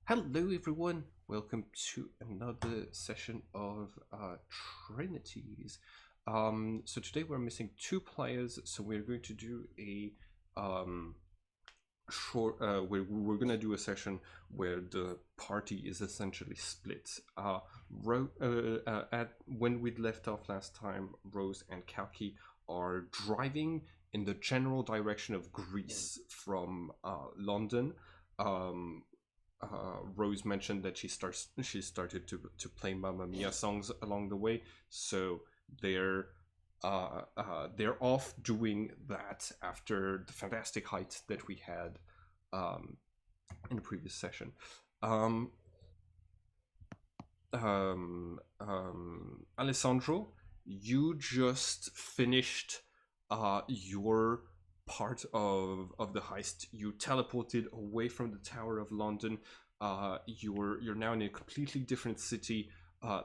Hello, everyone. Welcome to another session of Trinities. So today we're missing two players, so we're going to do a um, short. We're going to do a session where the party is essentially split. At when we'd left off last time, Rose and Kalki are driving in the general direction of Greece from London. Um, Rose mentioned that she started to play Mamma Mia songs along the way, so they're they're off doing that after the fantastic height that we had um, in the previous session. Um, Alessandro, you just finished your part of the heist. You teleported away from the Tower of London. You're now in a completely different city,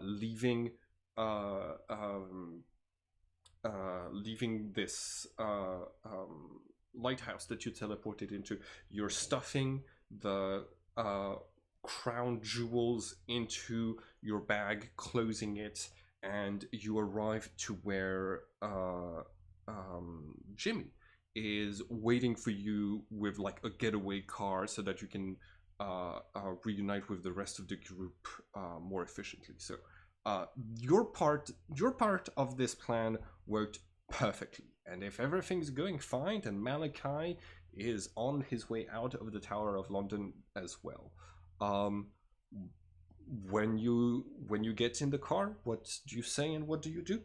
leaving uh, um, leaving this lighthouse that you teleported into. You're stuffing the crown jewels into your bag, closing it, and you arrive to where Jimmy is waiting for you with like a getaway car so that you can reunite with the rest of the group more efficiently. So uh, your part of this plan worked perfectly. And if everything's going fine, then Malachi is on his way out of the Tower of London as well. Um, when you get in the car, what do you say and what do you do?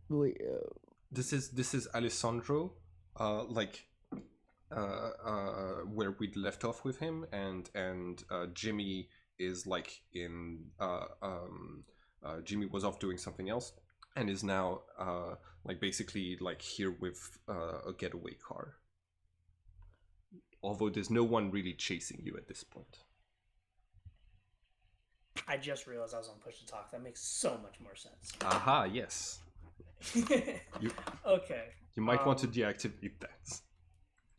Wait, This is Alessandro, like where we'd left off with him, and Jimmy is like in Jimmy was off doing something else and is now like basically like here with a getaway car. Although there's no one really chasing you at this point. I just realized I was on push to talk. That makes so much more sense. Aha, yes. You Okay. you might want to deactivate that.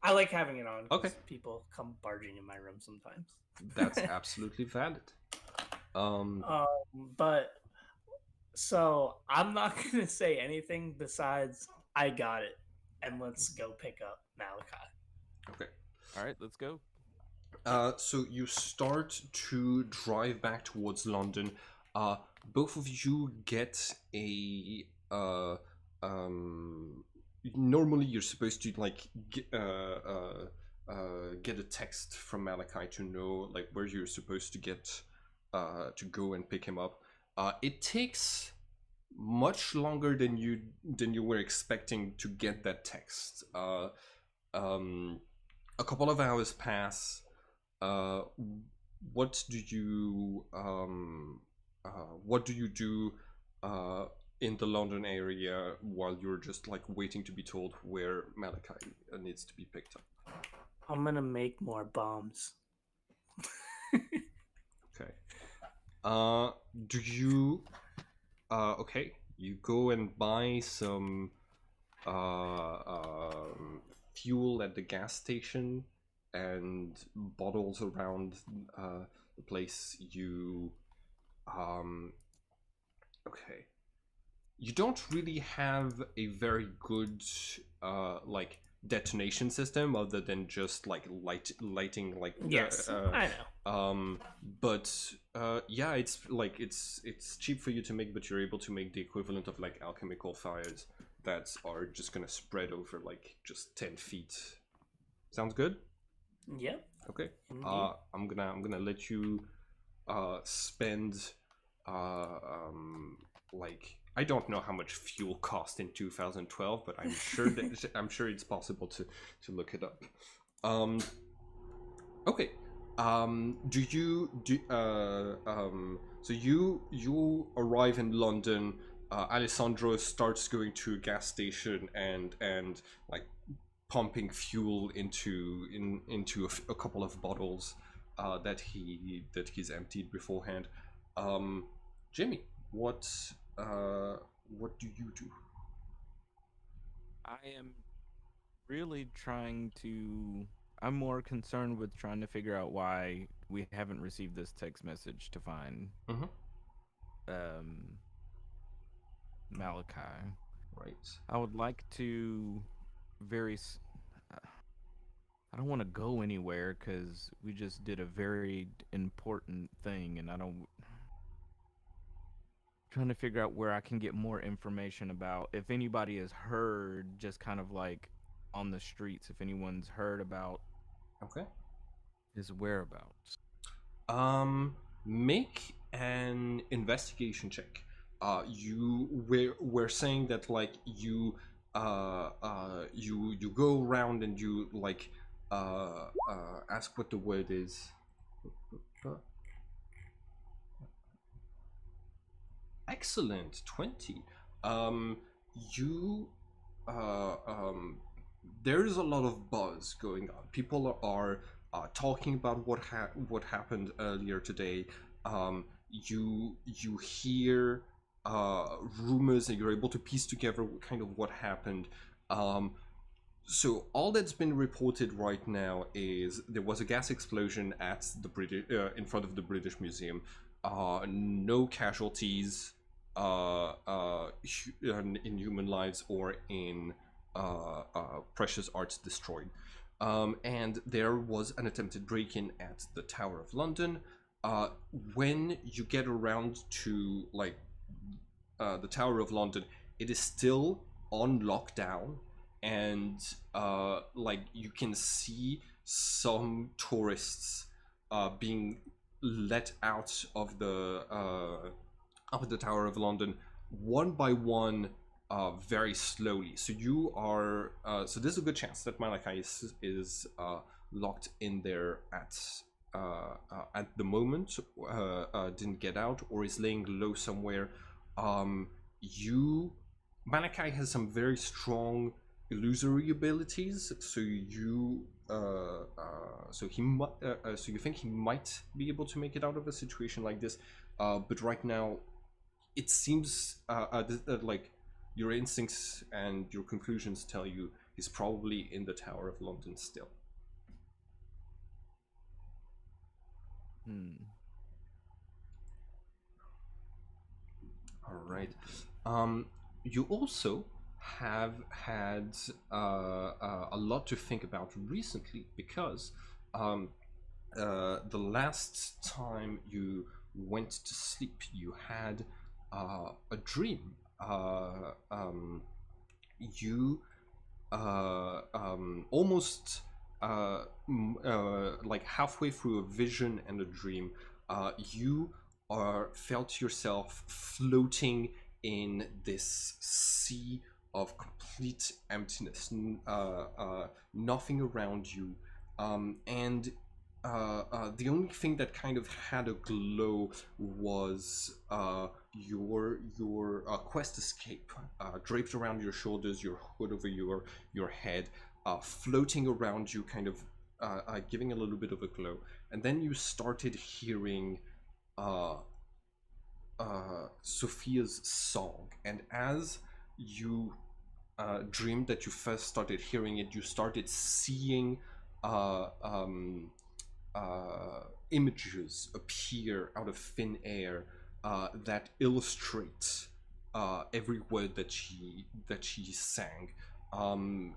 I like having it on Okay, because people come barging in my room sometimes. that's absolutely valid. Um, But so I'm not gonna say anything besides I got it, and let's go pick up Malachi. okay. All right, let's go. So you start to drive back towards London. Uh, both of you get a normally you're supposed to like get a text from Malachi to know like where you're supposed to get to go and pick him up. It takes much longer than you were expecting to get that text. Um, a couple of hours pass. uh, what do you what do you do uh, in the London area while you're just like waiting to be told where Malachi needs to be picked up? I'm gonna make more bombs. Okay. Uh, do you okay, you go and buy some fuel at the gas station and bottles around the place. You um, okay. You don't really have a very good like detonation system other than just like lighting like Yes, I know. but yeah, it's like it's cheap for you to make, but you're able to make the equivalent of like alchemical fires that are just gonna spread over like just 10 feet. Sounds good. Yep. Okay. Indeed. I'm gonna let you spend like I don't know how much fuel cost in 2012, but I'm sure that I'm sure it's possible to look it up. Um, okay. Do you do so you arrive in London. Alessandro starts going to a gas station and like pumping fuel into a couple of bottles that he's emptied beforehand. Um, Jimmy, uh, what do you do? I am really trying to. I'm more concerned with trying to figure out why we haven't received this text message to find Mm-hmm. um, Malachi. Right. I would like to very. I don't want to go anywhere because we just did a very important thing, and I don't. Trying to figure out where I can get more information about if anybody has heard, just kind of like on the streets, if anyone's heard about Okay. his whereabouts. Um, make an investigation check. We're saying that like you go around and you like ask what the word is. Excellent, 20. Um, you uh, um, there's a lot of buzz going on. People are talking about what happened earlier today. You hear rumors and you're able to piece together kind of what happened. Um, so all that's been reported right now is there was a gas explosion at the British in front of the British Museum. No casualties in human lives or in precious arts destroyed. And there was an attempted break-in at the Tower of London. Uh, when you get around to like the Tower of London, it is still on lockdown, and like you can see some tourists being let out of the Tower of London one by one, very slowly. So you are so there's a good chance that Malachi is locked in there at the moment, didn't get out, or is laying low somewhere. You Malachi has some very strong illusory abilities, so so you think he might be able to make it out of a situation like this, but right now it seems like your instincts and your conclusions tell you he's probably in the Tower of London still. Hmm. All right. Um, you also have had a lot to think about recently because um, the last time you went to sleep, you had a dream. You almost like halfway through a vision and a dream, you are felt yourself floating in this sea of complete emptiness, nothing around you, and the only thing that kind of had a glow was your quest escape, draped around your shoulders, your hood over your head, floating around you, kind of giving a little bit of a glow. And then you started hearing uh, Sophia's song, and as you dreamed that you first started hearing it, you started seeing uh, um, images appear out of thin air that illustrate every word that she sang. Um,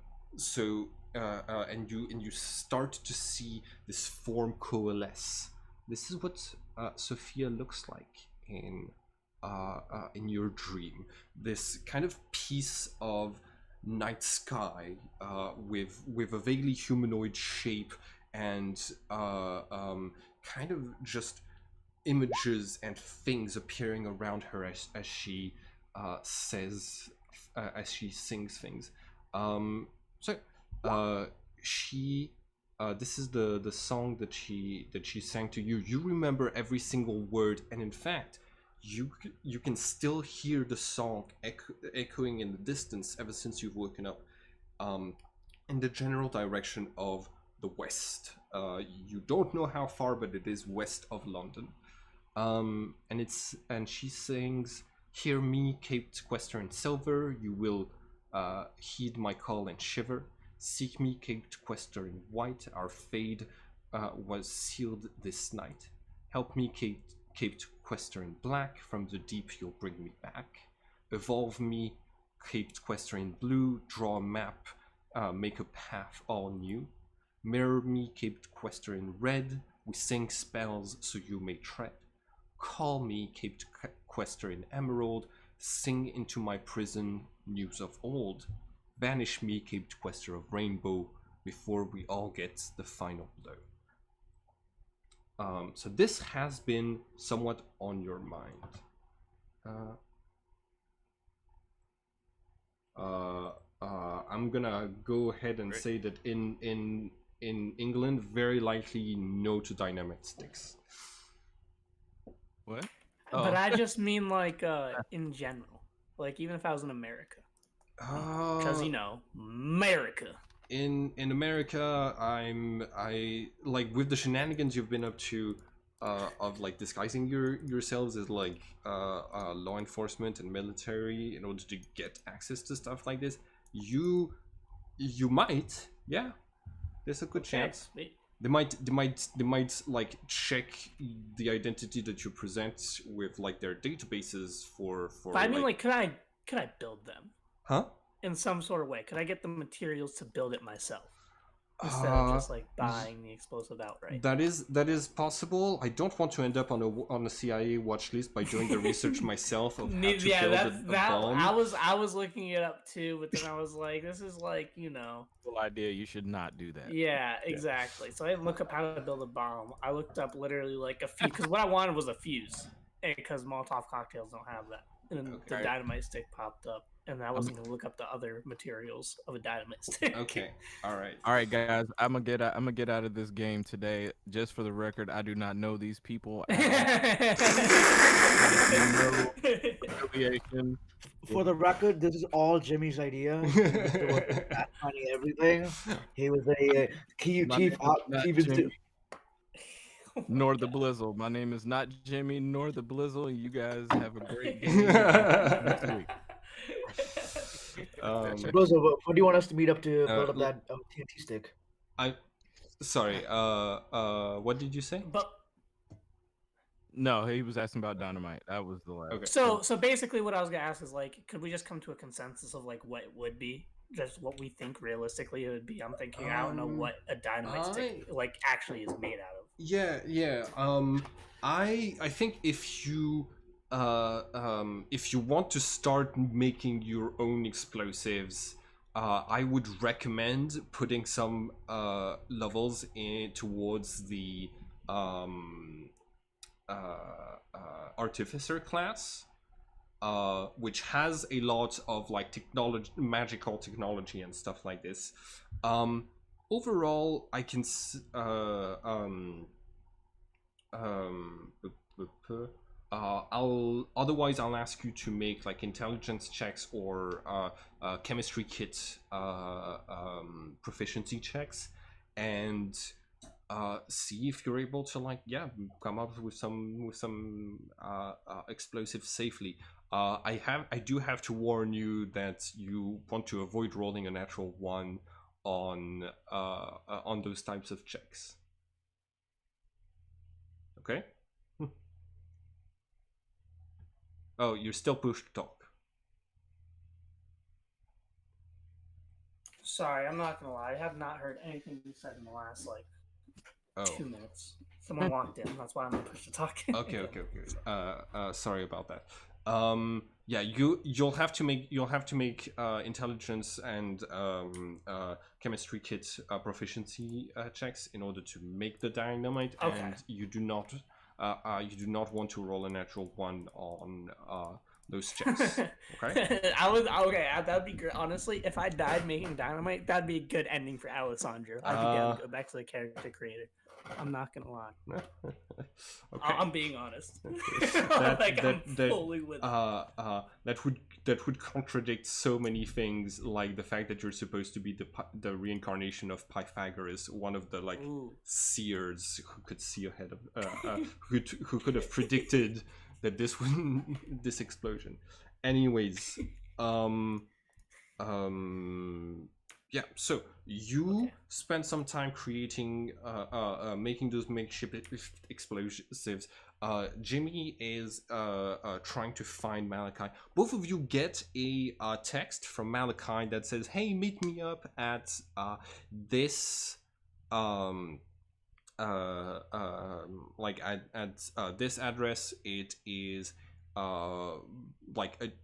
and you start to see this form coalesce. This is what Sophia looks like in your dream. This kind of piece of night sky with a vaguely humanoid shape and kind of just images and things appearing around her as she says as she sings things. So uh, she this is the song that she sang to you. You remember every single word, and in fact, you can still hear the song echoing in the distance ever since you've woken up, um, in the general direction of the west. You don't know how far, but it is west of London. And she sings, "Hear me, caped Quester and Silver. You will heed my call and shiver. Seek me, caped quester in white. Our fate was sealed this night. Help me, caped quester in black. From the deep, you'll bring me back. Evolve me, caped quester in blue. Draw a map, make a path all new. Mirror me, caped quester in red. We sing spells so you may tread. Call me, caped quester in emerald. Sing into my prison news of old. Banish me, caped quester of rainbow, before we all get the final blow. So this has been somewhat on your mind. I'm gonna go ahead and say that in England, very likely no to dynamite sticks. What? But I just mean like in general, like even if I was in America, because you know, America. In America, I like with the shenanigans you've been up to, of like disguising yourselves as like law enforcement and military in order to get access to stuff like this. You might, yeah. There's a good chance. Sweet. They might like check the identity that you present with like their databases for. But I mean, like, could I build them? Huh? In some sort of way, could I get the materials to build it myself instead of just like buying the explosive outright? That is possible. I don't want to end up on a CIA watch list by doing the research myself of how to build a bomb. I was looking it up too, but then I was like, this is like, you know, Full idea. You should not do that. yeah, exactly. So I didn't look up how to build a bomb. I looked up literally like a fuse because what I wanted was a fuse, because Molotov cocktails don't have that. And then the dynamite stick popped up, and I wasn't gonna look up the other materials of a dynamite stick. Okay, all right, guys. I'm gonna get out of this game today. Just for the record, I do not know these people at all. No affiliation. For the record, this is all Jimmy's idea. Finding everything. He was a chief. Nor the Blizzle. My name is not Jimmy nor the Blizzle. You guys have a great game next week. Blizzle, what do you want us to meet up to build up that TNT stick? Sorry. What did you say? But no, he was asking about dynamite. That was the last. Okay. So basically, what I was gonna ask is like, could we just come to a consensus of like what it would be? Just what we think realistically it would be. I'm thinking I don't know what a dynamite stick like actually is made out of. Yeah. I think if you want to start making your own explosives, I would recommend putting some levels in towards the artificer class, which has a lot of like technology, magical technology and stuff like this. Overall, I can I'll ask you to make like intelligence checks or chemistry kit proficiency checks, and see if you're able to like come up with some explosives safely. I do have to warn you that you want to avoid rolling a natural one on those types of checks. Okay. Oh, you're still push to talk. Sorry, I'm not gonna lie. I have not heard anything you said in the last like 2 minutes. Someone walked in. That's why I'm push to talk. Okay. Sorry about that. Yeah, you'll have to make intelligence and chemistry kit proficiency checks in order to make the dynamite, Okay. and you do not want to roll a natural one on those checks. Okay. That'd be great. Honestly, if I died making dynamite, that'd be a good ending for Alessandro. I could go back to the character creator. I'm not gonna lie. Okay. I'm being honest. I'm fully with it. That would contradict so many things, like the fact that you're supposed to be the reincarnation of Pythagoras, one of the like seers who could see ahead of who could have predicted that this explosion. Anyways, yeah. So You Okay. spend some time creating, making those makeshift explosives. Jimmy is trying to find Malachi. Both of you get a text from Malachi that says, "Hey, meet me up at this um like at this address. It is uh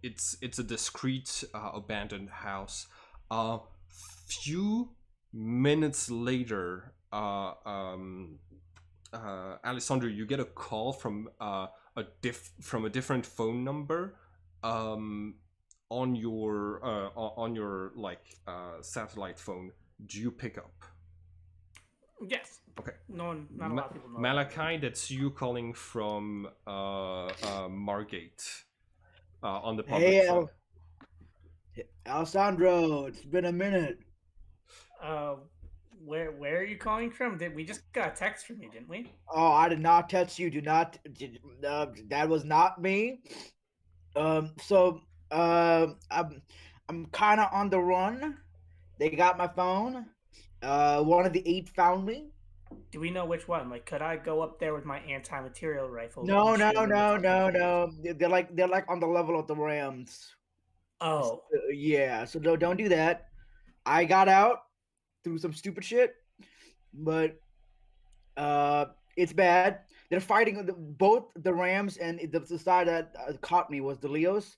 it's a discreet abandoned house. Few minutes later, Alessandro, you get a call from from a different phone number on your like satellite phone. Do you pick up? Yes. Okay. No one, not a lot of people know. Malachi, that's you calling from Margate on the public Hey, phone. Alessandro, it's been a minute. Uh, where are you calling from? Did we just got a text from you, didn't we? Oh, I did not touch you. That was not me. So I'm kind of on the run. They got my phone. One of the 8 found me. Do we know which one? Like, could I go up there with my anti-material rifle No, and no, shoot them no, if no, something no. They're like on the level of the Rams. Oh, Yeah, so don't do that. I got out through some stupid shit, but it's bad. They're fighting both the Rams and the side that caught me was the Leos.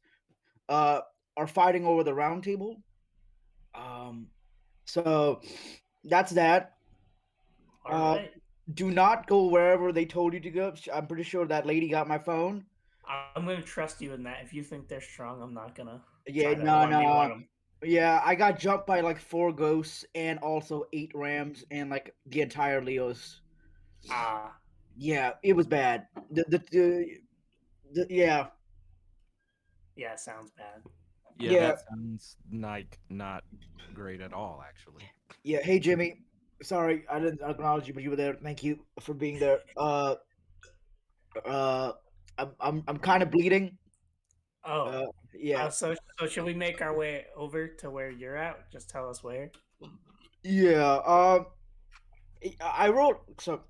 Uh, are fighting over the round table. Um, so that's that. all right. Do not go wherever they told you to go. I'm pretty sure that lady got my phone. I'm gonna trust you in that. If you think they're strong, I'm not gonna Yeah, try to no, 1v1 no. them. Yeah, I got jumped by like 4 ghosts and also 8 Rams and like the entire Leos. Ah, Yeah, it was bad. Yeah, yeah, sounds bad. Yeah, yeah, that sounds like not great at all, actually. yeah. Hey, Jimmy. Sorry, I didn't acknowledge you, but you were there. Thank you for being there. Uh, I'm kind of bleeding. Oh, Uh, yeah, so should we make our way over to where you're at? Just tell us where. yeah. I rolled so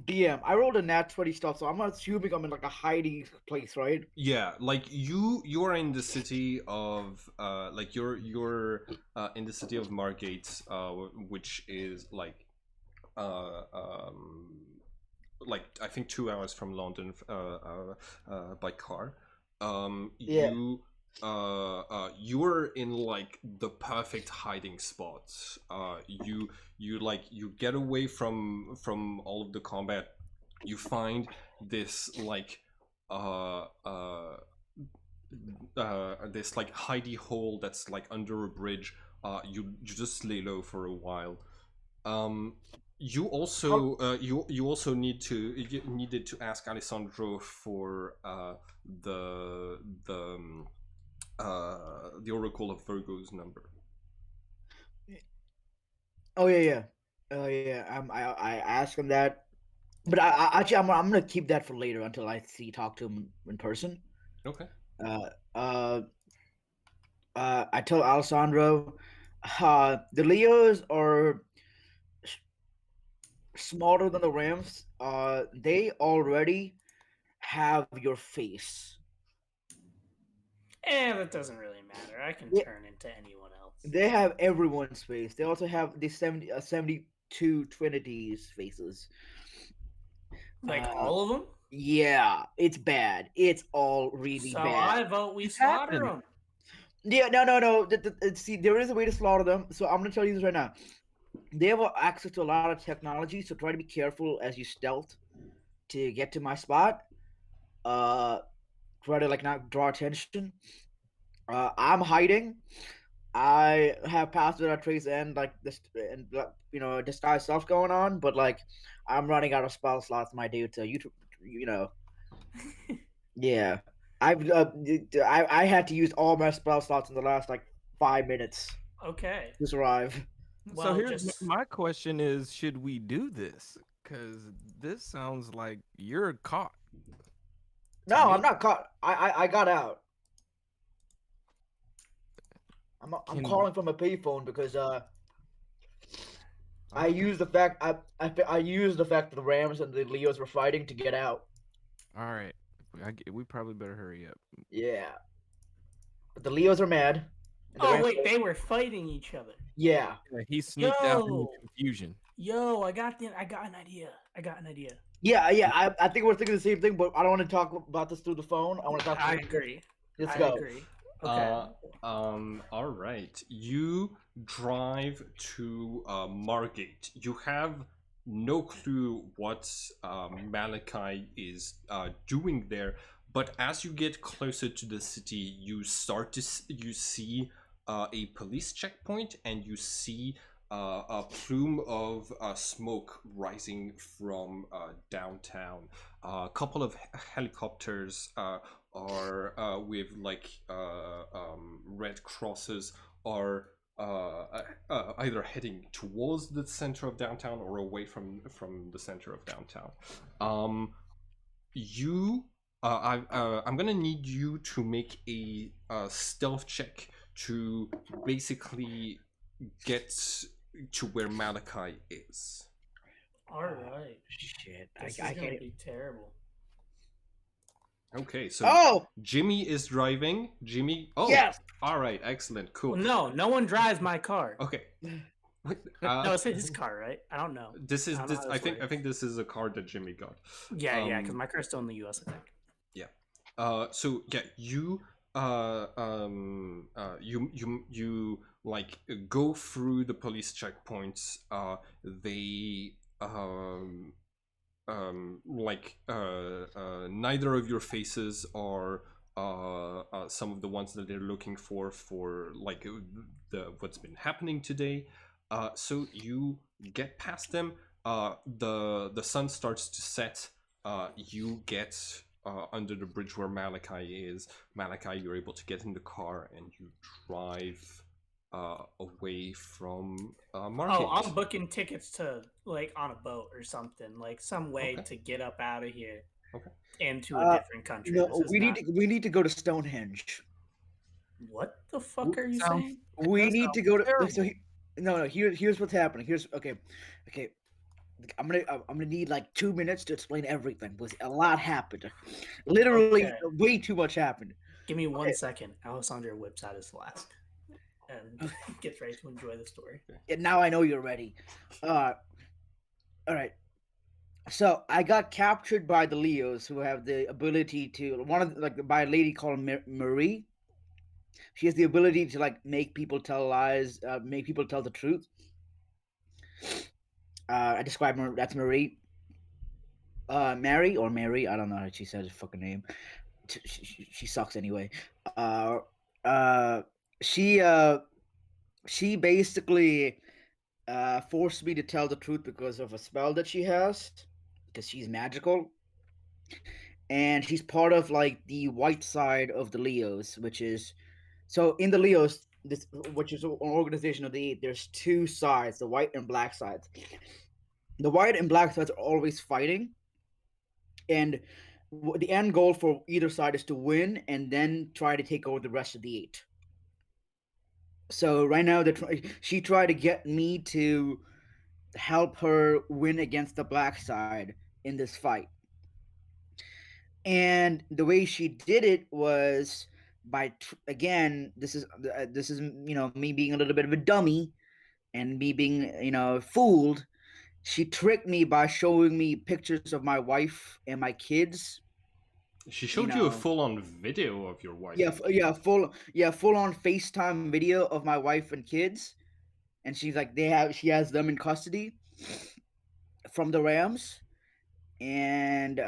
DM. I rolled a nat 20 stuff, so I'm assuming I'm in like a hiding place, right? Yeah, like you are in the city of like you're in the city of Margate, which is uh um like I think 2 hours from London by car. Yeah. You were in like the perfect hiding spot. You get away from all of the combat. You find this like uh uh this like hidey hole that's like under a bridge. You just lay low for a while. um you also you needed to ask Alessandro for the Oracle of Virgo's number. Oh yeah, yeah. Oh yeah. I asked him that, but actually I'm gonna keep that for later until I talk to him in person. Okay. Uh, uh, I told Alessandro, the Leos are smaller than the Rams. They already have your face. That doesn't really matter. I can Yeah, turn into anyone else. they have everyone's face. They also have the 72 Trinities faces. Like Uh, all of them. yeah, it's bad. It's all really So bad. I vote we What slaughter happened? them. Yeah, no. See, there is a way to slaughter them. So I'm gonna tell you this right now. They have access to a lot of technology, so try to be careful as you stealth to get to my spot. Uh, try to like not draw attention. I'm hiding. I have passed without trace and like this and disguise stuff going on, but like I'm running out of spell slots, my dude. So you know, yeah. I had to use all my spell slots in the last like 5 minutes Okay. to survive. So Well, here's just my question is, should we do this? Because this sounds like you're caught to No, me. I'm not caught. I got out. I'm Can calling from a payphone because I use the fact I use the fact that the Rams and the Leos were fighting to get out. All right. We probably better hurry up. Yeah, but the Leos are mad. And the Oh Rams, wait, they were fighting each other. yeah. Yeah, he sneaked out in the Yo, confusion. yo, I got an idea. I got an idea. Yeah. I think we're thinking the same thing, but I don't want to talk about this through the phone. I want to talk. I agree. Let's I go. agree. Okay. All right. You drive to Margate. You have no clue what Malachi is doing there, but as you get closer to the city, you start to you see a police checkpoint, and you see a plume of smoke rising from downtown. A couple of helicopters are with like red crosses are either heading towards the center of downtown or away from the center of downtown. You I'm gonna need you to make a stealth check to basically get to where Malachi is. All right. Shit, This I is gonna can't. be terrible. Okay, so Oh Jimmy is driving. Jimmy. Oh, yes. all right, excellent, cool. Well, no one drives my car. Okay. No, it's his car, right? I don't know. This is I don't know this. how I this think works. this is a car that Jimmy got. Yeah, because my car's still in the U.S. I think. So yeah, you you like go through the police checkpoints. They neither of your faces are some of the ones that they're looking for like the what's been happening today. So you get past them. The sun starts to set. You get under the bridge where Malachi is. Malachi, you're able to get in the car and you drive away from Market. Oh, I'm booking tickets to like on a boat or something, like some way Okay. to get up out of here. Okay. Into a different country. No, This is we not... need to go to Stonehenge. What the fuck are you Sounds- saying? We need to go to. terrible. So no. Here's what's happening. Here's okay. I'm gonna need like 2 minutes to explain everything because a lot happened. Literally, Okay. way too much happened. Give me 1 second. Alessandro whips out his flask and gets ready to enjoy the story. And now I know you're ready. All right. So I got captured by the Leos, who have the ability to by a lady called Marie. She has the ability to like make people tell lies, make people tell the truth. I describe her. That's Marie. Mary or Mary. I don't know how she says her fucking name. She sucks anyway. Uh, uh, she she basically forced me to tell the truth because of a spell that she has, because she's magical, and she's part of like the white side of the Leos, which is so in the Leos. This, which is an organization of the eight, there's two sides, the white and black sides. The white and black sides are always fighting, and the end goal for either side is to win and then try to take over the rest of the eight. So right now, she tried to get me to help her win against the black side in this fight. And the way she did it was by again, this is me being a little bit of a dummy and me being fooled. She tricked me by showing me pictures of my wife and my kids. She showed you a full-on video of your wife. Full on FaceTime video of my wife and kids, and she's like she has them in custody from the Rams, and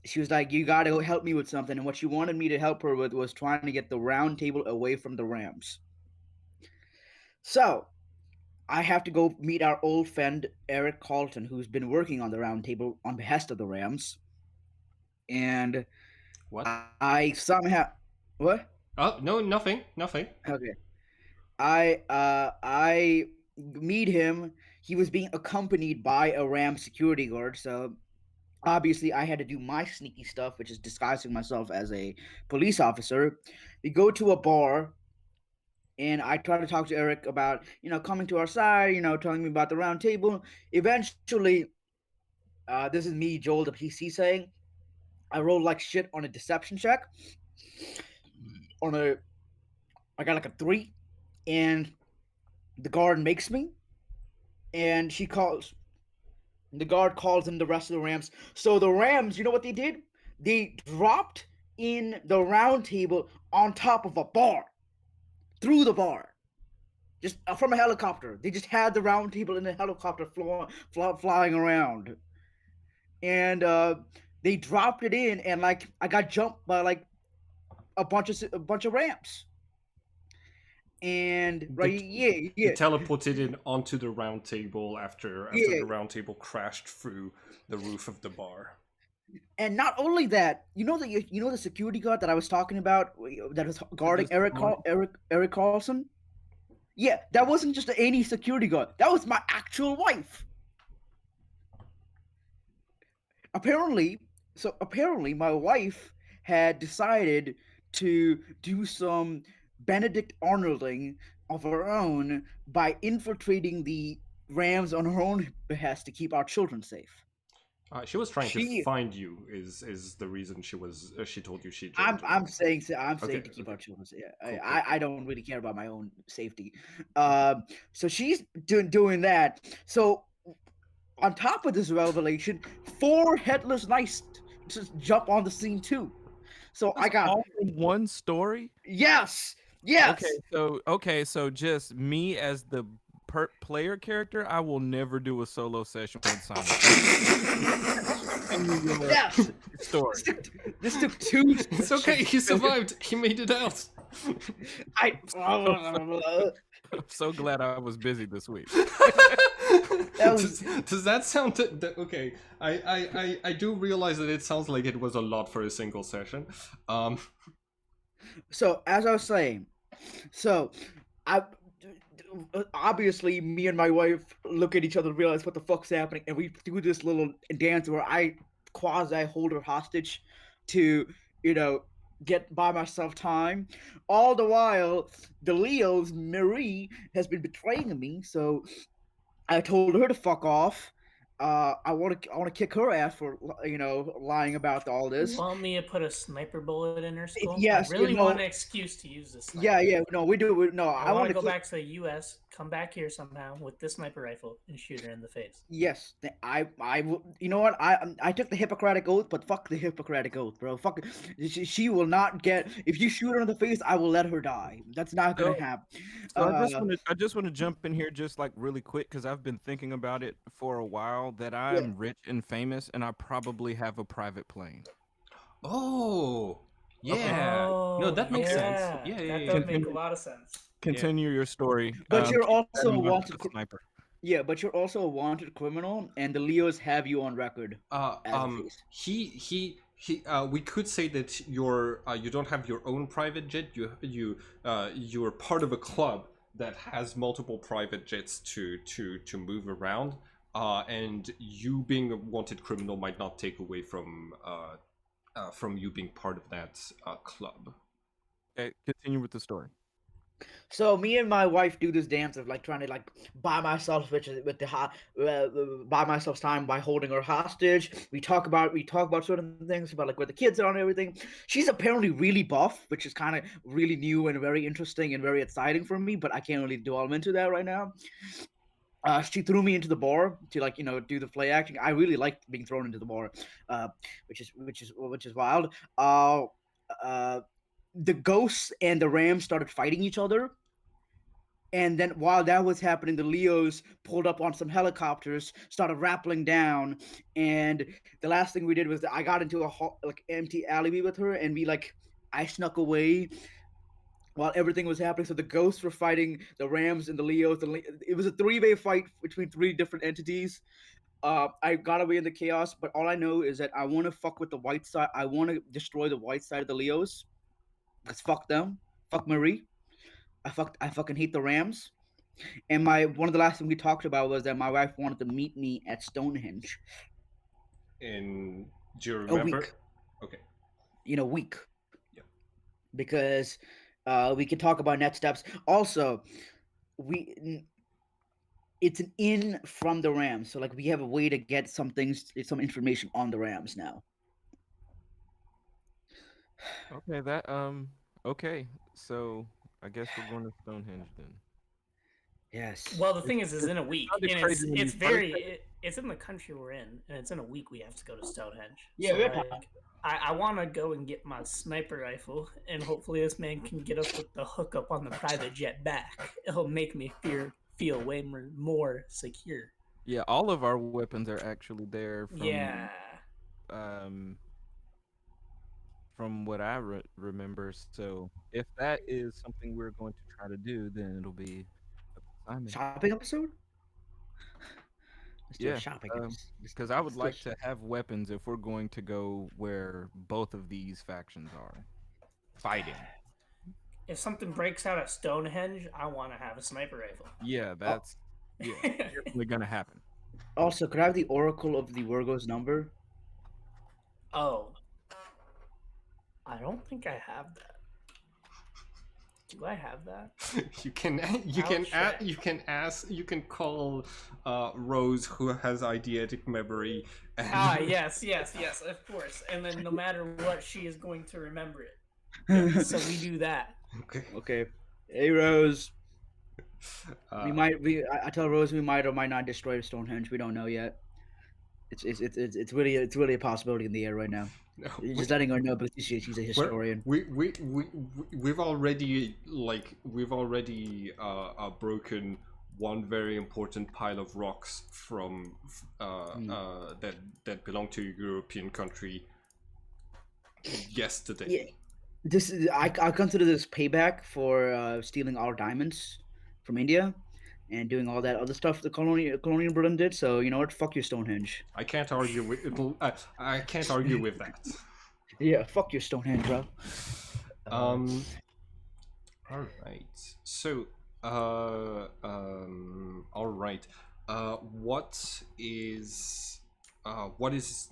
she was like, you gotta go help me with something. And what she wanted me to help her with was trying to get the round table away from the Rams. So I have to go meet our old friend Eric Carlton, who's been working on the round table on behest of the Rams. And what? I somehow what? Oh no, nothing. Okay. I meet him. He was being accompanied by a Ram security guard, so obviously I had to do my sneaky stuff, which is disguising myself as a police officer. We go to a bar, and I tried to talk to Eric about coming to our side, telling me about the round table. Eventually, this is me, Joel, the PC, saying I rolled like shit on a deception check. On a, I got like a 3, and the guard makes me, and the guard calls in the rest of the Rams. So the Rams, you know what they did? They dropped in the round table on top of a bar, through the bar, just from a helicopter. They just had the round table in the helicopter flying around, and they dropped it in, and like I got jumped by like a bunch of Rams, and right, They teleported in onto the round table after yeah. the round table crashed through the roof of the bar. And not only that, the security guard that I was talking about that was guarding Eric Carlson. Yeah, that wasn't just any security guard. That was my actual wife. Apparently, my wife had decided to do some Benedict Arnolding of her own by infiltrating the Rams on her own behest to keep our children safe. She was trying to find you. Is the reason she told you she joined? I'm saying Okay, to keep okay. our children safe. Cool. I don't really care about my own safety. So she's doing that. So on top of this revelation, 4 headless knights just jump on the scene too. So I got all in one story. yes. So just me as the player character, I will never do a solo session with Simon. Yes. Story. This took 2. It's okay. He survived. He made it out. I'm so glad I was busy this week. Does that sound okay? I do realize that it sounds like it was a lot for a single session. So as I was saying, I obviously me and my wife look at each other, realize what the fuck's happening, and we do this little dance where I quasi hold her hostage to get by myself time. All the while, the Leo's Marie has been betraying me, so I told her to fuck off. I want to kick her ass for lying about all this. You want me to put a sniper bullet in her skull? Yes, I really want an excuse to use this. Yeah. No, we do. No, I want to go back to the U.S., come back here somehow with this sniper rifle and shoot her in the face. Yes, I. You know what? I took the Hippocratic Oath, but fuck the Hippocratic Oath, bro. Fuck. She will not get. If you shoot her in the face, I will let her die. That's not gonna happen. So I just want to jump in here just like really quick because I've been thinking about it for a while that I'm rich and famous and I probably have a private plane. Oh, yeah. Oh, no, that makes sense. Yeah, that does make a lot of sense. Continue your story. But you're also a wanted sniper. Yeah, but you're also a wanted criminal, and the Leos have you on record. We could say that you don't have your own private jet. You're part of a club that has multiple private jets to move around. And you being a wanted criminal might not take away from you being part of that club. Okay, continue with the story. So me and my wife do this dance of like trying to like buy myself buy myself time by holding her hostage. We talk about certain things about like where the kids are and everything. She's apparently really buff, which is kind of really new and very interesting and very exciting for me. But I can't really delve into that right now. She threw me into the bar to like do the play acting. I really liked being thrown into the bar, which is wild. The ghosts and the Rams started fighting each other. And then while that was happening, the Leos pulled up on some helicopters, started rappelling down. And the last thing we did was I got into a empty alleyway with her, and I snuck away while everything was happening. So the ghosts were fighting the Rams and the Leos. It was a 3-way fight between 3 different entities. I got away in the chaos, but all I know is that I want to fuck with the white side. I want to destroy the white side of the Leos. Because fuck them. Fuck Marie. I fucking hate the Rams. And one of the last things we talked about was that my wife wanted to meet me at Stonehenge. Do you remember? A week. Okay. In a week. Yeah. Because We can talk about next steps. Also, we it's an in from the Rams, so like we have a way to get some things, some information on the Rams now. Okay, okay. So I guess we're going to Stonehenge then. Yes. Well, the It, thing is it, in a it week, sounded and crazy when you first said it. it's in the country we're in, and it's in a week. We have to go to Stonehenge. Yeah, So we're like, I want to go and get my sniper rifle, and hopefully this man can get us with the hookup on the private jet back. It'll make me feel way more secure. Yeah, all of our weapons are actually there Yeah. um from what I remember. So if that is something we're going to try to do, then it'll be a assignment. shopping episode. Let's do a Yeah, shopping. because I would Let's do a like to have weapons if we're going to go where both of these factions are fighting. If something breaks out at Stonehenge, I want to have a sniper rifle. Yeah, Oh, that's definitely gonna happen. also, could I have the Oracle of the Virgo's number? Oh, I don't think I have that. Do I have that? you can call Rose, who has eidetic memory. And Yes, of course. And then no matter what, she is going to remember it. So we do that. Okay. Okay. Hey Rose. Uh, I tell Rose we might or might not destroy Stonehenge. We don't know yet. It's really a possibility in the air right now. no, Just letting her know because she's a historian. we've already broken one very important pile of rocks from that belong to a European country yesterday. Yeah. This is I consider this payback for stealing our diamonds from India and doing all that other stuff the colonial Britain did. So you know what? Fuck your Stonehenge. I can't argue with I can't argue with that. Yeah, fuck your Stonehenge, bro. All right. So, all right. What is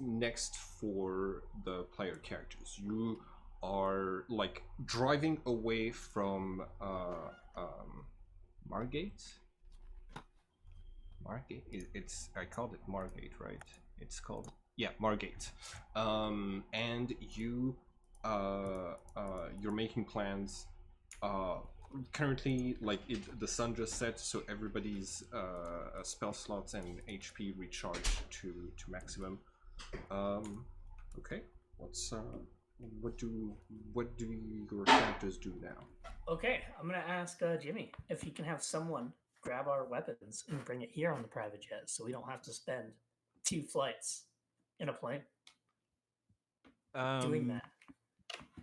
next for the player characters? You are like driving away from Margate. Margate. It's I called it Margate, right? It's called Margate. And you're making plans. Currently, like the sun just set, so everybody's spell slots and HP recharged to maximum. Okay, what do your characters do now? Okay, I'm gonna ask Jimmy if he can have someone grab our weapons and bring it here on the private jet, so we don't have to spend 2 flights in a plane doing that.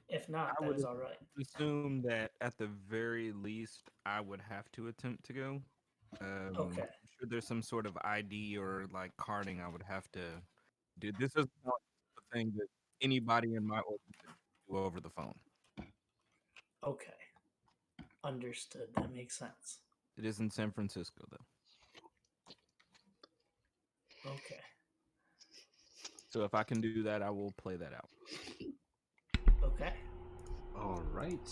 If not, I that would is all right. assume that at the very least, I would have to attempt to go. Okay. I'm sure there's some sort of ID or like carding I would have to do. This is not a thing that anybody in my order could do over the phone. Okay. Understood. That makes sense. It is in San Francisco, though. Okay. So if I can do that, I will play that out. Okay. All right.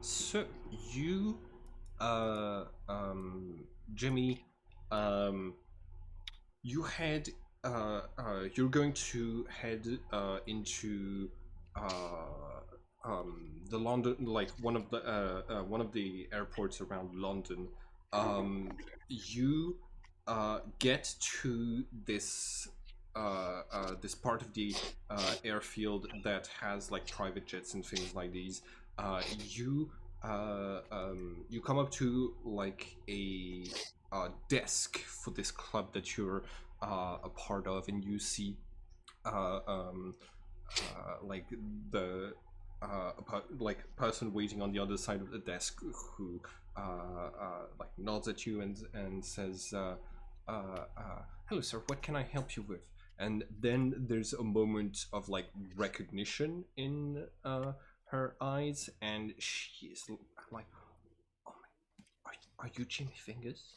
So you, Jimmy, you head. You're going to head into the London, like one of the airports around London. You get to this part of the airfield that has like private jets and things like these. You come up to like a desk for this club that you're a part of, and you see like the like person waiting on the other side of the desk who like nods at you and says, "Hello, sir. What can I help you with?" And then there's a moment of like recognition in her eyes, and she is like, "Oh my, are you Jimmy Fingers?"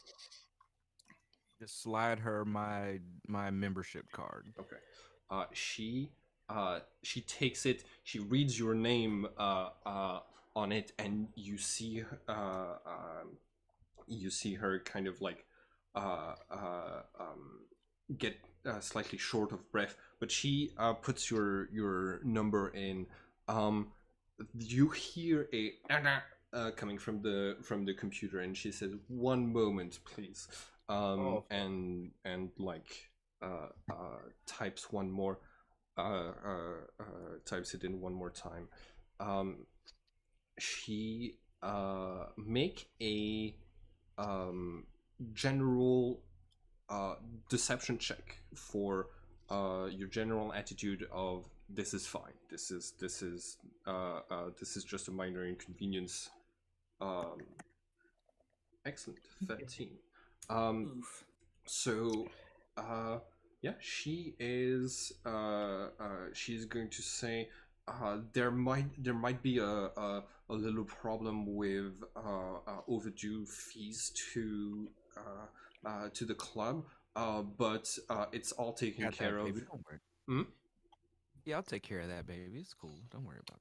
Just slide her my membership card. Okay. She takes it. She reads your name on it, and you see her kind of like uh, uh, um, get slightly short of breath, but she puts your number in. Um, you hear a coming from the computer, and she says, "One moment, please." And like types one more, types it in one more time. She make a um, general uh, deception check for your general attitude of this is fine. This is just a minor inconvenience. Um, Excellent, 13. Oof. So, yeah, she is. She's going to say, there might be little problem with overdue fees to the club, but it's all taken Got care that, of. baby. Don't worry. Hmm? Yeah, I'll take care of that, baby. It's cool. Don't worry about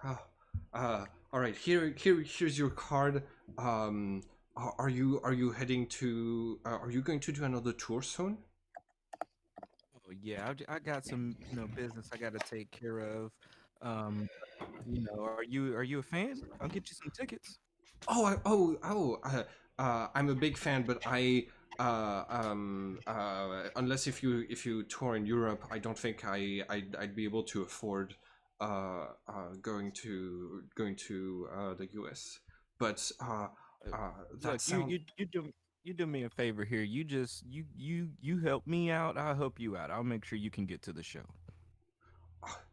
Uh, uh, all right. Here's your card. Um, are you heading to? Are you going to do another tour soon? Oh yeah, I got some, business I got to take care of. Um, are you a fan? I'll get you some tickets. I'm a big fan, but unless if you tour in Europe, I don't think I'd be able to afford going to the US. But Uh, that Look, you sound you you do me a favor here. You just you help me out. I'll help you out. I'll make sure you can get to the show.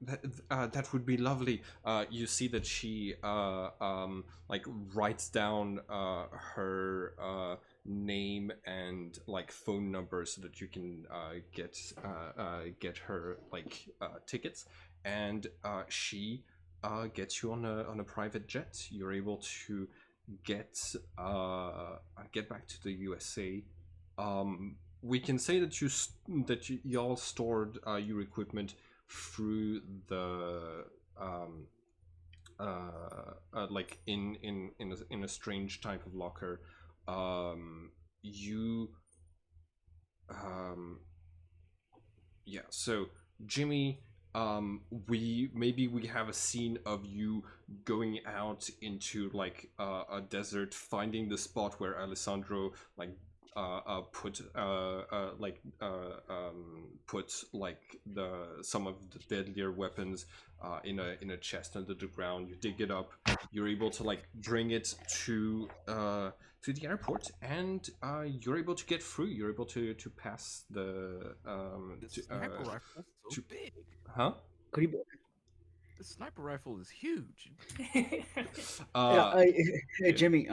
that would be lovely. You see that she like writes down her name and like phone number so that you can get her like tickets, and she gets you on a private jet. You're able to get get back to the USA. We can say that y'all stored your equipment through the um, like in a strange type of locker. You um, Yeah, so Jimmy, we have a scene of you going out into like a desert, finding the spot where Alessandro like put like the some of the deadlier weapons in a chest under the ground. You dig it up. You're able to like bring it to the airport, and you're able to get through. You're able to pass The sniper rifle is so to big. huh? Could you? The sniper rifle is huge. Yeah, Uh, hey yeah. Jimmy.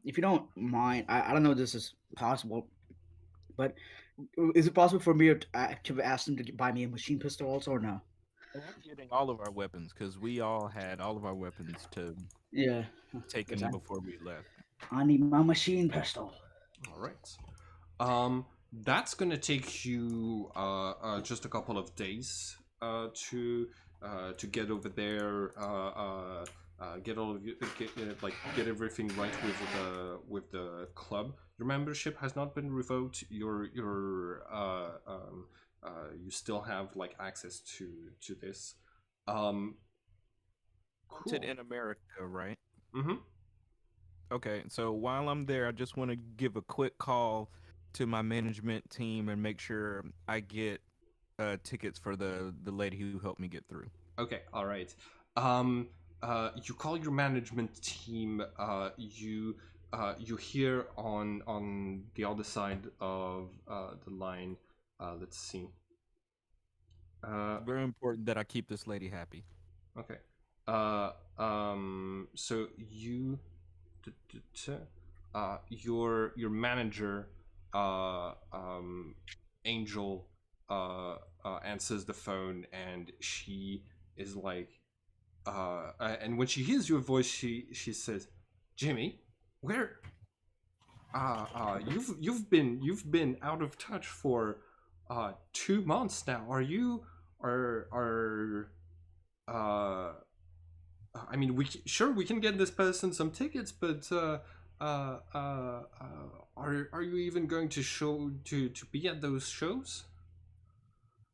If you don't mind, I don't know if this is possible, but is it possible for me to ask them to buy me a machine pistol also or no? Oh, I'm getting all of our weapons because we all had all of our weapons to Yeah, because taken before we left. I need my machine pistol. All right. That's gonna take you just a couple of days to get over there. Get all of you get everything right with the club. Your membership has not been revoked. You still have like access to this. Um, Wanted cool. in America, right? Mm-hmm. Okay, so while I'm there, I just want to give a quick call to my management team and make sure I get tickets for the lady who helped me get through. Okay, all right. Um, you call your management team. You hear on the other side of the line. Let's see. Uh, It's very important that I keep this lady happy. okay. So t- t- t- your manager, Angel, answers the phone, and she is like, and when she hears your voice, she says, "Jimmy, where? You've been out of touch for 2 months now. Are you are uh I mean, we can get this person some tickets, but are you even going to be at those shows?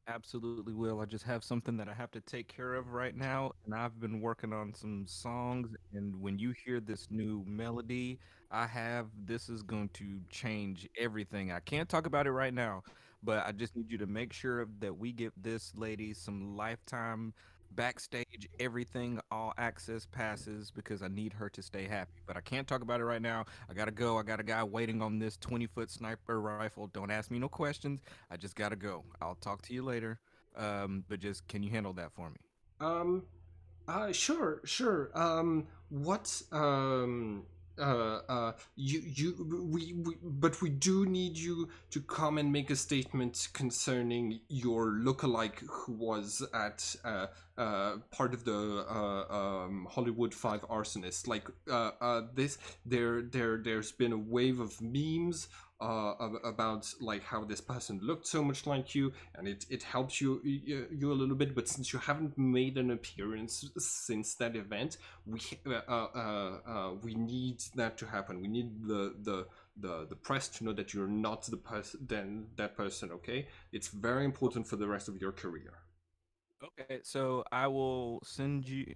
Absolutely will. I just have something that I have to take care of right now, and I've been working on some songs. And when you hear this new melody I have, this is going to change everything. I can't talk about it right now, but I just need you to make sure that we give this lady some lifetime backstage everything, all access passes, because I need her to stay happy. But I can't talk about it right now. I gotta go. I got a guy waiting on this 20-foot sniper rifle. Don't ask me no questions. I just gotta go. I'll talk to you later. But just can you handle that for me? Um, sure, sure. What, but we do need you to come and make a statement concerning your lookalike who was at, part of the, Hollywood Five arsonist. Like, there's been a wave of memes, about like how this person looked so much like you, and it helps you a little bit. But since you haven't made an appearance since that event, we need that to happen. We need the press to know that you're not the person, that person. Okay, it's very important for the rest of your career. Okay, so I will send you.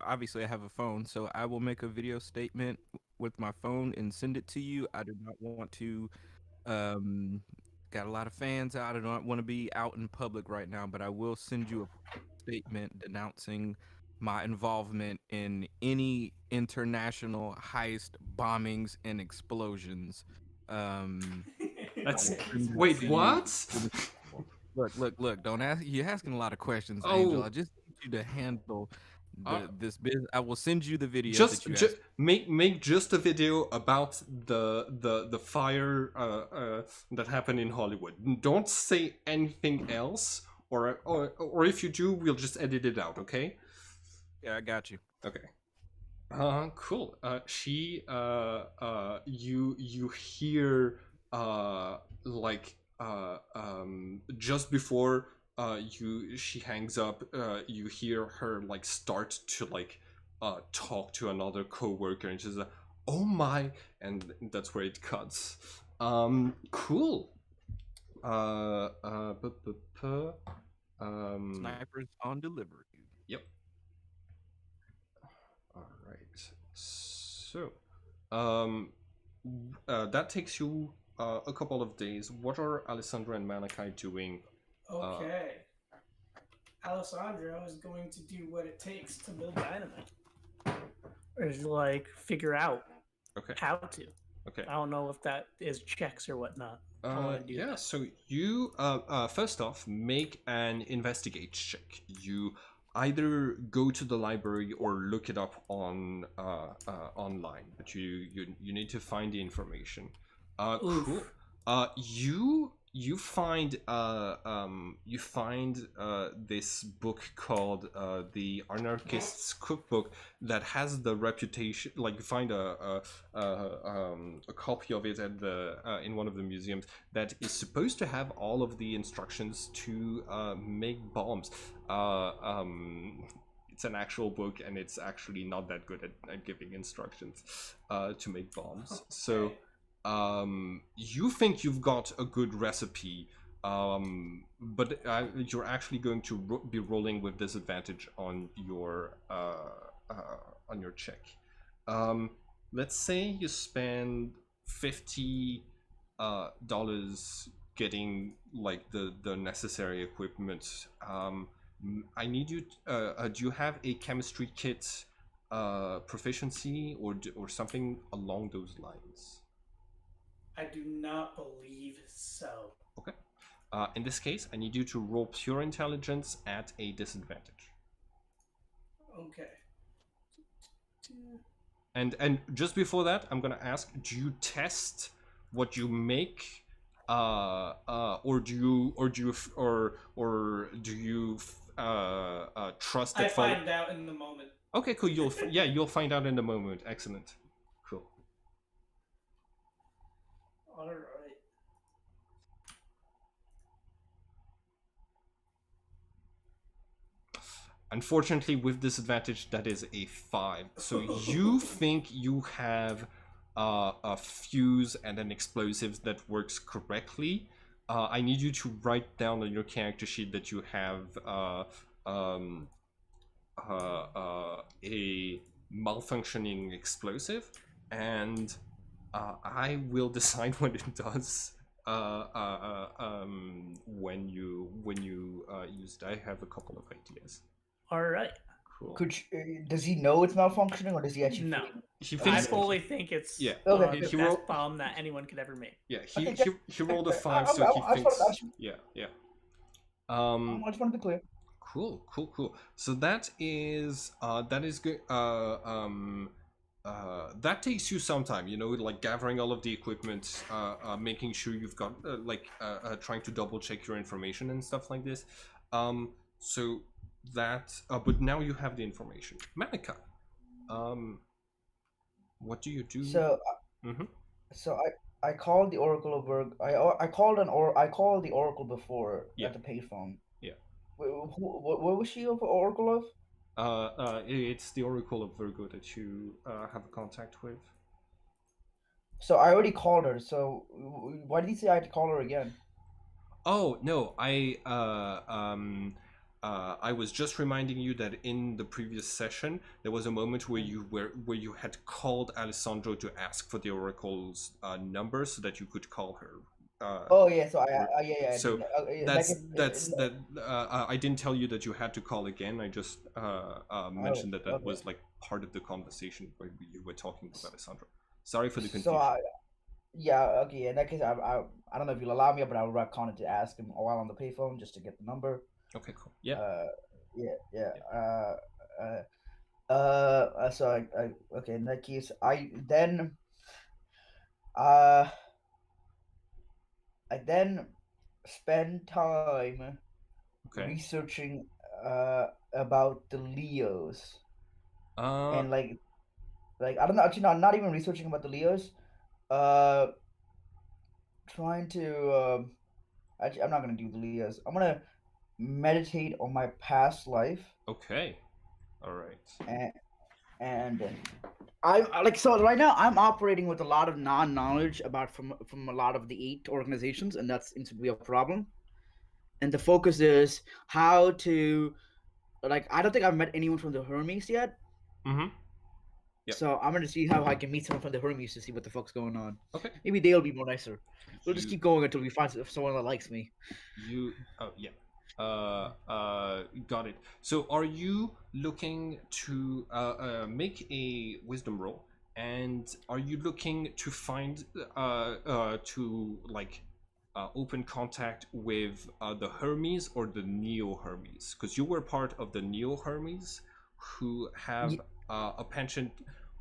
Obviously, I have a phone, so I will make a video statement with my phone and send it to you. I do not want to. Um, got a lot of fans out. I don't want to be out in public right now, but I will send you a statement denouncing my involvement in any international heist, bombings, and explosions. Um, I That's will send it wait, to you as what? soon as possible. Look. Don't ask. You're asking a lot of questions, Angel. I Oh, just need you to handle uh, this business. I will send you the video that just you asked. make just a video about the fire, that happened in Hollywood. Don't say anything else, or if you do, we'll just edit it out. Okay. Yeah, I got you. Okay. Cool. You hear, like, just before, she hangs up, you hear her like start to like, talk to another coworker, and she's like, "Oh my," and that's where it cuts. Cool. Uh, uh, bu- bu- pu- um, Snipers on delivery. yep. All right. So, um, that takes you, a couple of days. What are Alessandra and Malachi doing? Okay. Alessandro is going to do what it takes to build dynamite. Or is like figure out Okay. how to. Okay. I don't know if that is checks or whatnot. I want to do Yeah. that. So you, first off, make an investigate check. You either go to the library or look it up on, online, but you need to find the information. Oof. Cool. You find, this book called, the Anarchist's Cookbook, that has the reputation. Like, you find a copy of it at the, in one of the museums, that is supposed to have all of the instructions to, make bombs. It's an actual book, and it's actually not that good at giving instructions, to make bombs. So, you think you've got a good recipe, but, you're actually going to be rolling with disadvantage on your check. Let's say you spend $50 getting like the necessary equipment. I need you. Do you have a chemistry kit, proficiency, or something along those lines? I do not believe so. Okay. In this case, I need you to roll pure intelligence at a disadvantage. Okay. And just before that, I'm gonna ask: do you test what you make, or do you trust that? I find out in the moment. Okay, cool. You'll find out in the moment. Excellent. Cool. All right. Unfortunately, with disadvantage, that is a 5. So you think you have a fuse and an explosive that works correctly. I need you to write down on your character sheet that you have um, a malfunctioning explosive, and I will decide what it does when you use it. I have a couple of ideas. All right. Cool. Does he know it's malfunctioning, or does he actually? No. He I thinks fully think it's yeah. Okay. the He best rolled bomb that anyone could ever make. yeah. Okay, He rolled a 5, I- so he I just thinks wanted- yeah. I just want to be clear. Cool. So that is good. That takes you some time, like gathering all of the equipment, making sure you've got trying to double check your information and stuff like this. So that, but now you have the information. Manika, what do you do? So, Mhm. so I called the Oracle of Berg. I called the Oracle before Yeah. at the payphone. Yeah. What was she of Oracle of? It's the Oracle of Virgo that you have contact with. So I already called her. So why did you say I had to call her again? Oh no, I was just reminding you that in the previous session there was a moment where you had called Alessandro to ask for the Oracle's number so that you could call her. Oh yeah, so yeah. So yeah, that I didn't tell you that you had to call again. I just mentioned that okay. was like part of the conversation where you were talking with Alessandro. Sorry for the So confusion. yeah, okay. In that case, I don't know if you'll allow me, but I would recommend it to ask him while on the payphone just to get the number. Okay, cool. Yeah. Yeah. So okay. In that case, uh I then spend time Okay. researching about the Leos and like I don't know. Actually, no, not even researching about the Leos. Uh, trying to actually, I'm not gonna do the Leos. I'm gonna meditate on my past life Okay. All right. and I'm like so right now I'm operating with a lot of non-knowledge about from a lot of the 8 organizations, and that seems to be a problem. And the focus is how to like I don't think I've met anyone from the Hermes yet. Mm-hmm. Yep. So I'm gonna see how I can meet someone from the Hermes to see what the fuck's going on. Okay. Maybe they'll be more nicer. We'll just keep going until we find someone that likes me. Yeah. Got it. So are you looking to make a wisdom roll, and are you looking to find open contact with the Hermes or the Neo Hermes? Because you were part of the Neo Hermes, who have a penchant,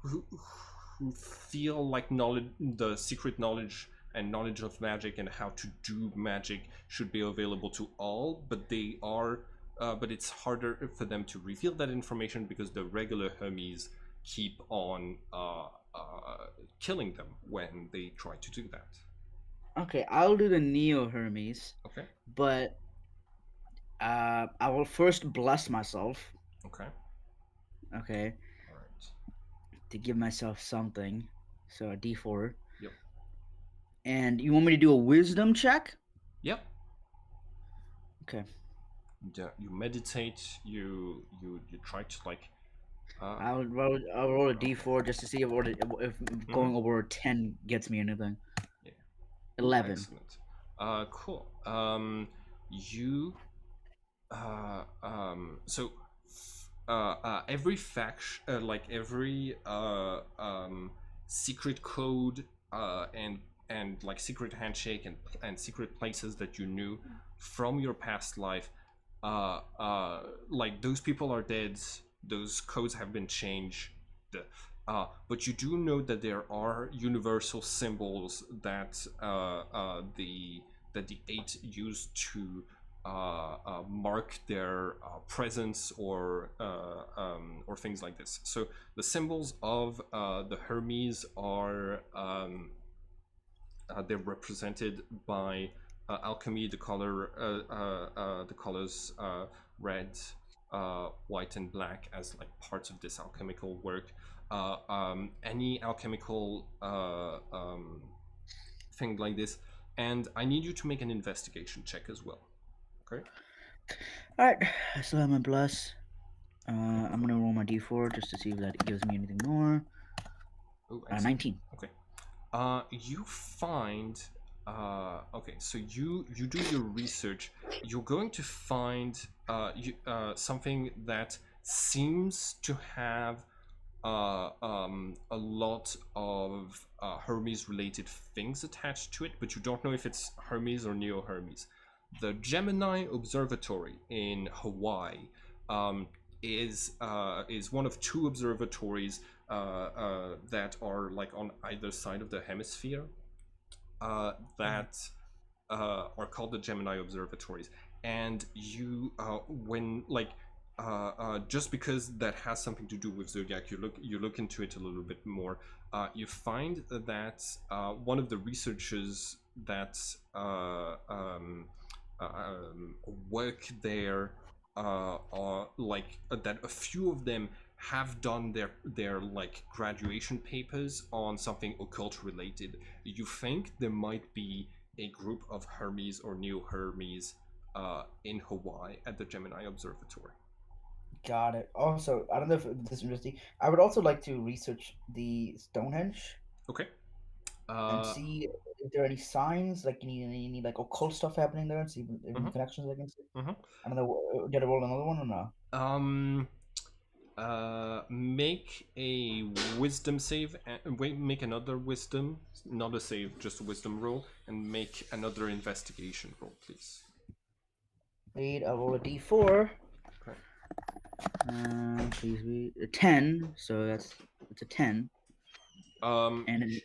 who feel like knowledge, the secret knowledge and knowledge of magic and how to do magic should be available to all, but but it's harder for them to reveal that information because the regular Hermes keep on killing them when they try to do that. Okay, I'll do the Neo Hermes. Okay. But I will first bless myself. Okay. Okay. All right. To give myself something. So a D4. Yep. And you want me to do a wisdom check? Yep. Okay. You meditate. You try to like. I'll roll a D4 just to see if going over 10 gets me anything. Yeah. 11. Excellent. Cool. You. So. Every faction, like every secret code, and like secret handshake and secret places that you knew from your past life, like those people are dead. Those codes have been changed. But you do know that there are universal symbols that the 8 use to mark their presence or things like this. So the symbols of the Hermes are they're represented by alchemy, the colors red, white and black as like parts of this alchemical work. Any alchemical thing like this, and I need you to make an investigation check as well. Okay. All right, I still have my plus. I'm gonna roll my d4 just to see if that gives me anything more. Oh, 19. Okay. You find. Okay, so you do your research. You're going to find something that seems to have a lot of Hermes-related things attached to it, but you don't know if it's Hermes or Neo Hermes. The Gemini Observatory in Hawaii is one of two observatories that are like on either side of the hemisphere that are called the Gemini observatories. And you, when like, just because that has something to do with zodiac, you look into it a little bit more. You find that one of the researchers that work there are like that. A few of them have done their like graduation papers on something occult related. You think there might be a group of Hermes or Neo Hermes in Hawaii at the Gemini Observatory. Got it. Also, I don't know if this is interesting. I would also like to research the Stonehenge Okay. and see if there are any signs, like any like occult stuff happening there, and see if any connections I can see. I don't know. Did I roll another one or no? Make a wisdom save. Wait, make another wisdom, not a save, just a wisdom roll, and make another investigation roll, please. Wait, I'll roll a d4. Okay. Please be a 10. So it's a 10. And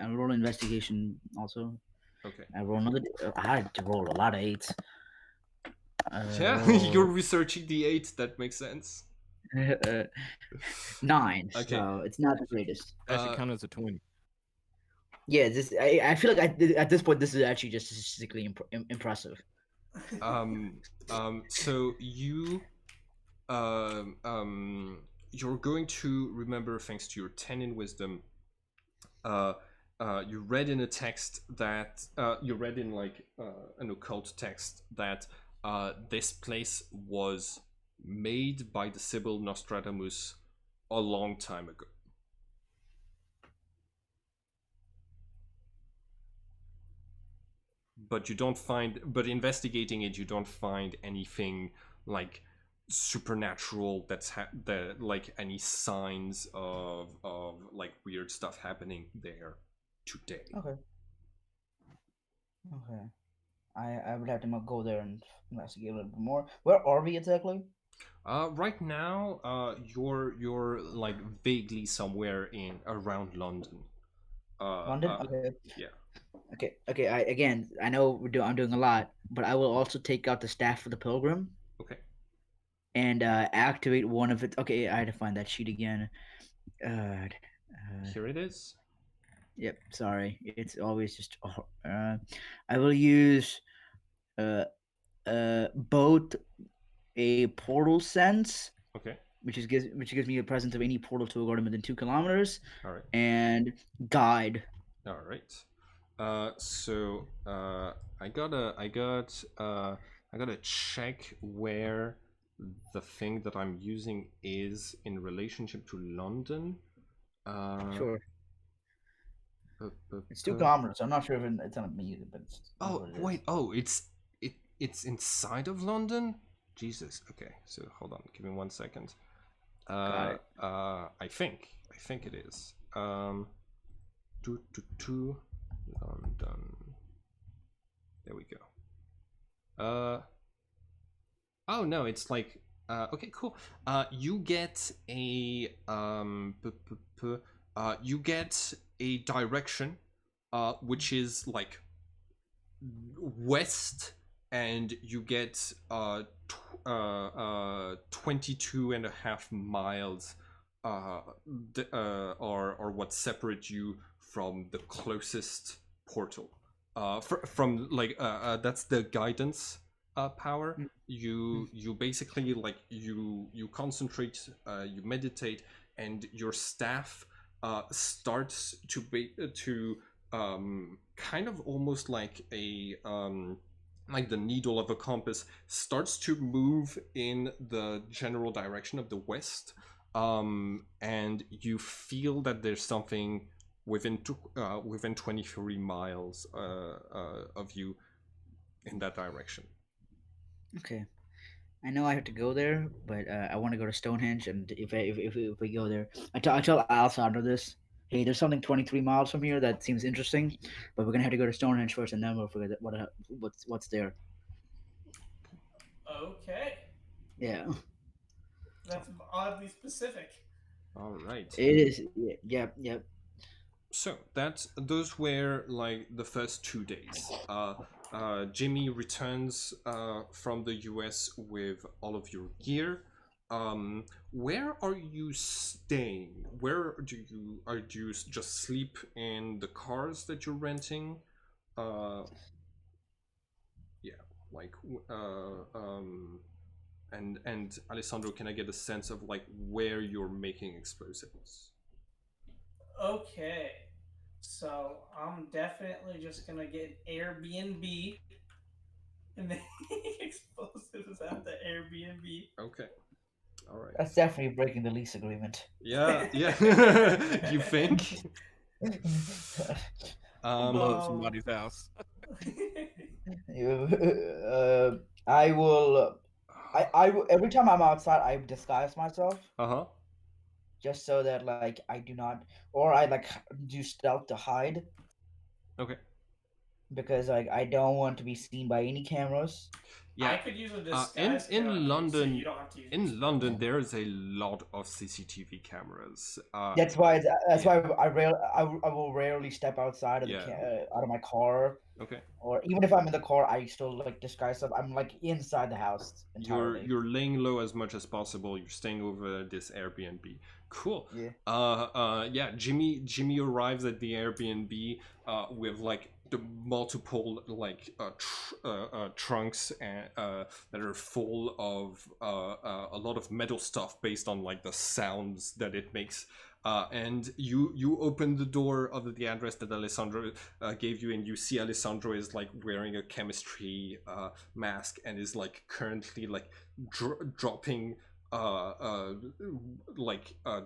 I'll roll an investigation also. Okay. I roll another. I had to roll a lot of 8s. Yeah, you're researching the 8. That makes sense. 9. Okay. So it's not the greatest. That should count as a 20. Yeah, I feel like at this point this is actually just statistically impressive. So you you're going to remember, thanks to your 10 in wisdom, you read in a text that you read in like an occult text that this place was made by the Sibyl Nostradamus a long time ago. But you don't find, but investigating it, you don't find anything like supernatural that like any signs of like weird stuff happening there today. Okay. I would have to go there and investigate a little bit more. Where are we exactly? Right now, you're like vaguely somewhere in around London. London. Okay. Yeah. Okay. I know I'm doing a lot, but I will also take out the staff for the pilgrim. Okay. And activate one of it. Okay, I had to find that sheet again. Here it is. Yep. Sorry, it's always just. I will use both a portal sense. Okay. Which gives me a presence of any portal to a garden within 2 kilometers. All right. And guide. All right. So I gotta check where the thing that I'm using is in relationship to London. Sure. It's 2 kilometers. So I'm not sure if it's on me, but it's. Oh wait! Oh, it's inside of London. Jesus. Okay. So hold on. Give me 1 second. Got it. I think it is. London. There we go. Oh no, it's like. Okay, cool. You get a you get a direction, which is like west, and you get 22 and a half miles or what separates you from the closest portal. From like that's the guidance power. Mm, mm. You basically like you concentrate, you meditate, and your staff starts to kind of almost like the needle of a compass starts to move in the general direction of the west, and you feel that there's something within 23 miles of you in that direction. Okay. I know I have to go there, but I want to go to Stonehenge. And if we go there, I tell Alessandro this. Hey, there's something 23 miles from here that seems interesting, but we're gonna have to go to Stonehenge first, and then we'll figure that what's there. Okay, Yeah, that's oddly specific. All right. it is. Yeah, yep, yep. So that's those were like the first 2 days. Jimmy returns from the U.S. with all of your gear. Where are you staying? Where do you just sleep in the cars that you're renting? Uh, yeah, like and Alessandro, can I get a sense of like where you're making explosives? Okay, so I'm definitely just gonna get an Airbnb and then explosives at the Airbnb. Okay, all right. That's definitely breaking the lease agreement. Yeah, yeah. You think? Um, Blow up Um, somebody's house. I will. Every time I'm outside, I disguise myself uh-huh. just so that like I do not, or I like do stealth to hide Okay. because like I don't want to be seen by any cameras. Yeah. I could use a In disguise in kit, so you London, don't have to use in explosives. London, there is a lot of CCTV cameras. That's why Yeah, I will rarely step outside of yeah. out of my car, Okay. or even if I'm in the car, I still like disguise stuff. I'm like inside the house entirely. You're laying low as much as possible. You're staying over this Airbnb. Cool. Yeah. Yeah. Jimmy arrives at the Airbnb with like the multiple like trunks and that are full of a lot of metal stuff based on like the sounds that it makes. And you open the door of the address that Alessandro gave you, and you see Alessandro is like wearing a chemistry mask and is like currently like dropping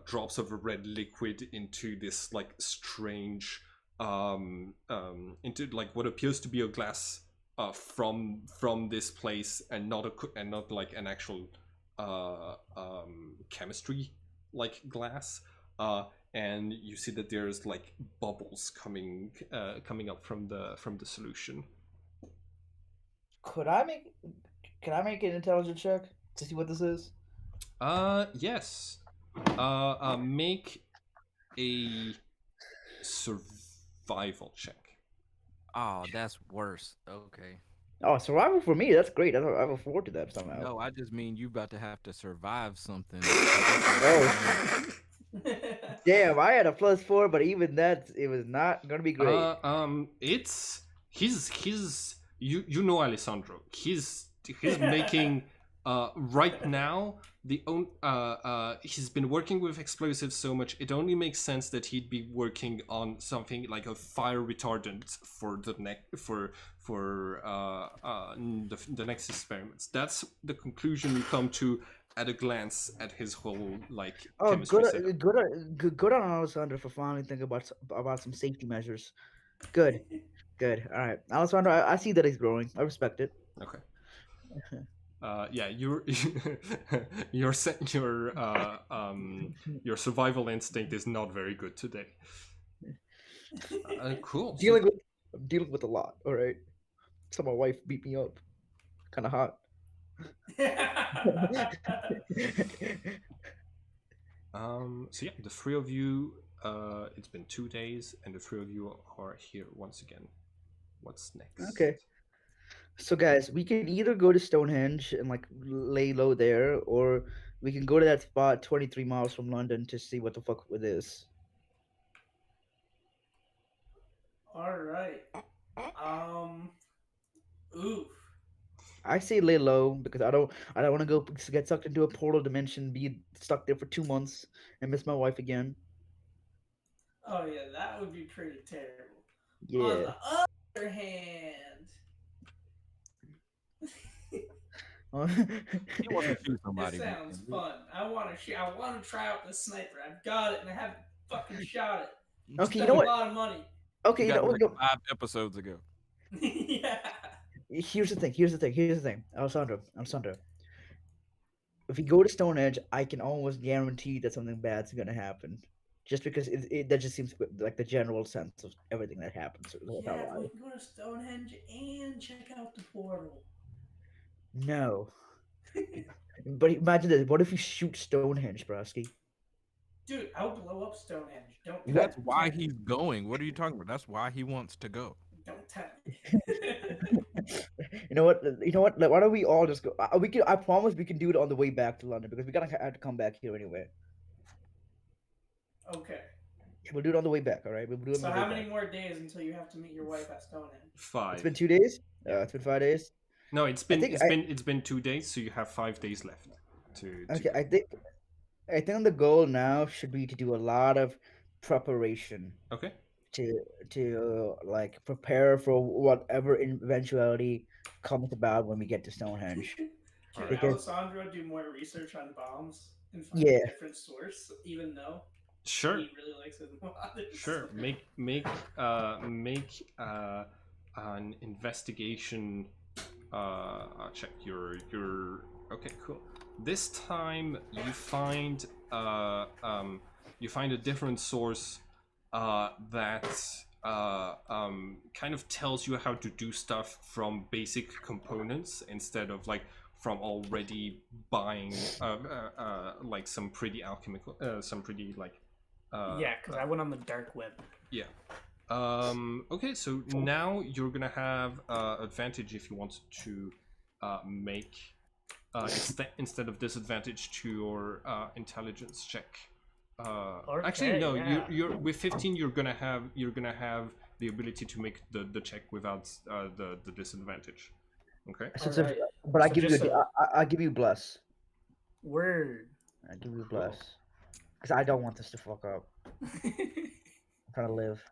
drops of a red liquid into this like strange into like what appears to be a glass from this place, and not like an actual chemistry like glass. uh and you see that there's like bubbles coming up from the solution. Could I make? Can I make an intelligence check to see what this is? Yes. Make a survival check. Oh, that's worse. Okay. Oh, survival for me. That's great. I've afforded that somehow. No, I just mean you about to have to survive something, and that's what you Oh, want. damn! I had a +4, but even that, it was not gonna be great. It's he's you know Alessandro. He's making right now he's been working with explosives so much it only makes sense that he'd be working on something like a fire retardant for the next for the next experiments. That's the conclusion you come to at a glance at his whole like Oh, chemistry setup. good on Alessandro for finally thinking about some safety measures. Good, good. All right, Alessandro. I see that he's growing. I respect it. Okay. Yeah, your your survival instinct is not very good today. Cool. So dealing with I'm dealing with a lot. All right. So my wife beat me up. Kind of hot. so yeah, the three of you. It's been 2 days, and the three of you are here once again. What's next? Okay. So guys, we can either go to Stonehenge and like lay low there, or we can go to that spot 23 miles from London to see what the fuck it is. All right. Um. Oof. I say lay low because I don't want to go get sucked into a portal dimension, be stuck there for 2 months, and miss my wife again. Oh yeah, that would be pretty terrible. On Yeah. the other hand, He wants to shoot it somebody. sounds fun. I want to shoot. I want to try out the sniper. I've got it, and I haven't fucking shot it. Okay, you Spent know a what? lot of money. Okay, You you got know it what? like 5 episodes ago. Yeah. Here's the thing. Here's the thing. Here's the thing. Alessandro. If we go to Stonehenge, I can almost guarantee that something bad's gonna happen, just because that just seems like the general sense of everything that happens. Without Yeah, lie. we can go to Stonehenge and check out the portal. No, but imagine this. What if we shoot Stonehenge, Brosky? Dude, I'll blow up Stonehenge. Don't What? That's why he's going. What are you talking about? That's why he wants to go. Don't tell me. You know what? You know what? Like, why don't we all just go? We can. I promise we can do it on the way back to London because we gotta have to come back here anyway. Okay. We'll do it on the way back. All right. We'll do it on So the way how many back. more days until you have to meet your wife at Stonehenge? It's 5. been 2 days. Yeah. It's been 5 days. No, it's I been think it's been 2 days, so you have 5 days left to Okay, go. I think the goal now should be to do a lot of preparation Okay. to like prepare for whatever eventuality comes about when we get to Stonehenge. Can Alright. Because Alessandro do more research on bombs and find yeah, a different source, even though Sure. he really likes his mods? Sure. Make an investigation. I'll check your. Okay, cool. This time you find a different source that kind of tells you how to do stuff from basic components instead of like from already buying like some pretty alchemical some pretty like Yeah, because I went on the dark web. yeah. Okay, so now you're gonna have advantage if you want to make instead of disadvantage to your intelligence check. Actually, no. yeah. You're with 15. You're gonna have the ability to make the check without the disadvantage. Okay. Alright. but I So give you just a- I give you bless. Word. I give you bless because I don't want this to fuck up. I'm trying to live,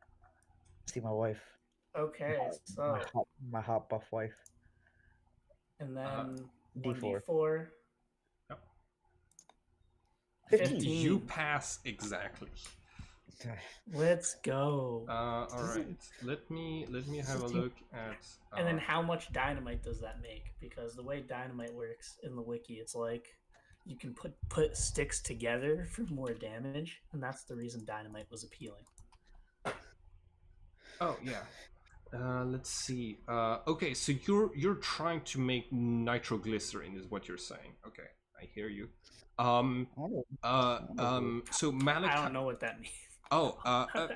see my wife, Okay, so my hot buff wife. and then D4. 1d4. Yep. 15. You pass exactly. Let's go. All right. Let me have a look at. And then how much dynamite does that make? Because the way dynamite works in the wiki, it's like you can put sticks together for more damage, and that's the reason dynamite was appealing. Oh yeah. Let's see. Okay, so you're trying to make nitroglycerin, is what you're saying. Okay, I hear you. So Malachi. I don't know what that means. Oh,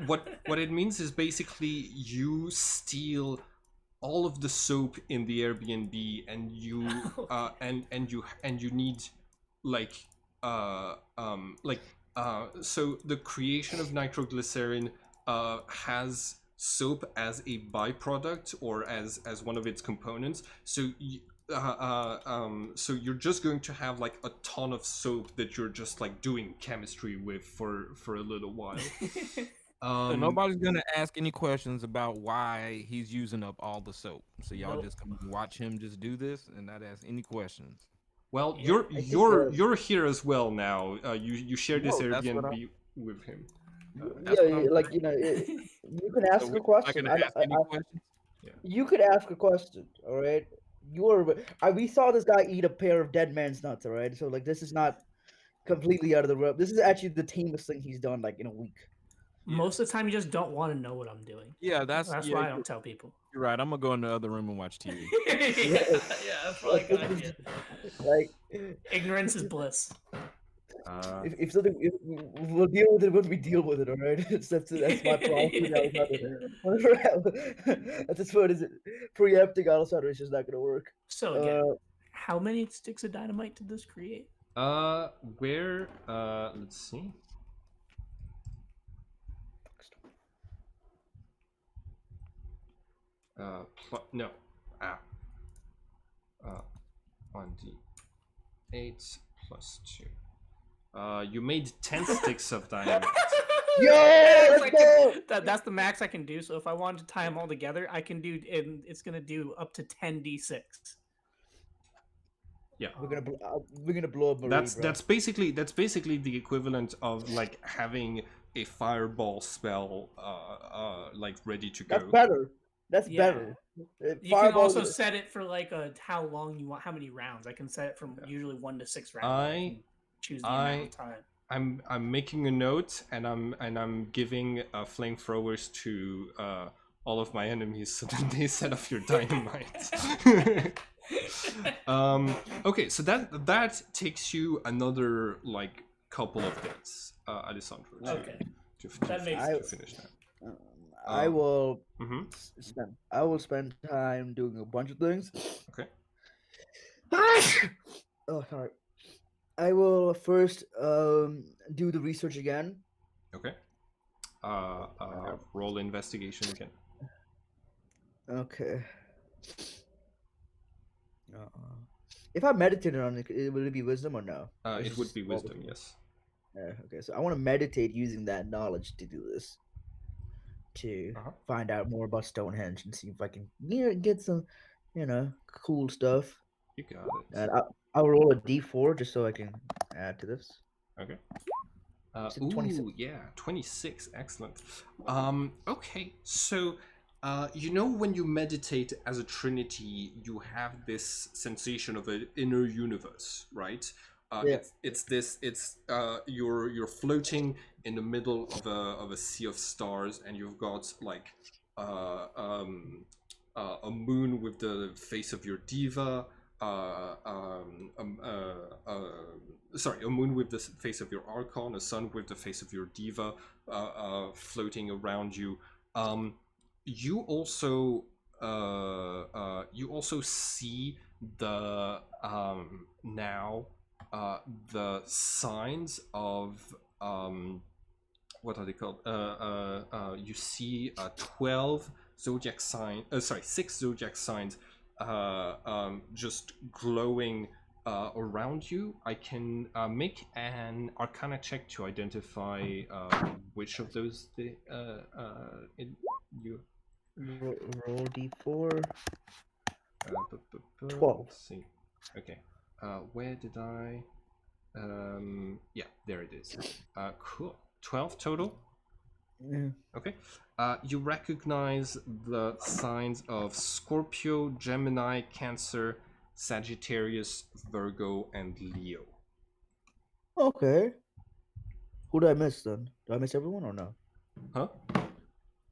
what it means is basically you steal all of the soap in the Airbnb, and you and you need like so the creation of nitroglycerin has soap as a byproduct or as one of its components. So so you're just going to have like a ton of soap that you're just like doing chemistry with for a little while. So nobody's gonna ask any questions about why he's using up all the soap. So y'all Nope. just come watch him just do this and not ask any questions. Well, Yeah, you're here as well now. You share this No, that's what Airbnb with him. That's what I'm like you can ask So a we're not question. gonna ask any questions. You could ask a question, all right? We saw this guy eat a pair of dead man's nuts, all right? So like this is not completely out of the realm. This is actually the tamest thing he's done like in a week. Most of the time, you just don't want to know what I'm doing. Yeah, that's why I don't tell people. You're right. I'm gonna go in the other room and watch TV. yeah, that's probably a good idea. Like Ignorance is bliss. if something we'll deal with it when we deal with it, all right? That's my problem. That's as far as it preempting Alessandro is just not gonna work. So again, how many sticks of dynamite did this create? Where let's see. No. 1d8 plus 2. You made 10 sticks of dynamite. Yo, Max let's I go! can- that's the max I can do. So if I wanted to tie them all together, I can do, and it's gonna do up to 10d6. Yeah. We're gonna blow up Marie, That's bro. that's basically the equivalent of like having a fireball spell like ready to That's go. better. That's Yeah. better. You can also set it for like how long you want, how many rounds. I can set it from usually 1 to 6 rounds. I can choose the amount of time. I'm making a note, and I'm giving flamethrowers to all of my enemies so that they set off your dynamite. Okay, so that takes you another like couple of days, Alessandro, to finish that. I will mhm. I will spend time doing a bunch of things. Okay. Oh, sorry. I will first do the research again. Okay. Roll investigation again. Okay. If I meditated on it, would it be wisdom or no? It would be wisdom, yes. Okay, so I want to meditate using that knowledge to do this. To find out more about Stonehenge and see if I can get some, cool stuff. You got it. And I'll roll a d4 just so I can add to this. Okay. 26. Ooh, yeah, 26. Excellent. Okay, so when you meditate as a trinity, you have this sensation of an inner universe, right? Yeah. You're floating in the middle of a sea of stars, and you've got like a moon with the face of your diva. Sorry, a moon with the face of your archon, a sun with the face of your diva, floating around you. You also see the now the signs of what are they called? You see 12 zodiac sign. Sorry, 6 zodiac signs just glowing around you. I can make an Arcana check to identify which of those you. Roll d4. 12. Let's see. Okay. Where did I? Yeah, there it is. Cool. 12 total. Yeah. Okay. You recognize the signs of Scorpio, Gemini, Cancer, Sagittarius, Virgo, and Leo. Okay. Who did I miss then? Do I miss everyone or no? Huh?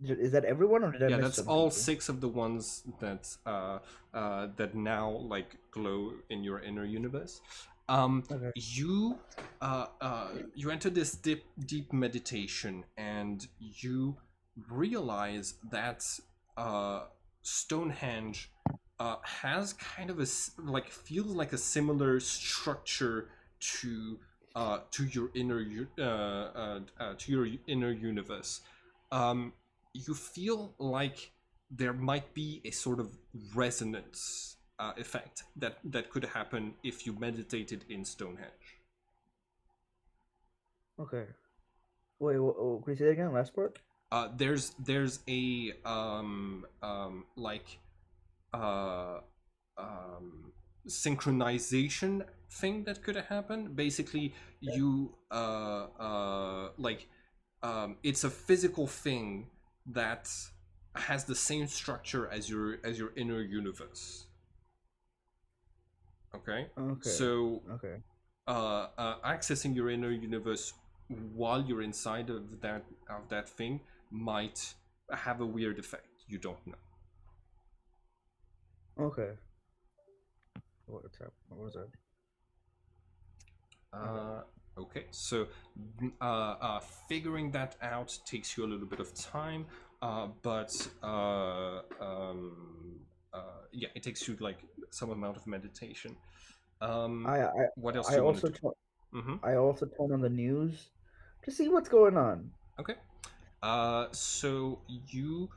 Is that everyone or did I miss? Yeah, that's some all people? 6 of the ones that that now like glow in your inner universe. Okay. You enter this deep meditation, and you realize that Stonehenge has kind of feels like a similar structure to your inner universe. You feel like there might be a sort of resonance effect that could happen if you meditated in Stonehenge. Okay. Wait, can you say that again? Last part? There's a synchronization thing that could happen. Basically, you it's a physical thing that has the same structure as your inner universe. Okay. So accessing your inner universe while you're inside of that thing might have a weird effect. You don't know. Okay. What was that? Okay, so figuring that out takes you a little bit of time, but yeah, it takes you like some amount of meditation. What else do you want to do? I also turn on the news to see what's going on. Okay, so you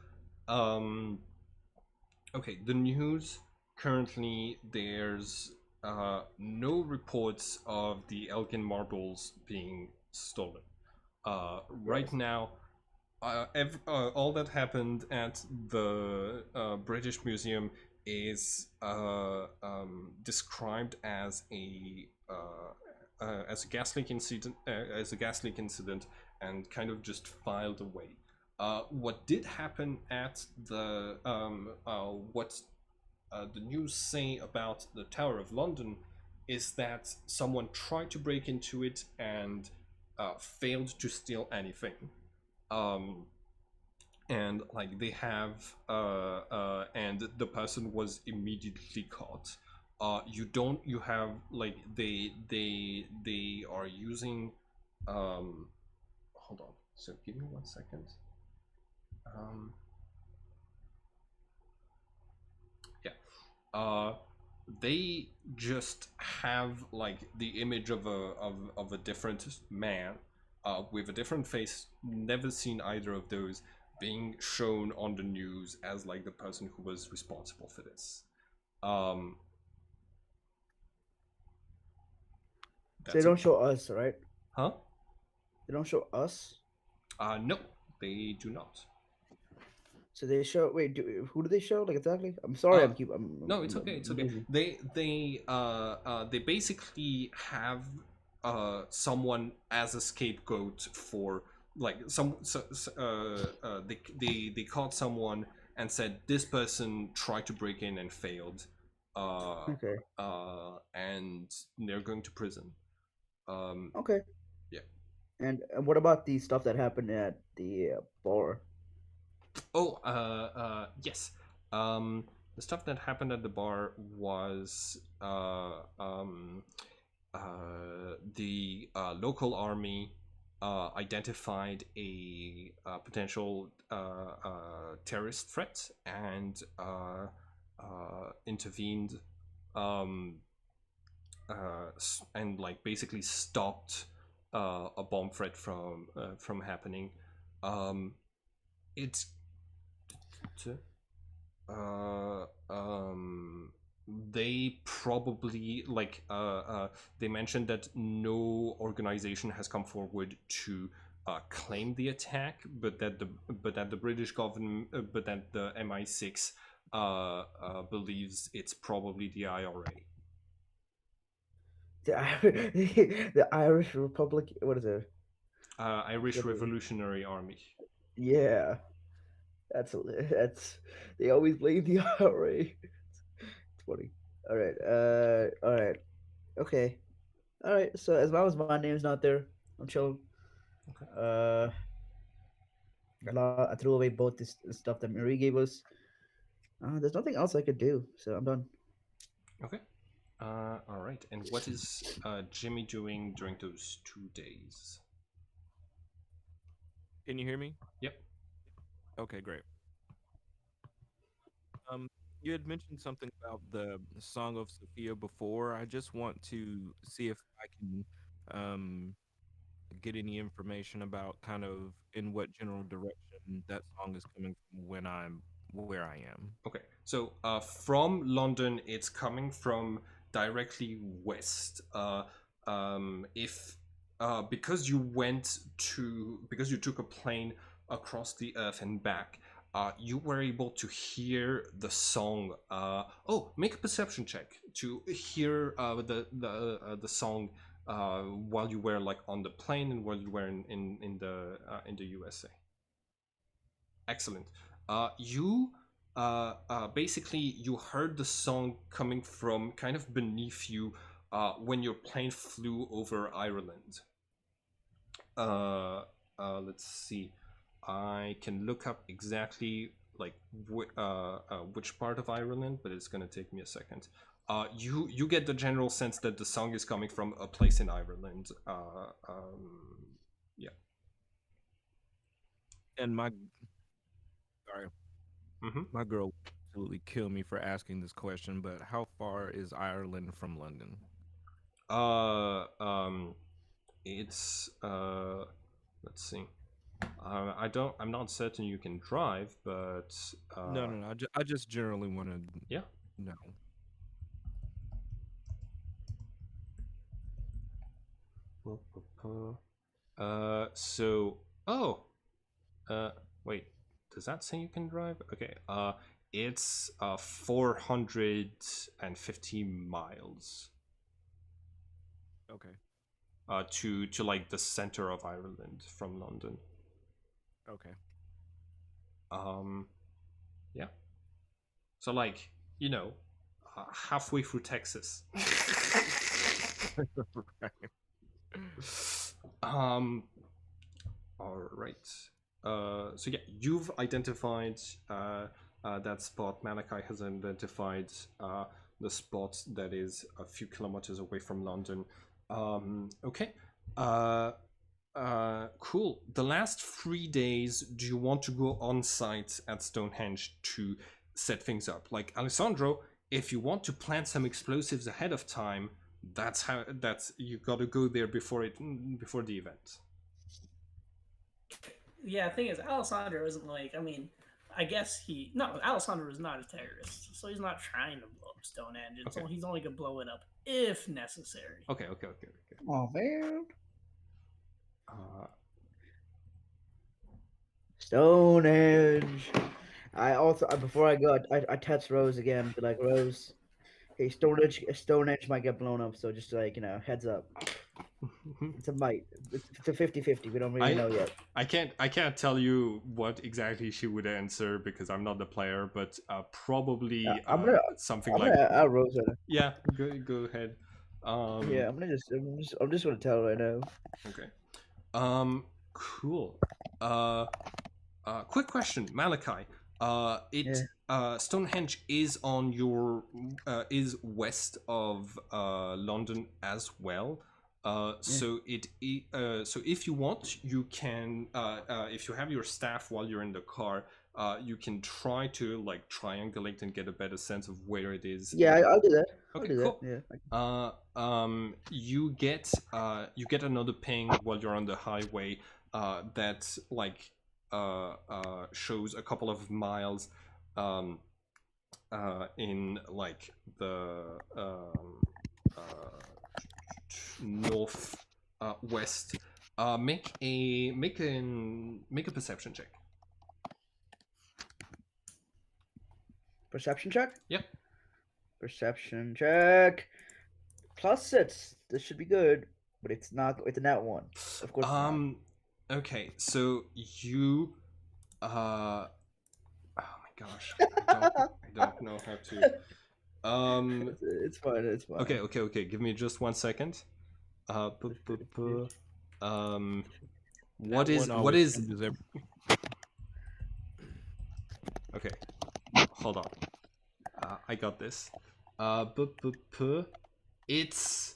okay, the news currently there's no reports of the Elgin marbles being stolen. Right Yes. now, all that happened at the British Museum is described as a gas leak incident, and kind of just filed away. What did happen at what the news say about the Tower of London is that someone tried to break into it and failed to steal anything. Um, and like they have and the person was immediately caught. You have like they are using hold on, so give me 1 second. um yeah they just have like the image of a different man with a different face, never seen either of those, being shown on the news as like the person who was responsible for this. Um, So they that's it. don't show us, right? Huh? They don't show us. No, they do not. So they show. Wait, who do they show? Like exactly? I'm sorry. Uh, I'm keep. no, it's okay. It's I'm okay. lazy. They basically have someone as a scapegoat for like they caught someone and said this person tried to break in and failed, Okay. and they're going to prison. Um, Okay. yeah. And what about the stuff that happened at the bar? Oh, yes. The stuff that happened at the bar was the local army identified a potential terrorist threat and intervened, um, and like basically stopped a bomb threat from happening. Um, it's uh, um, they probably they mentioned that no organization has come forward to claim the attack, but that the British government, but that the MI6 believes it's probably the IRA. The Irish Republic. What is it? Irish What is it? Revolutionary Army. Yeah, that's. They always blame the IRA. It's funny. All right. All right. Okay. All right. So as long as my name's not there, I'm chill. Okay. I threw away both this stuff that Marie gave us. There's nothing else I could do, so I'm done. Okay. All right. And what is Jimmy doing during those 2 days? Can you hear me? Yep. Okay, great. Um, you had mentioned something about the Song of Sophia before. I just want to see if I can um, get any information about kind of in what general direction that song is coming from when I'm where I am. Okay, so from London, it's coming from directly west. If Because because you took a plane across the earth and back, you were able to hear the song. Make a perception check to hear the song while you were like on the plane and while you were in the USA. Excellent. You basically you heard the song coming from kind of beneath you when your plane flew over Ireland. Let's see. I can look up exactly like which part of Ireland, but it's gonna take me a second. You get the general sense that the song is coming from a place in Ireland. Yeah. And sorry, Mm-hmm. my girl would absolutely kill me for asking this question, but how far is Ireland from London? Uh, um, it's let's see. I'm not certain you can drive, but No, no, no. I just generally want to yeah. know. So wait, does that say you can drive? Okay. It's 450 miles. Okay. To like the center of Ireland from London. Okay. Yeah. So like, halfway through Texas. All right. So yeah, you've identified that spot. Malachi has identified the spot that is a few kilometers away from London. Okay. Cool. The last 3 days, do you want to go on site at Stonehenge to set things up? Like Alessandro, if you want to plant some explosives ahead of time, that's you got to go there before the event. Yeah, the thing is, Alessandro isn't like. I mean, I guess Alessandro is not a terrorist, so he's not trying to blow up Stonehenge. Okay. He's only gonna blow it up if necessary. Okay. Oh man. Uh, Stonehenge. I also before I go, I text Rose again. Be like, Rose, hey, Stonehenge might get blown up. So just like heads up. It's a might. It's a 50-50. We don't really know yet. I can't tell you what exactly she would answer because I'm not the player, but probably something like I'll Rose her. Yeah, go ahead. Yeah, I'm just gonna tell her right now. Okay. Cool. Quick question, Malachi. Stonehenge is on your is west of London as well. So so if you want, you can if you have your staff while you're in the car, you can try to like triangulate and get a better sense of where it is. Yeah, I'll do that. Okay, cool. Yeah. You get another ping while you're on the highway that like shows a couple of miles in like the north west. Make a perception check. Perception check? Yep. Perception check. +6. This should be good, but it's not. It's a nat 1. Of course. Okay, so you. Oh my gosh, I don't know how to. It's fine. It's fine. Okay. Give me just 1 second. What is? Okay, hold on. I got this. It's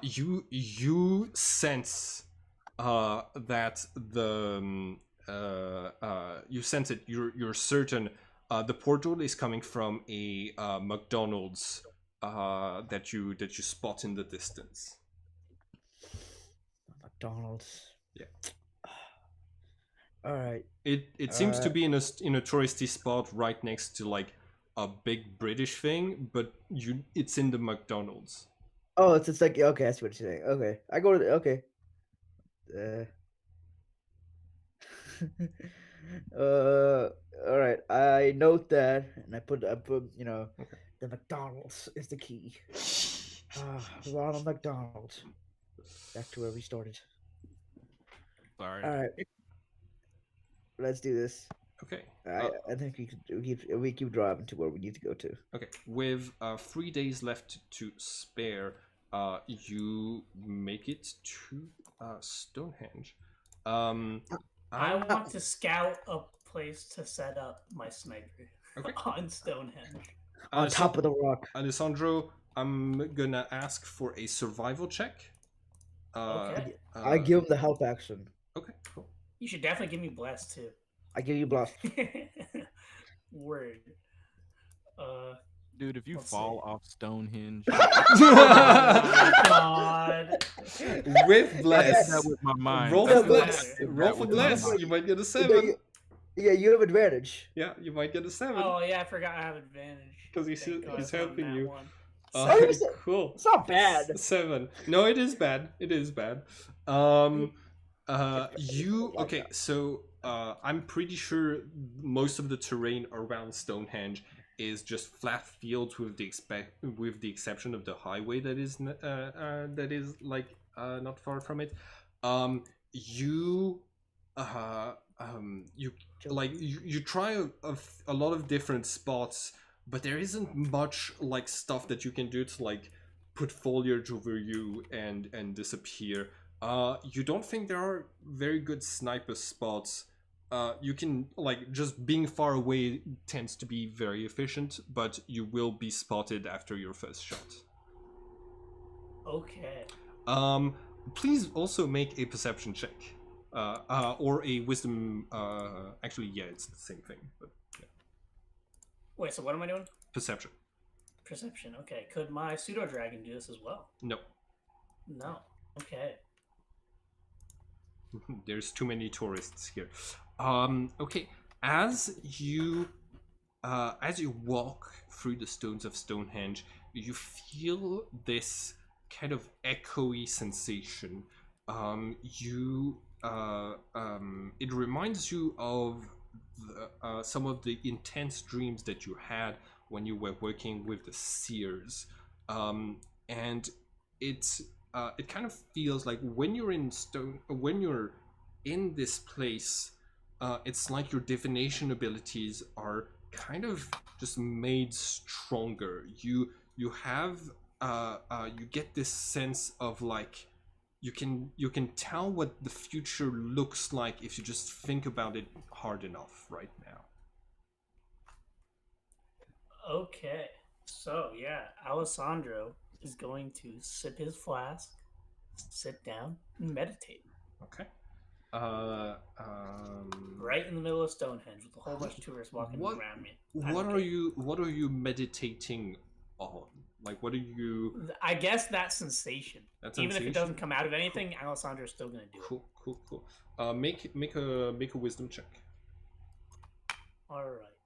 you sense that the you sense it. You're certain the portal is coming from a McDonald's that you spot in the distance. McDonald's. Yeah. All right. It seems to be in a touristy spot right next to like a big British thing, but it's in the McDonald's. Oh, it's like okay, that's what you're saying. Okay, I go to okay. All right. I note that, and I put the McDonald's is the key. Ronald McDonald. Back to where we started. Sorry. All right. Let's do this. Okay. I think we keep driving to where we need to go to. Okay. With 3 days left to spare, you make it to Stonehenge. I want to scout a place to set up my sniper on Stonehenge. On top of the rock. Alessandro, I'm gonna ask for a survival check. Okay. I give him the help action. Okay, cool. You should definitely give me bless too. I give you blast. Word. Dude, if you fall off Stonehenge, oh God. With bless, that with my mind. roll for bless. Roll for bless. You might get a 7. Yeah, you have advantage. Yeah, you might get a 7. Oh yeah, I forgot I have advantage. Because he's helping you. Cool. It's not bad. 7. No, it is bad. It is bad. You okay? So, I'm pretty sure most of the terrain around Stonehenge is just flat fields with the exception of the highway that is like not far from it. You you like you try a lot of different spots, but there isn't much like stuff that you can do to like put foliage over you and disappear. You don't think there are very good sniper spots. You can like just being far away tends to be very efficient, but you will be spotted after your first shot. Okay. Please also make a perception check, or a wisdom. Actually, yeah, it's the same thing. But yeah. Wait, so what am I doing? Perception. Perception. Okay. Could my pseudo dragon do this as well? No. No. Okay. There's too many tourists here. Okay. As you walk through the stones of Stonehenge, you feel this kind of echoey sensation. It reminds you of some of the intense dreams that you had when you were working with the seers, and it kind of feels like when you're in this place, it's like your divination abilities are kind of just made stronger. You have you get this sense of like you can tell what the future looks like if you just think about it hard enough right now. Okay. So yeah, Alessandro is going to sip his flask, sit down, and meditate. Okay. Right in the middle of Stonehenge with a whole bunch of tourists walking around me. What are you meditating on? Like, what are you? I guess that sensation. Even if it doesn't come out of anything, cool. Alessandro's still gonna do it. Cool. Make a wisdom check. All right.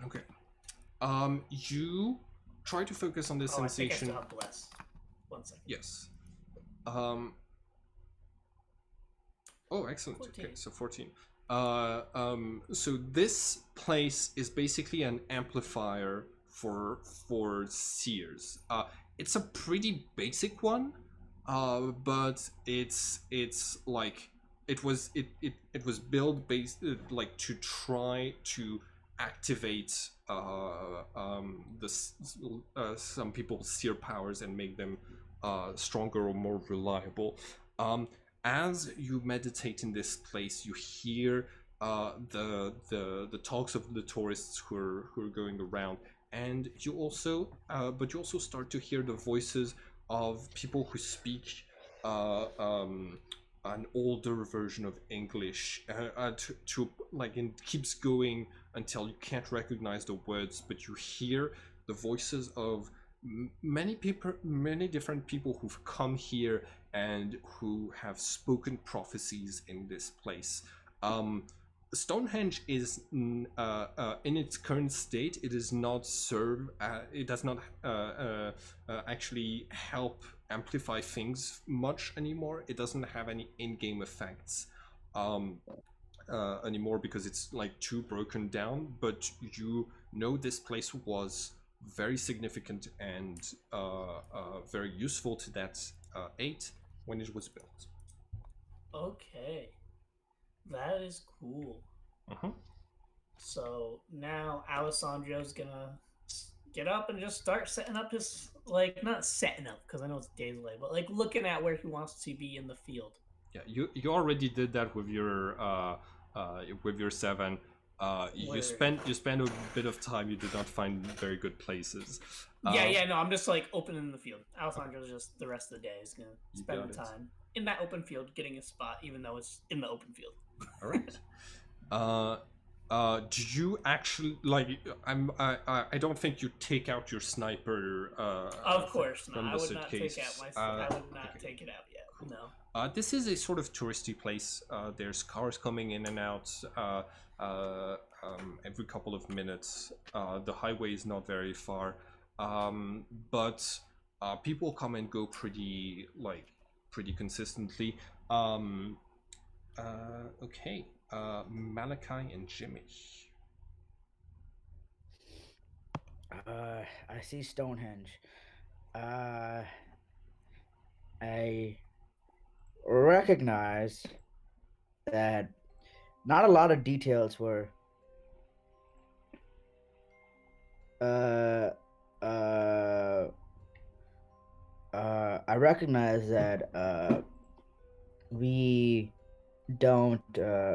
Okay. You try to focus on this sensation. I think I still have bless. 1 second. Yes. Oh, excellent. 14. Okay, so 14. So this place is basically an amplifier for seers. It's a pretty basic one, but it's like it was built based like to try to activate some people's seer powers and make them stronger or more reliable. As you meditate in this place, you hear the talks of the tourists who are going around, and you also start to hear the voices of people who speak an older version of English. To like, it keeps going until you can't recognize the words, but you hear the voices of many different people who've come here and who have spoken prophecies in this place. Stonehenge is in its current state. It does not serve. It does not actually help amplify things much anymore. It doesn't have any in-game effects anymore because it's like too broken down. But you know this place was very significant and very useful to that 8 when it was built. Okay, that is cool. So now Alessandro's gonna get up and just start setting up his, like, not setting up because I know it's days late, but like looking at where he wants to be in the field. Yeah, you already did that with your 7. You spent a bit of time. You did not find very good places. No, I'm just like opening the field. Alessandro's just the rest of the day is gonna spend the time in that open field, getting a spot, even though it's in the open field. All right. Do you actually like? I don't think you take out your sniper. Of course not. From the I would not suitcase. take out my. I would not take it out yet. Cool. No. This is a sort of touristy place. There's cars coming in and out every couple of minutes. The highway is not very far, but people come and go pretty consistently. Okay, Malachi and Jimmy. I see Stonehenge. I recognize that not a lot of details were uh uh I recognize that we don't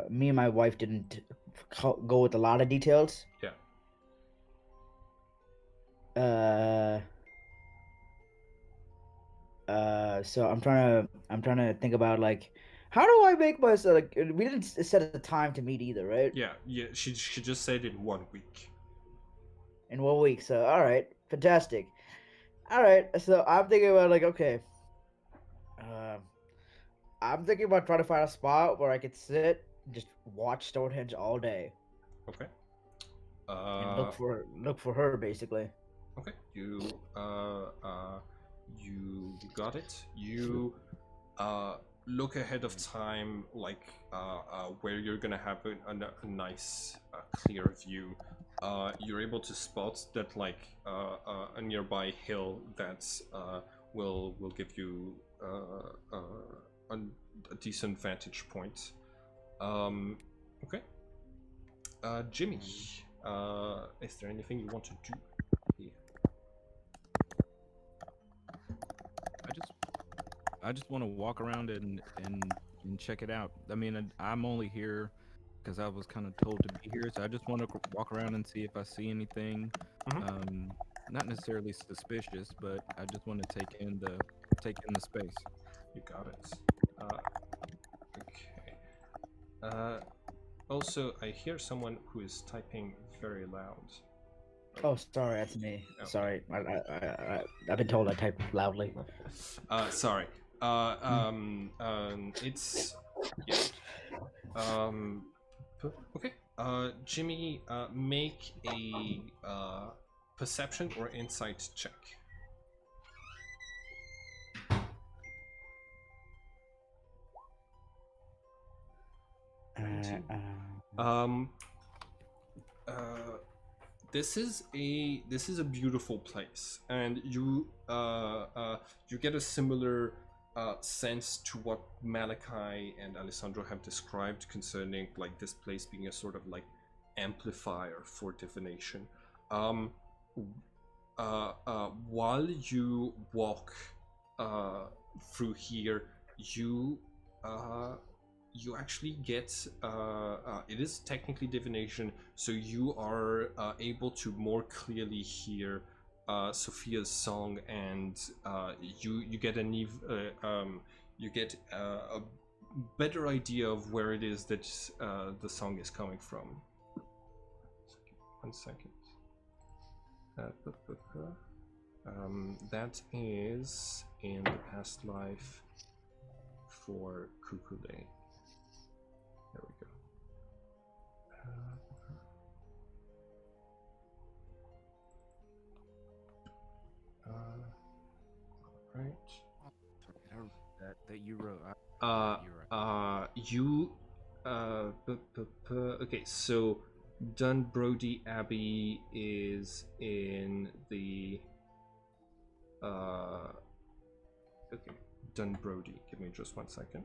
me and my wife didn't go with a lot of details. Yeah. So I'm trying to think about like how do I make myself like we didn't set a time to meet either, right? Yeah. She just said in 1 week. In 1 week. So all right, fantastic. All right, so I'm thinking about like okay, I'm thinking about trying to find a spot where I could sit and just watch Stonehenge all day Okay. and look for her basically. Okay. You got it. You look ahead of time, like where you're gonna have a nice clear view. You're able to spot that like a nearby hill that will give you a decent vantage point. Okay. Jimmy, is there anything you want to do here? I just want to walk around and check it out. I mean, I'm only here because I was kind of told to be here, so I just want to walk around and see if I see anything. Not necessarily suspicious, but I just want to take in the space. You got it. Okay. Also, I hear someone who is typing very loud. Oh, sorry, that's me. Okay. Sorry, I've been told I type loudly. Sorry. It's yeah. Okay. Jimmy, make a perception or insight check. Um. This is a beautiful place, and you get a similar sense to what Malachi and Alessandro have described concerning like this place being a sort of like amplifier for divination. While you walk through here, you actually get it is technically divination, so you are able to more clearly hear Sophia's song, and you get a better idea of where it is that the song is coming from. 1 second. That is in the past life for Kukule. There we go. Right. That you wrote. Okay, so Dunbrody Abbey is in the okay, Dunbrody. Give me just 1 second.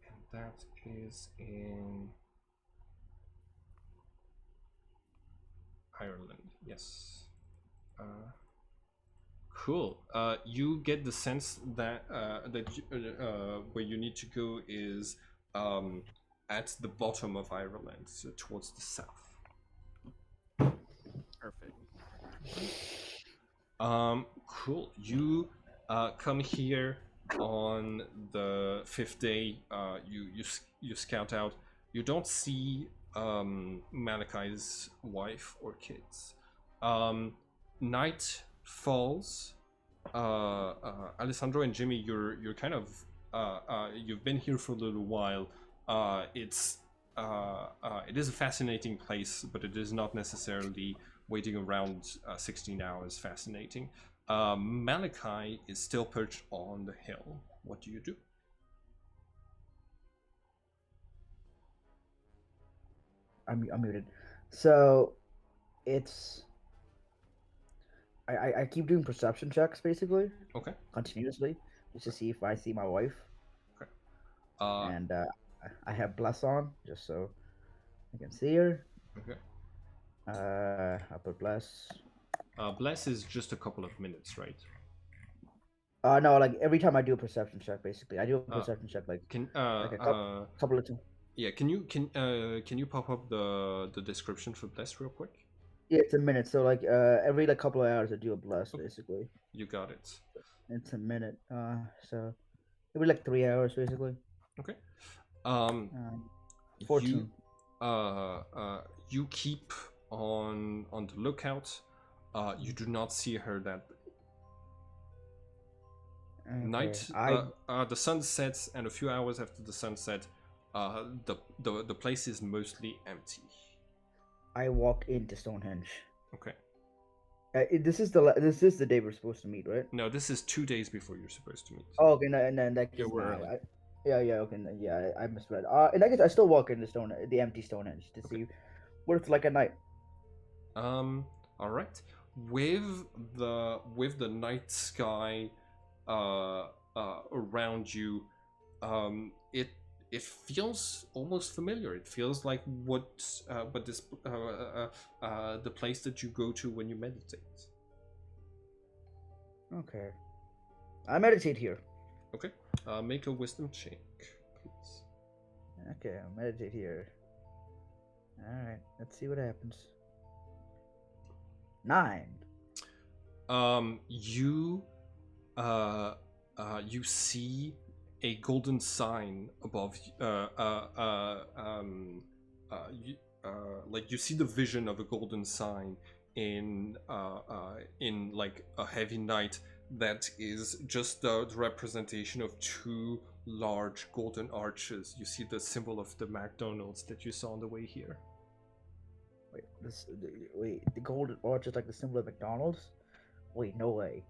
And that is in Ireland. Yes. Cool. You get the sense that where you need to go is at the bottom of Ireland, so towards the south. Perfect. Cool. You come here. on the fifth day, you scout out. You don't see Malachi's wife or kids. Night falls. Alessandro and Jimmy, you're kind of you've been here for a little while. It is a fascinating place, but it is not necessarily waiting around 16 hours fascinating. Malachi is still perched on the hill. What do you do? I'm muted. So it's I keep doing perception checks basically Okay. continuously just to see if I see my wife. Okay. And I have bless on just so I can see her. Okay. I put bless. Bless is just a couple of minutes, right? No, like every time I do a perception check, basically I do a perception check like a couple of times. Yeah, can you pop up the description for bless real quick? Yeah, it's a minute. So like every like couple of hours I do a bless basically. You got it. It's a minute. So every like 3 hours basically. Okay. 14. You keep on the lookout. You do not see her that night. The sun sets, and a few hours after the sunset, the place is mostly empty. I walk into Stonehenge. Okay. This is the day we're supposed to meet, right? No, this is 2 days before you're supposed to meet. Oh, okay. And then that Yeah, we're early. Okay. I misread. And I guess I still walk into the empty Stonehenge to see what it's like at night. All right. With the night sky, around you, it feels almost familiar. It feels like the place that you go to when you meditate. Okay. I meditate here. Okay. Make a wisdom check, please. Okay, I'll meditate here. Alright, let's see what happens. 9. You see a golden sign above. Like you see the vision of a golden sign in like a heavy night that is just the representation of 2 large golden arches. You see the symbol of the McDonald's that you saw on the way here. Wait, the golden arch is like the symbol of McDonald's? Wait, no way.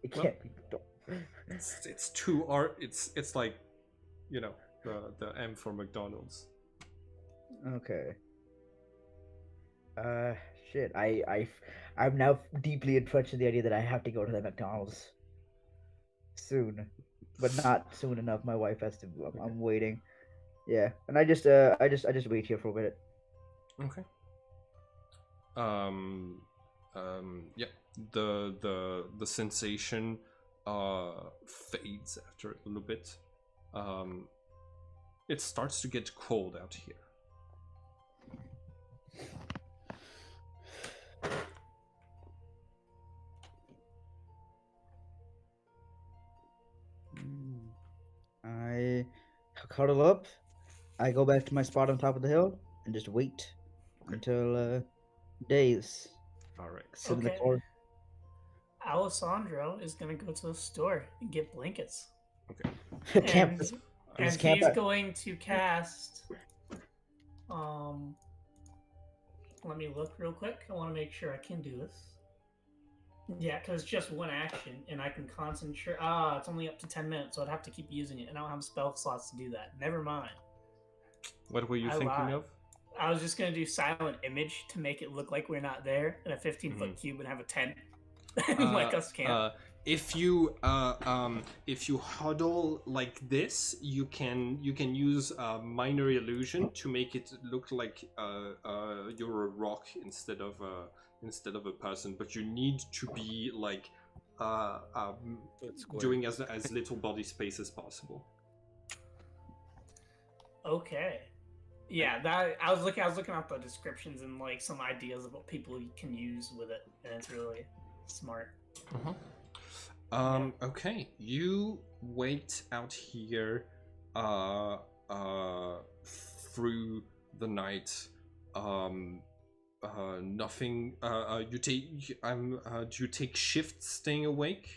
It can't be McDonald's. It's 2 art. It's like, you know, the M for McDonald's. Okay. Shit. I'm now deeply entrenched in the idea that I have to go to the McDonald's soon, but not soon enough. My wife has to. I'm waiting. Yeah, and I just wait here for a minute. Okay. Yeah. The sensation fades after a little bit. It starts to get cold out here. I cuddle up. I go back to my spot on top of the hill and just wait until days. All right. Sit in the corner. Alessandro is gonna go to the store and get blankets. Okay. And he's going to cast. Let me look real quick. I want to make sure I can do this. Yeah, because it's just one action, and I can concentrate. It's only up to 10 minutes, so I'd have to keep using it, and I don't have spell slots to do that. Never mind. What were you thinking of? I was just gonna do silent image to make it look like we're not there, in a 15-foot cube, and have a tent like us camp. If you huddle like this, you can use minor illusion to make it look like you're a rock instead of a person. But you need to be like doing as little body space as possible. Okay. Yeah, that I was looking at the descriptions and like some ideas of what people can use with it, and it's really smart. Okay, you wait out here, uh, through the night. Nothing. You take. Do you take shifts staying awake?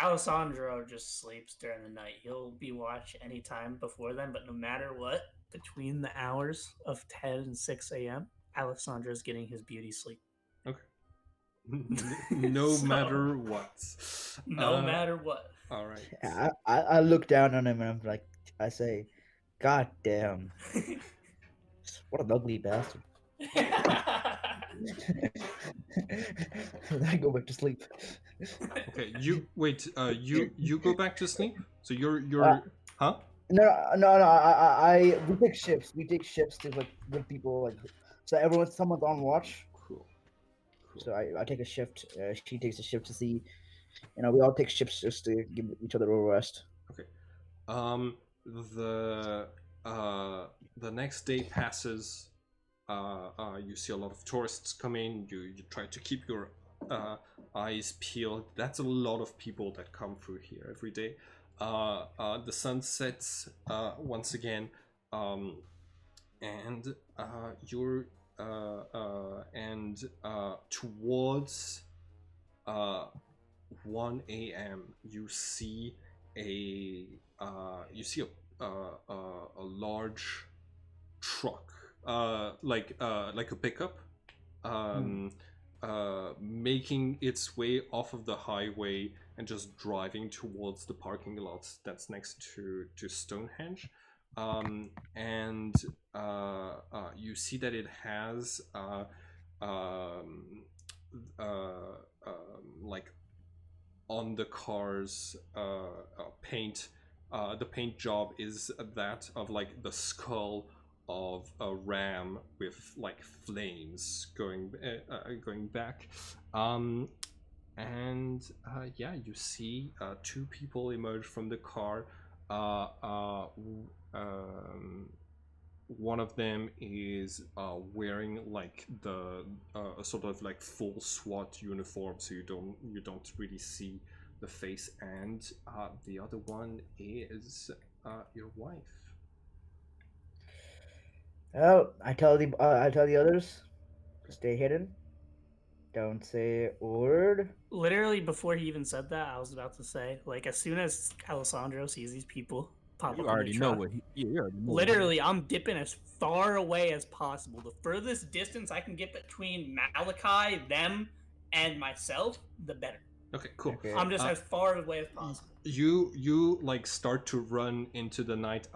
Alessandro just sleeps during the night. He'll be watched anytime before then, but no matter what, between the hours of 10 and 6 a.m., Alessandro's getting his beauty sleep. Okay. No So- matter what. No matter what. All right. I look down on him and I'm like, I say, God damn, what an ugly bastard. And I go back to sleep. Okay. You wait. You go back to sleep. So you're huh? No, we take shifts. We take shifts to like with people like, so someone's on watch. Cool. So I take a shift. She takes a shift to see. We all take shifts just to give each other a rest. Okay. The next day passes. You see a lot of tourists come in. You try to keep your eyes peeled. That's a lot of people that come through here every day. The sun sets once again, and you're towards 1 a.m. You see a large truck, like a pickup, making its way off of the highway and just driving towards the parking lot that's next to Stonehenge. And you see that it has like on the car's paint. The paint job is that of like the skull of a ram with like flames going back. Yeah, you see two people emerge from the car. One of them is wearing like the sort of like full SWAT uniform, so you don't really see the face, and the other one is your wife. Oh, I tell the others, stay hidden. Don't say a word. Literally, before he even said that, I was about to say, like, as soon as Alessandro sees these people pop You up already in the know truck, what you already know. literally, I'm dipping as far away as possible. The furthest distance I can get between Malachi, them, and myself, the better. Okay, cool. Okay. I'm just as far away as possible. You like start to run into the night.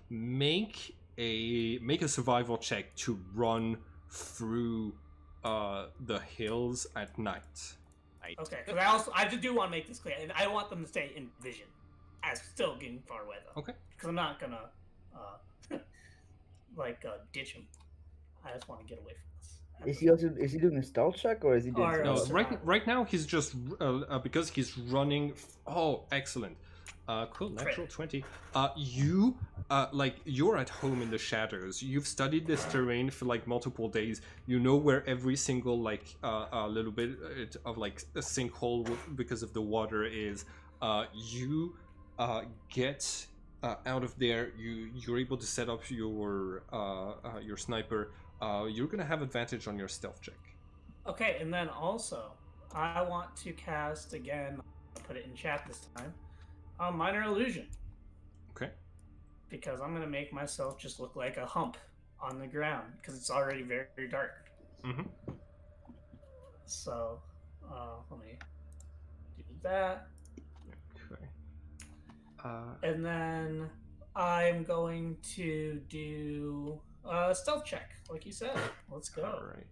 Make a survival check to run through the hills at night. Okay, because I just do want to make this clear, and I want them to stay in vision, as still getting far away though. Okay. Because I'm not gonna ditch him. I just want to get away from this. Is he doing a stealth check or is he doing Or, No, survival. right now he's just because he's running. Oh, excellent. Cool, natural 20. You you're at home in the shadows. You've studied this terrain for like multiple days. You know where every single like little bit of like a sinkhole because of the water is. You get out of there. You're able to set up your sniper. You're gonna have advantage on your stealth check. Okay, and then also, I want to cast again. I'll put it in chat this time. Minor illusion. Okay. Because I'm gonna make myself just look like a hump on the ground because it's already very, very dark. Mm-hmm. So, let me do that. Okay. And then I'm going to do a stealth check, like you said. Let's go. All right.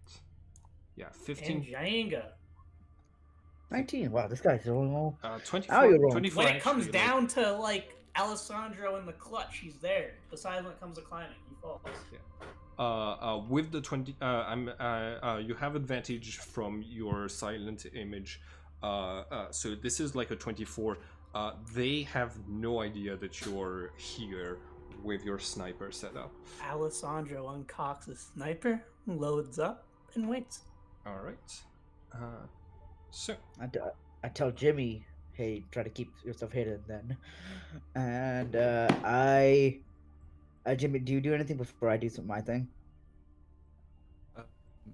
Yeah, And 15. Jenga. 19. Wow, this guy's rolling all. 24. Now you're wrong. 24 When it comes actually, down to like Alessandro in the clutch, he's there. Besides, when it comes to climbing, he falls. With the 20, you have advantage from your silent image. So this is like a 24. They have no idea that you're here with your sniper set up. Alessandro uncocks his sniper, loads up, and waits. All right. So I tell Jimmy, hey, try to keep yourself hidden then. And Jimmy, do you do anything before I do my thing? Uh,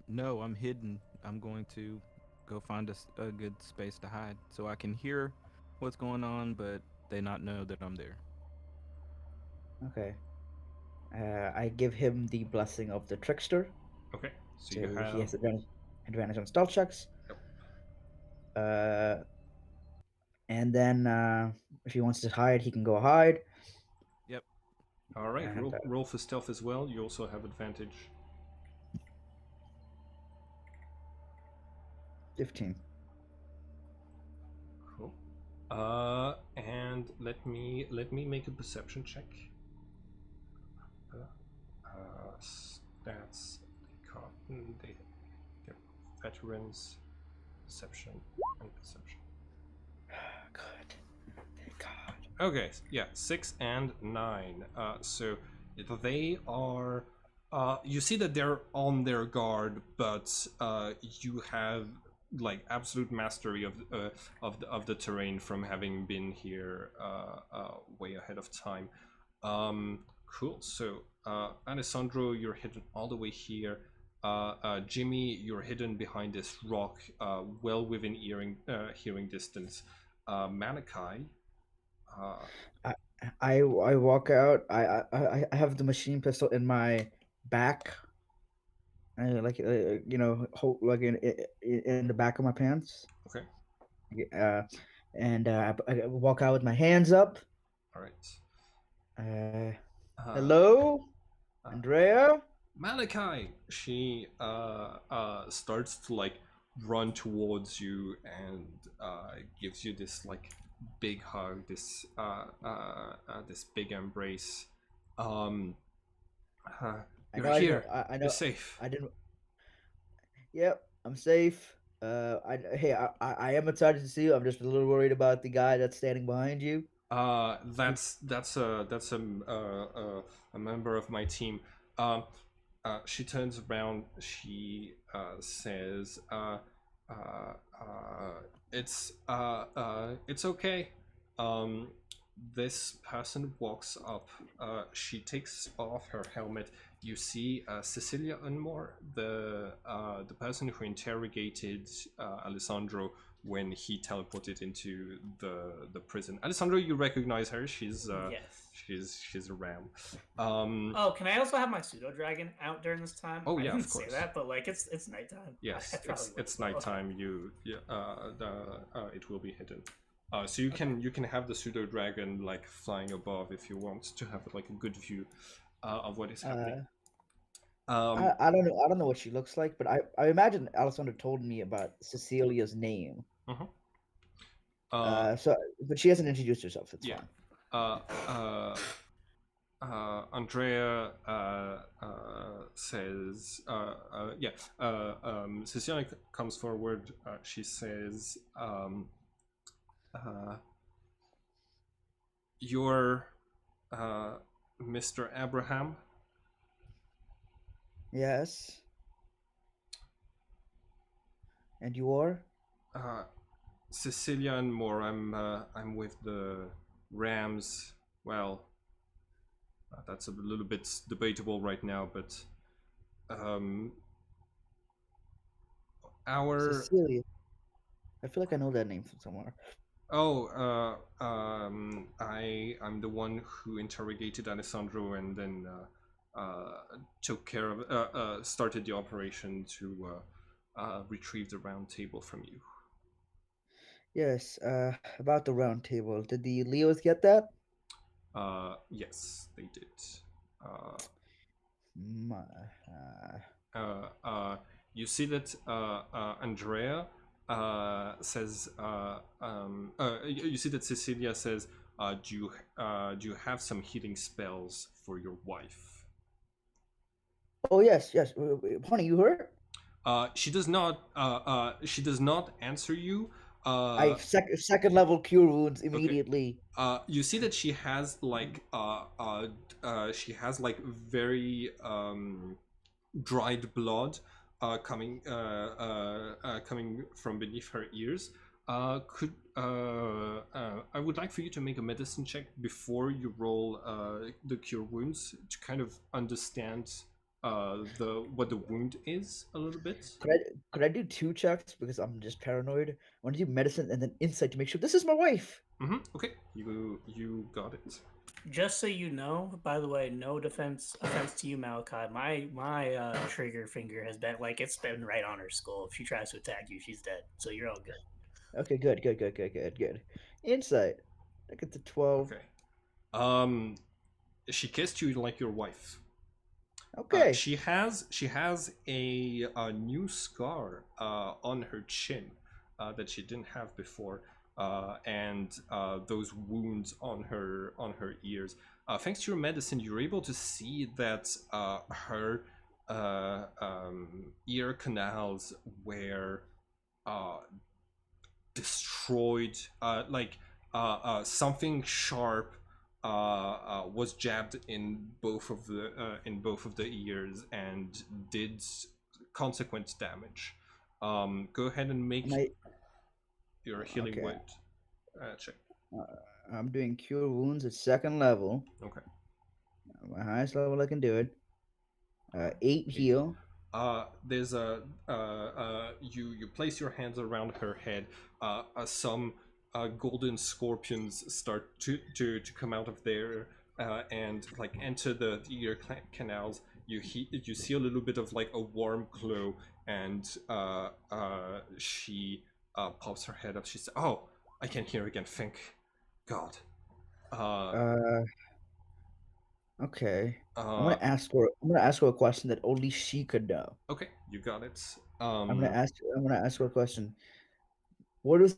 no, I'm hidden. I'm going to go find a good space to hide so I can hear what's going on, but they not know that I'm there. Okay. I give him the blessing of the trickster, okay. So so you he have has advantage on stealth checks. yep. Uh, and then if he wants to hide, he can go hide. Yep. All right. And Roll for stealth as well. You also have advantage. 15. Cool. And let me make a perception check. Stats. They're veterans, perception, and perception. Good. Thank God. Okay, yeah, 6 and 9. So they are. You see that they're on their guard, but you have like absolute mastery of the terrain from having been here way ahead of time. Cool. So Alessandro, you're hidden all the way here. Jimmy, you're hidden behind this rock, well within hearing distance. Malachi. I I walk out. I have the machine pistol in my back. Like hold, like in the back of my pants. Okay. Uh, and I walk out with my hands up. All right. Uh, Uh, hello, Andrea. Malachi. She starts to like run towards you and gives you this like big hug, this big embrace. Um, I you're know. I didn't. here. I You're know. safe. I didn't. Yep, I'm safe. I am excited to see you. I'm just a little worried about the guy that's standing behind you. That's a member of my team. Um, she turns around. She says, it's okay." Um, this person walks up. She takes off her helmet. You see Cecilia Unmore, the person who interrogated Alessandro when he teleported into the prison. Alessandro, you recognize her. Yes. She's a ram. Oh, can I also have my pseudo dragon out during this time? Oh, I yeah, didn't of say course. that, but like it's nighttime. Yes, I probably would it's as well. nighttime. It will be hidden. So you can have the pseudo dragon like flying above if you want to have like a good view of what is happening. I don't know. I don't know what she looks like, but I imagine Alessandra told me about Cecilia's name. Mhm. Uh, But she hasn't introduced herself. It's yeah. fine. Andrea says, Cecilia comes forward. She says, "You're Mr. Abraham." Yes. And you are? Cecilia and more. I'm with the Rams. Well, that's a little bit debatable right now, but our Cecilia. I feel like I know that name from somewhere. I'm the one who interrogated Alessandro and then took care of started the operation to retrieve the round table from you. Yes. About the round table. Did the Leos get that? Yes, they did. My, You see that Andrea says. You see that Cecilia says, "Do you have some healing spells for your wife?" Oh yes, yes. Honey, you hurt? She does not. She does not answer you. Uh, Second level cure wounds okay. immediately. You see that she has like very dried blood coming from beneath her ears. Could I would like for you to make a medicine check before you roll the cure wounds to kind of understand the what the wound is a little bit. Could I could I do two checks because I'm just paranoid? I want to do medicine and then insight to make sure this is my wife. Okay, you got it. Just so you know, by the way, no offense to you, Malachi. My trigger finger has been like it's been right on her skull. If she tries to attack you, she's dead. So you're all good. Okay, good. Insight. I get to 12. Okay. Um, she kissed you like your wife. Okay. She has a new scar on her chin that she didn't have before, and those wounds on her ears. Thanks to your medicine, you're able to see that her ear canals were uh, destroyed. Something sharp was jabbed in both of the ears and did consequent damage. Go ahead and make And I, your healing okay. word check. I'm doing cure wounds at second level. Okay. My highest level I can do it. 8 heal. There's a you place your hands around her head. Some golden scorpions start to come out of there and like enter the ear canals. You see a little bit of like a warm glow, and she pops her head up. She says, "Oh, I can hear again. Thank God." Okay. I'm Uh, gonna ask her. I'm gonna ask her a question that only she could know. okay, you got it. I'm gonna ask. I'm gonna ask her a question. What was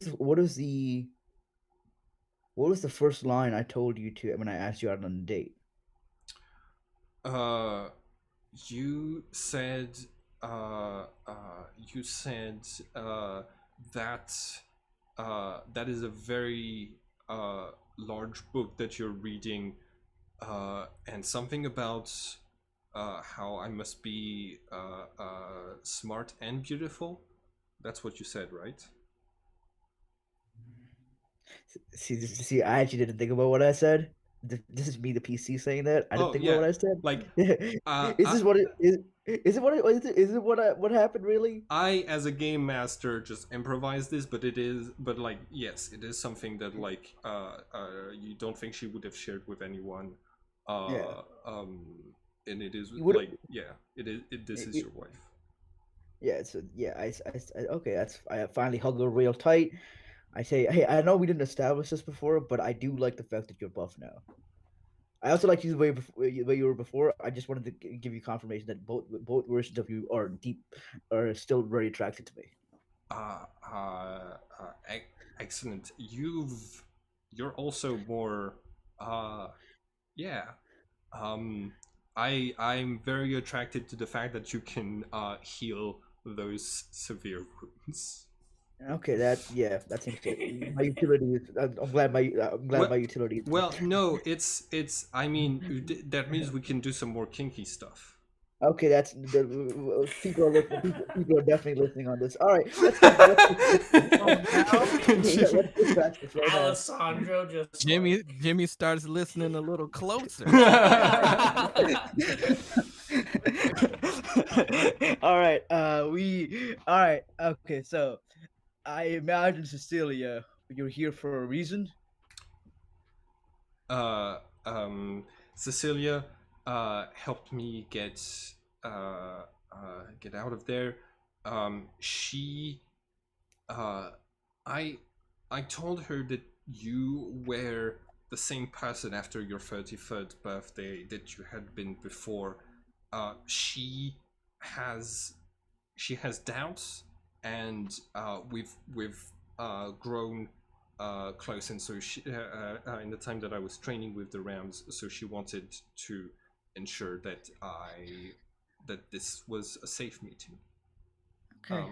the first line I told you to when I asked you out on a date? Uh, you said you said that that is a very large book that you're reading, and something about how I must be smart and beautiful. That's what you said, right? See, I actually didn't think about what I said. This is me, the PC, saying that. I didn't Oh think about yeah, what I said. like Is this what it is? Is it what it is? It what happened really? I, as a game master, just improvise this, but it is, but like, yes, it is something that like, you don't think she would have shared with anyone, Yeah. and it is You would. like, yeah, it is. This is your wife. Yeah. So yeah, okay. I finally hug her real tight. I say, hey, I know we didn't establish this before, but I do like the fact that you're buff now. I also like you the way you were before. I just wanted to give you confirmation that both versions of you are still very attracted to me. Uh, uh, uh, Excellent. You're also more, uh, yeah. Um, I'm very attracted to the fact that you can heal those severe wounds. Okay, that seems good. My utility is. I'm glad Well, my utility. no, it's. I mean, that means we can do some more kinky stuff. Okay, that's the people are listening. People are definitely listening on this. All right, let's get back to let's get back to this right now. Alessandro just Jimmy starts listening a little closer. All right, all right. Okay, so I imagine Cecilia, you're here for a reason. uh, Cecilia helped me get out of there. She uh, I I told her that you were the same person after your 33rd birthday that you had been before. She has doubts, and we've grown close, and so in the time that I was training with the Rams, so she wanted to ensure that this was a safe meeting. Okay.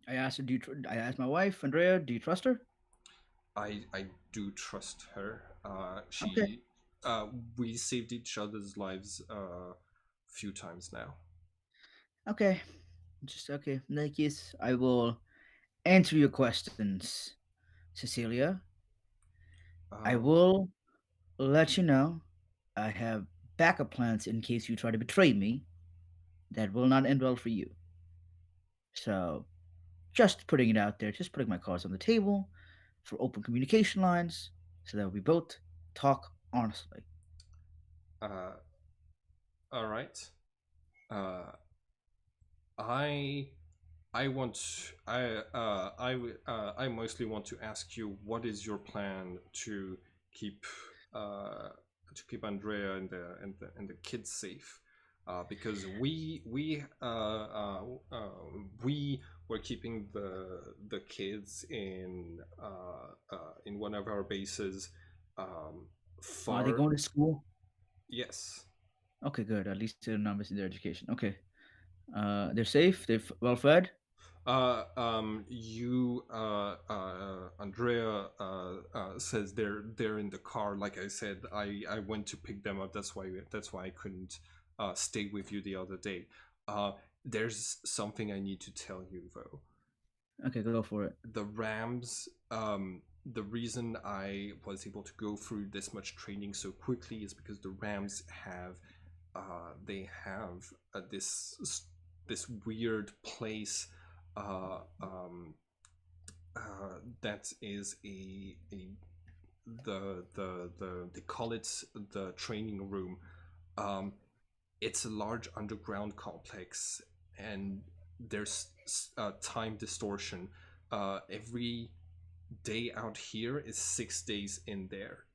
I asked her, I asked my wife, Andrea, do you trust her? I do trust her. Okay. She we saved each other's lives a few times now. Okay. Just okay. In that case, I will answer your questions, Cecilia. I Um, will let you know I have backup plans in case you try to betray me. That will not end well for you. So, just putting it out there, just putting my cards on the table for open communication lines so that we both talk honestly. uh, all right. Uh, I I mostly want to ask you what is your plan keep uh, to keep Andrea and the kids safe, because we were keeping the kids in one of our bases, um, Are they far. going to school? Yes. Okay, good. At least they're not missing their education. Okay. They're safe. They're well fed. Andrea says they're in the car. Like I said, I went to pick them up. That's why I couldn't stay with you the other day. Uh, there's something I need to tell you though. Okay, go for it. The Rams. The reason I was able to go through this much training so quickly is because the Rams they have this weird place, uh, um, that is a they call it the training room. Um, it's a large underground complex, and there's time distortion. Every day out here is 6 days in there.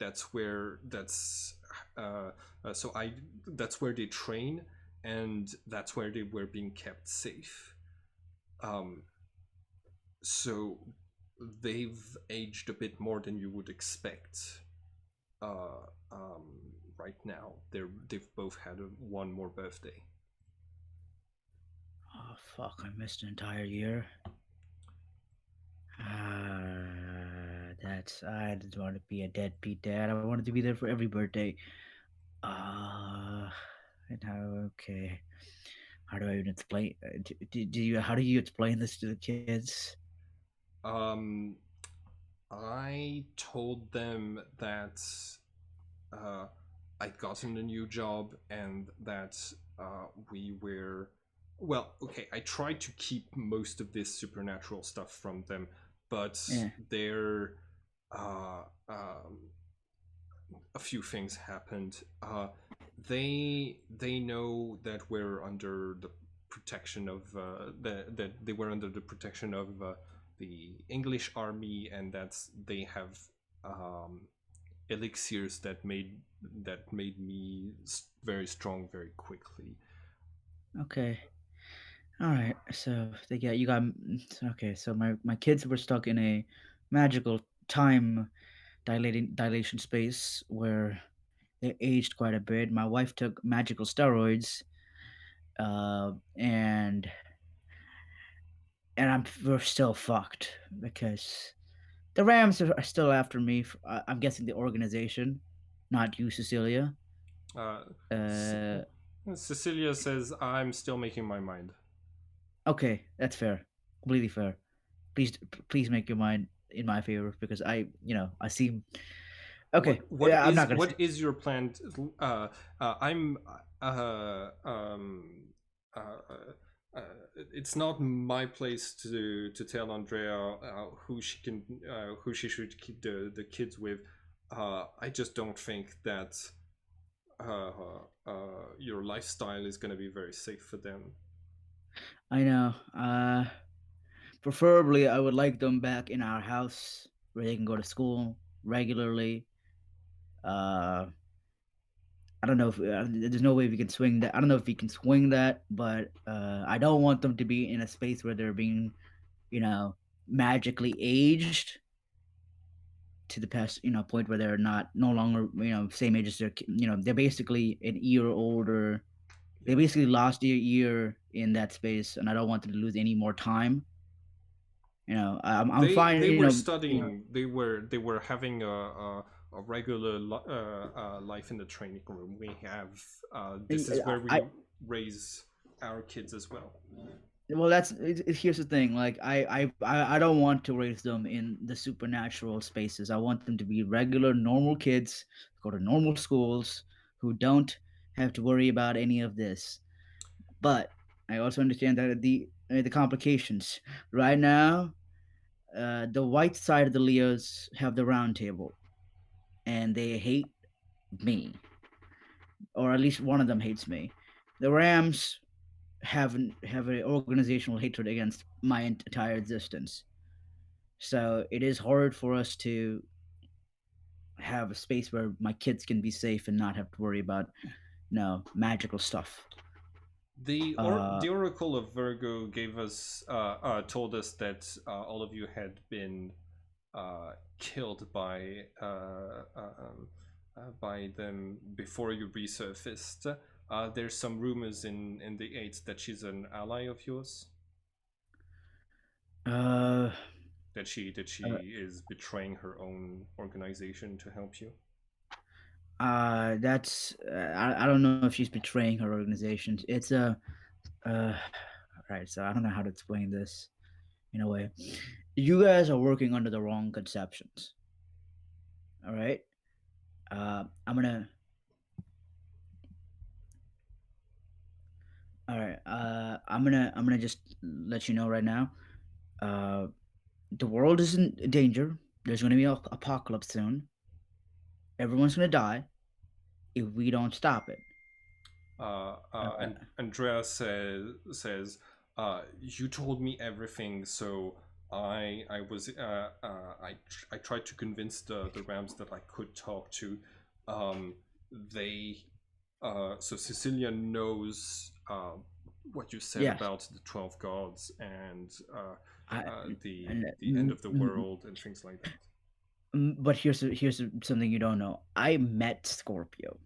So I that's where they train, and that's where they were being kept safe. Um, so they've aged a bit more than you would expect. Uh, right now, they've both had one more birthday. Oh fuck! I missed an entire year. That's I didn't want to be a deadbeat dad. I wanted to be there for every birthday. Uh, and how? Okay. How do I even explain? Do you? How do you explain this to the kids? Um, I told them that uh, I'd gotten a new job and that we were. Well, okay, I tried to keep most of this supernatural stuff from them, but Yeah. there, uh, um, a few things happened. They know that we're under the protection of that they were under the protection of the English army, and that's they have um, elixirs that made me very strong very quickly. Okay. All right. So they got you got. Okay. So my kids were stuck in a magical time dilation space where they aged quite a bit. My wife took magical steroids, and we're still fucked because the Rams are still after me. I'm guessing the organization, not you, Cecilia. Uh, C- Uh, Cecilia says I'm still making my mind. okay, that's fair, completely fair. Please make your mind in my favor because I seem what okay. what Yeah, I'm is not gonna say. what is your plan? I'm uh, uh, it's not my place to tell Andrea who she should keep the kids with. I just don't think that uh, your lifestyle is going to be very safe for them. I know. Preferably, I would like them back in our house where they can go to school regularly. Uh, I don't know if there's no way we can swing that. I don't know if we can swing that, but I don't want them to be in a space where they're being, magically aged to the past, point where they're not no longer, same age as they're basically an year older. They Yeah. basically lost a year in that space, and I don't want them to lose any more time. I'm fine. They were studying. They were having a regular life in the training room. We have this is where I we raise our kids as well. well, here's the thing. Like I don't want to raise them in the supernatural spaces. I want them to be regular, normal kids, go to normal schools, who don't have to worry about any of this. But I also understand that the complications right now. The white side of the Leos have the round table, and they hate me, or at least one of them hates me. The Rams have an organizational hatred against my entire existence. So it is hard for us to have a space where my kids can be safe and not have to worry about magical stuff. The Oracle of Virgo gave us told us that all of you had been killed by them before you resurfaced. There's some rumors in the eight that she's an ally of yours. Uh, That she is betraying her own organization to help you. that's I don't know if she's betraying her organization. It's a right. So I don't know how to explain this in a way. You guys are working under the wrong conceptions. All right. I'm gonna. All right. I'm gonna just let you know right now. Uh, the world is in danger. There's gonna be an apocalypse soon. Everyone's gonna die if we don't stop it. And Andrea says, "You told me everything, so I was I tried to convince the Rams that I could talk to. They so Cecilia knows what you said Yes. about the 12 gods and I, the end of the world and things like that. but here's something you don't know. I met Scorpio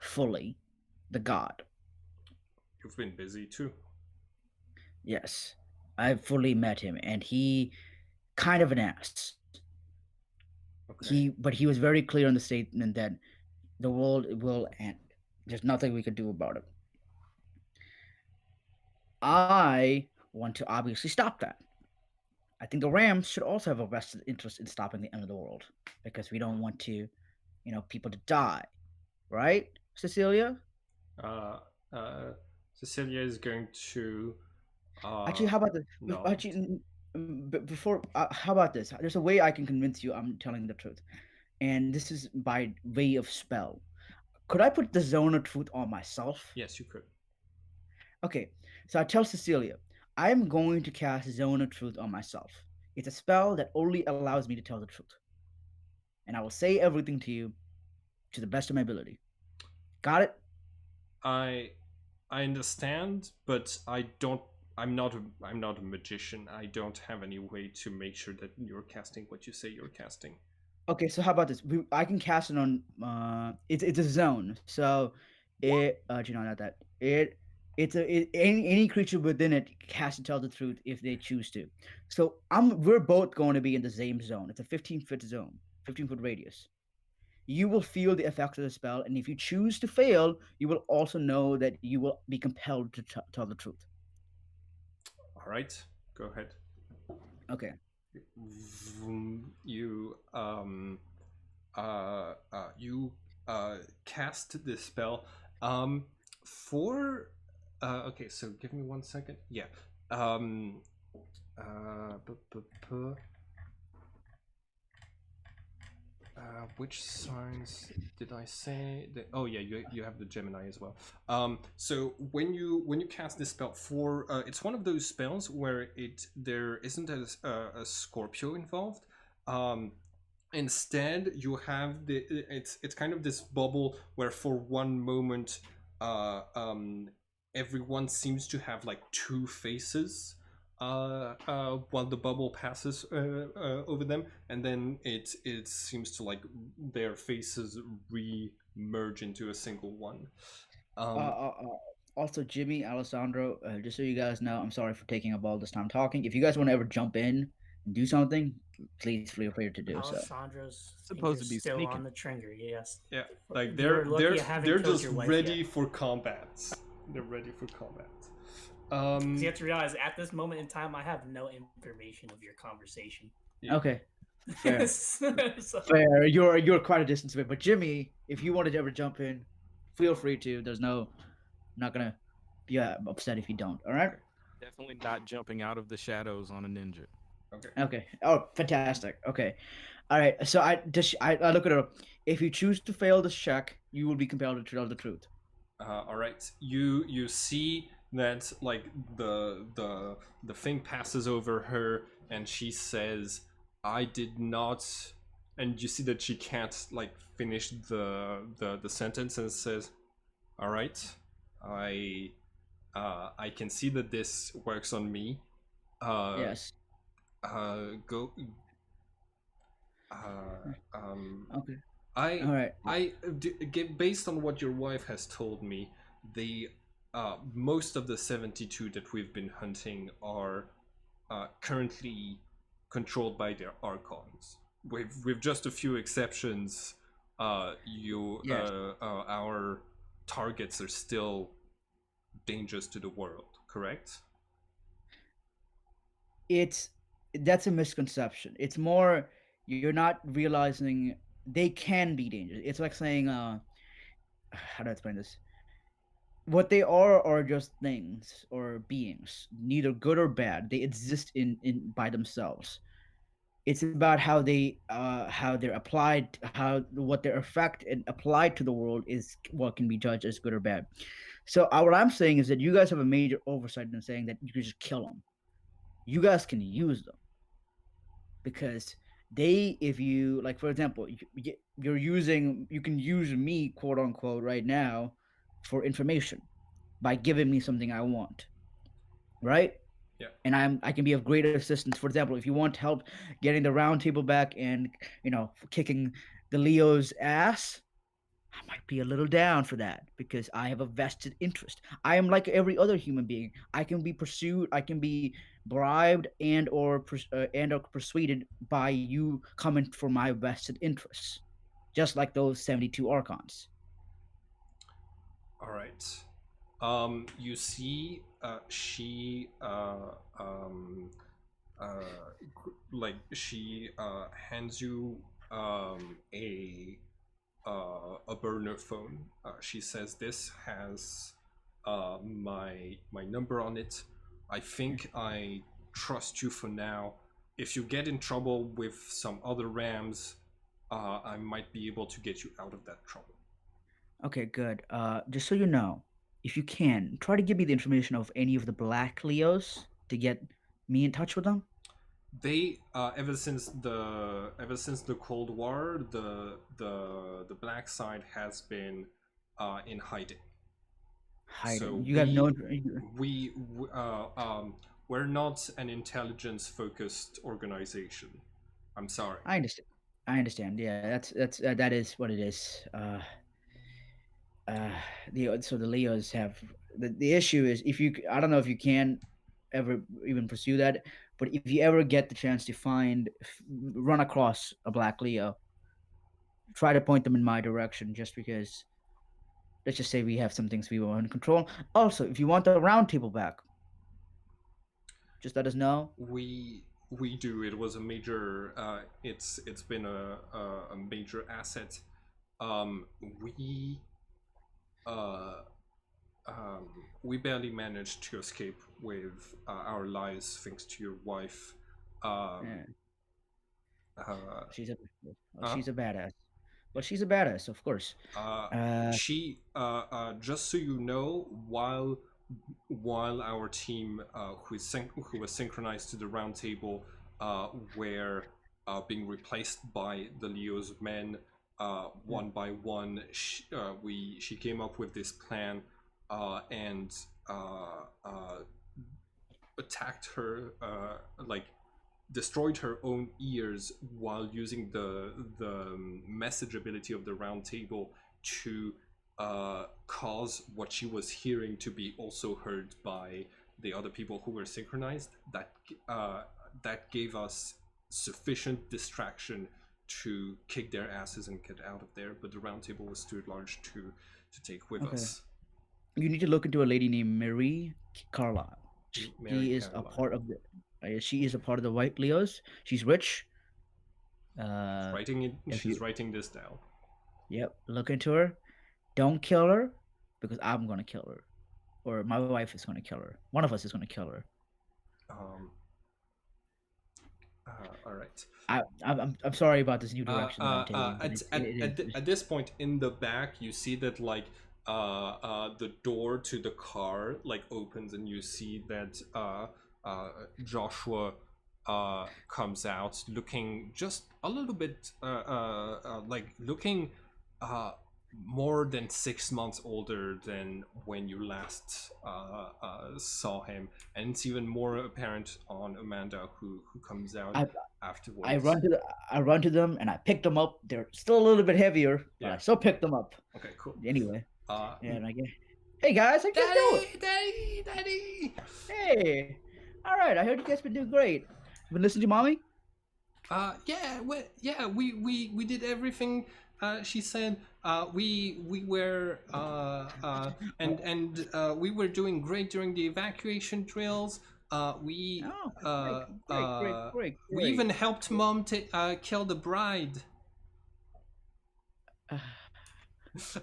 fully, the god. You've been busy too. Yes, I fully met him, and he kind of an ass. Okay. But he was very clear on the statement that the world will end. There's nothing we could do about it. I want to obviously stop that. I think the Rams should also have a vested interest in stopping the end of the world because we don't want people to die, right, Cecilia? Uh, uh, Cecilia is going to Actually, how about this? nod. Actually, before, how about this? There's a way I can convince you I'm telling the truth, and this is by way of spell. Could I put the zone of truth on myself? Yes, you could. Okay, so I tell Cecilia, I'm going to cast Zone of Truth on myself. It's a spell that only allows me to tell the truth. And I will say everything to you to the best of my ability. Got it? I I understand, but I don't. I'm not a magician. I don't have any way to make sure that you're casting what you say you're casting. Okay, so how about this? I can cast it on. It's a zone, so not that any creature within it has to tell the truth if they choose to. So we're both going to be in the same zone. It's a 15-foot zone, 15-foot radius. You will feel the effects of the spell, and if you choose to fail, you will also know that you will be compelled to tell the truth. All right, go ahead. Okay. You you cast this spell. For okay, so give me 1 second. Yeah. Um. Which signs did I say? Oh yeah, you have the Gemini as well. So when you cast this spell for it's one of those spells where there isn't a Scorpio involved. Instead, you have it's kind of this bubble where for one moment, everyone seems to have like two faces while the bubble passes over them, and then it seems to like their faces re-merge into a single one. Uh, Um, uh, uh, Also, Jimmy, Alessandro, just so you guys know, I'm sorry for taking up all this time talking. If you guys want to ever jump in, do something, please feel free to do so. Alessandro's Supposed fingers to be still sneaking. on the trigger. Yes. Yeah, like You're lucky I haven't they're killed just your wife ready yet. for combat. They're ready for combat. Because you have to realize, at this moment in time, I have no information of your conversation. Yeah. Okay, fair. So- Fair. You're quite a distance away. But Jimmy, if you wanted to ever jump in, feel free to. There's no, not gonna be upset if you don't. All right. Okay. Definitely not jumping out of the shadows on a ninja. Okay. Okay. Oh, fantastic. Okay. All right. So I look at her. If you choose to fail this check, you will be compelled to tell the truth. All right. You see that like the thing passes over her, and she says, "I did not." And you see that she can't like finish the sentence, and says, "All right, I I can see that this works on me. Yes. Go. Uh, um, Okay. I All right. based on what your wife has told me, the most of the 72 that we've been hunting are currently controlled by their archons. With just a few exceptions, Yes. our targets are still dangerous to the world. Correct? It's that's a misconception. It's more you're not realizing they can be dangerous. It's like saying, how do I explain this? What they are just things or beings, neither good or bad. They exist in by themselves. It's about how they're applied, how what their effect and applied to the world is what can be judged as good or bad. So what I'm saying is that you guys have a major oversight in saying that you can just kill them. You guys can use them because they, if you like, for example, you're using, you can use me, quote unquote, right now for information by giving me something I want, right? Yeah. And I can be of great assistance. For example, if you want help getting the round table back and kicking the Leo's ass, I might be a little down for that because I have a vested interest. I am like every other human being. I can be pursued. I can be bribed and or persuaded by you coming for my vested interests, just like those 72 archons. All right. You see, she she hands you a burner phone. She says this has my number on it. I think I trust you for now. If you get in trouble with some other rams, I might be able to get you out of that trouble. Okay, good. Just so you know, if you can, try to give me the information of any of the Black Leos to get me in touch with them. They ever since the Cold War, the black side has been in hiding. So Hiding. You have no. we we're not an intelligence focused organization. I'm sorry. I understand. I understand. Yeah, that is what it is. Uh, the Leos have the issue is if you, I don't know if you can ever even pursue that, but if you ever get the chance to run across a Black Leo, try to point them in my direction. Just because, let's just say we have some things we want to control. Also, if you want the round table back, just let us know. We do. It was a major. It's been a major asset. Um, we uh, we barely managed to escape with our lives thanks to your wife. Um, Yeah, uh, she's a uh, she's a badass. Well, she's a badass, of course. uh, Uh, she just so you know, while our team who was synchronized to the round table were being replaced by the Leo's men one by one, she came up with this plan and attacked her like destroyed her own ears while using the message ability of the round table to cause what she was hearing to be also heard by the other people who were synchronized. That that gave us sufficient distraction to kick their asses and get out of there. But the round table was too large to take with Okay. us. You need to look into a lady named Mary Carlisle. Mary She is a Caroline. part of the. She is a part of the White Leos. She's rich. Writing it. if She's you- writing this down. Yep. Look into her. Don't kill her, because I'm gonna kill her, or my wife is gonna kill her. One of us is gonna kill her. All right. I'm sorry about this new direction that I'm taking. but At this point in the back, you see that like the door to the car like opens, and you see that Joshua comes out looking just a little bit like looking more than 6 months older than when you last saw him, and it's even more apparent on Amanda, who comes out afterwards. I run to them and I pick them up. They're still a little bit heavier, but Yeah. I still pick them up. Okay, cool. Anyway, and I get, hey guys, I can't do it. Daddy. Hey, all right. I heard you guys been doing great. Been listening to mommy? We did everything she said. We were we were doing great during the evacuation drills. We Great. we even helped mom kill the bride.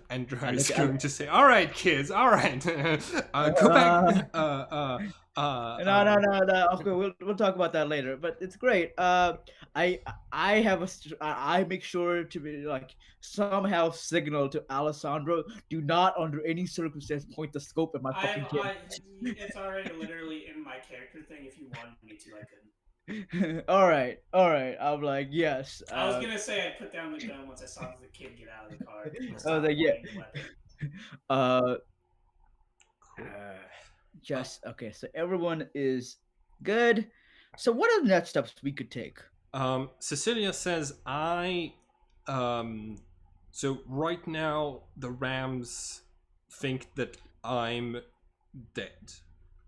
Andrea is going to say, "All right, kids, all right, go back." No. Okay, we'll talk about that later. But it's great. I I make sure to be like somehow signal to Alessandro, do not under any circumstance point the scope at my fucking kid. It's already literally in my character thing. If you wanted me to, I could. All right. I'm like, yes. I was gonna say I put down the gun once I saw the kid get out of the car. I was like, yeah. Just okay. So everyone is good. So what are the next steps we could take? Cecilia says, so right now the Rams think that I'm dead,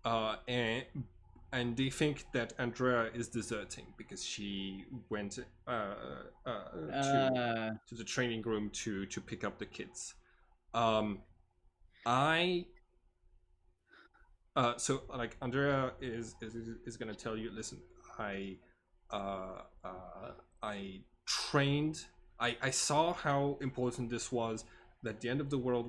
and they think that Andrea is deserting because she went to the training room to pick up the kids. So like Andrea is gonna tell you, listen, I trained. I saw how important this was. That the end of the world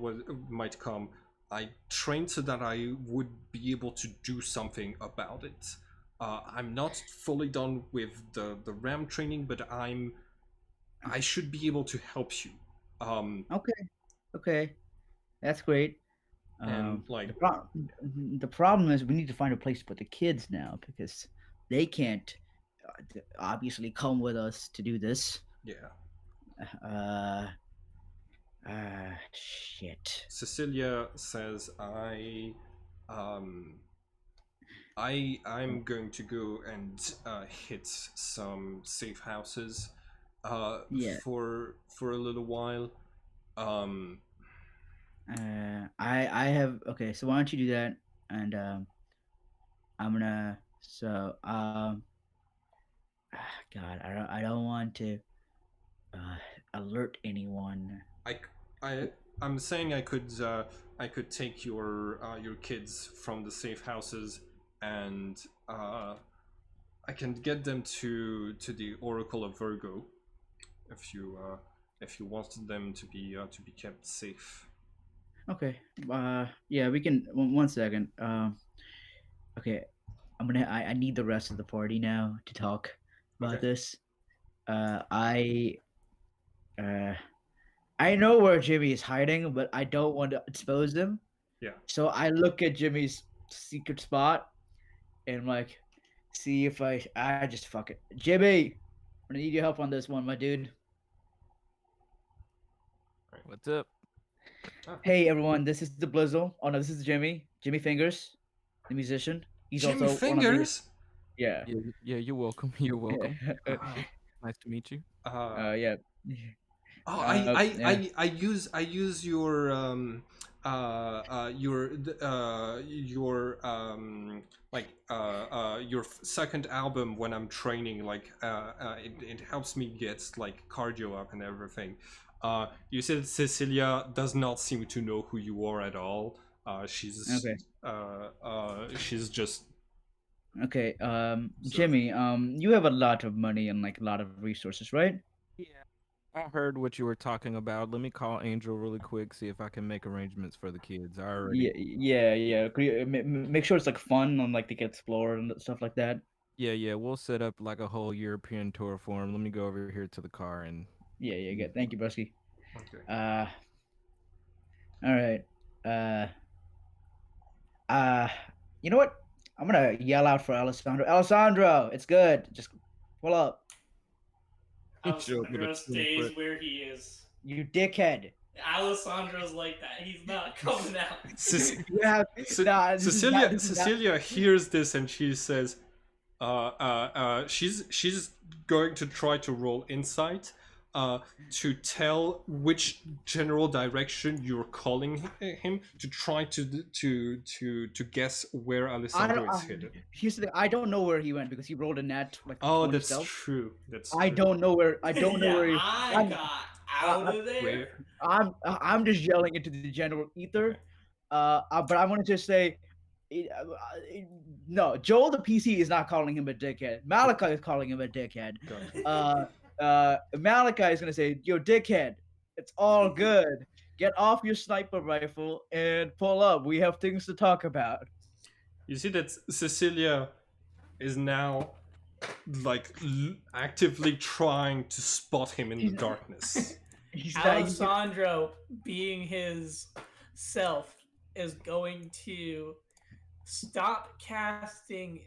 might come. I trained so that I would be able to do something about it. I'm not fully done with the RAM training, but I should be able to help you. Okay, that's great. And like the problem is we need to find a place to put the kids now, because they can't obviously come with us to do this. Yeah. Shit. Cecilia says I'm going to go and hit some safe houses for a little while. I have, okay, so why don't you do that, and I'm gonna, so God, I don't want to alert anyone. I'm saying I could take your kids from the safe houses, and I can get them to the Oracle of Virgo if you wanted them to be kept safe. Okay. Yeah, we can. One second. Okay, I need the rest of the party now to talk about this. I know where Jimmy is hiding, but I don't want to expose him. Yeah. So I look at Jimmy's secret spot and like see if I just fuck it. Jimmy, I'm gonna need your help on this one, my dude. What's up? Hey everyone, this is the Blizzle. Oh no, this is Jimmy. Jimmy Fingers, the musician. He's Jimmy also Fingers. Yeah. Yeah. You're welcome. You're welcome. Nice to meet you. Yeah. Oh, Yeah. I use your like your second album when I'm training. Like it helps me get like cardio up and everything. You said Cecilia does not seem to know who you are at all. Okay. She's just Okay. observing. Jimmy, you have a lot of money and like a lot of resources, right? Yeah. I heard what you were talking about. Let me call Angel really quick, see if I can make arrangements for the kids. I already. Yeah. Could you make sure it's like fun and like they can explore and stuff like that? Yeah. We'll set up like a whole European tour for them. Let me go over here to the car and. Yeah. Good. Thank you, Brusky. Okay. Uh, all right. Uh, uh, you know what? I'm gonna yell out for Alessandro. Alessandro, it's good. Just pull up. Show up with a Alessandro 20 foot. stays where he is. You dickhead. Alessandro's like that. He's not coming out. Yeah. Nah, this is not. This is not. Cecilia hears this and she says, she's going to try to roll insight to tell which general direction you're calling him to try to guess where I Alessandro don't. is hidden. Here's the thing. I don't know where he went because he rolled a net like Oh, 20 that's stealth. true. That's I true. don't know where. I don't know Yeah, where. I got out of there. Where? I'm just yelling into the general ether. Okay. But I want to just say, no, Joel the PC is not calling him a dickhead. Malachi is calling him a dickhead. Got it. Malachi is gonna say, "Yo, dickhead, it's all good. Get off your sniper rifle and pull up. We have things to talk about." You see that Cecilia is now like actively trying to spot him in the darkness. He's not, Alessandro, being his self, is going to stop casting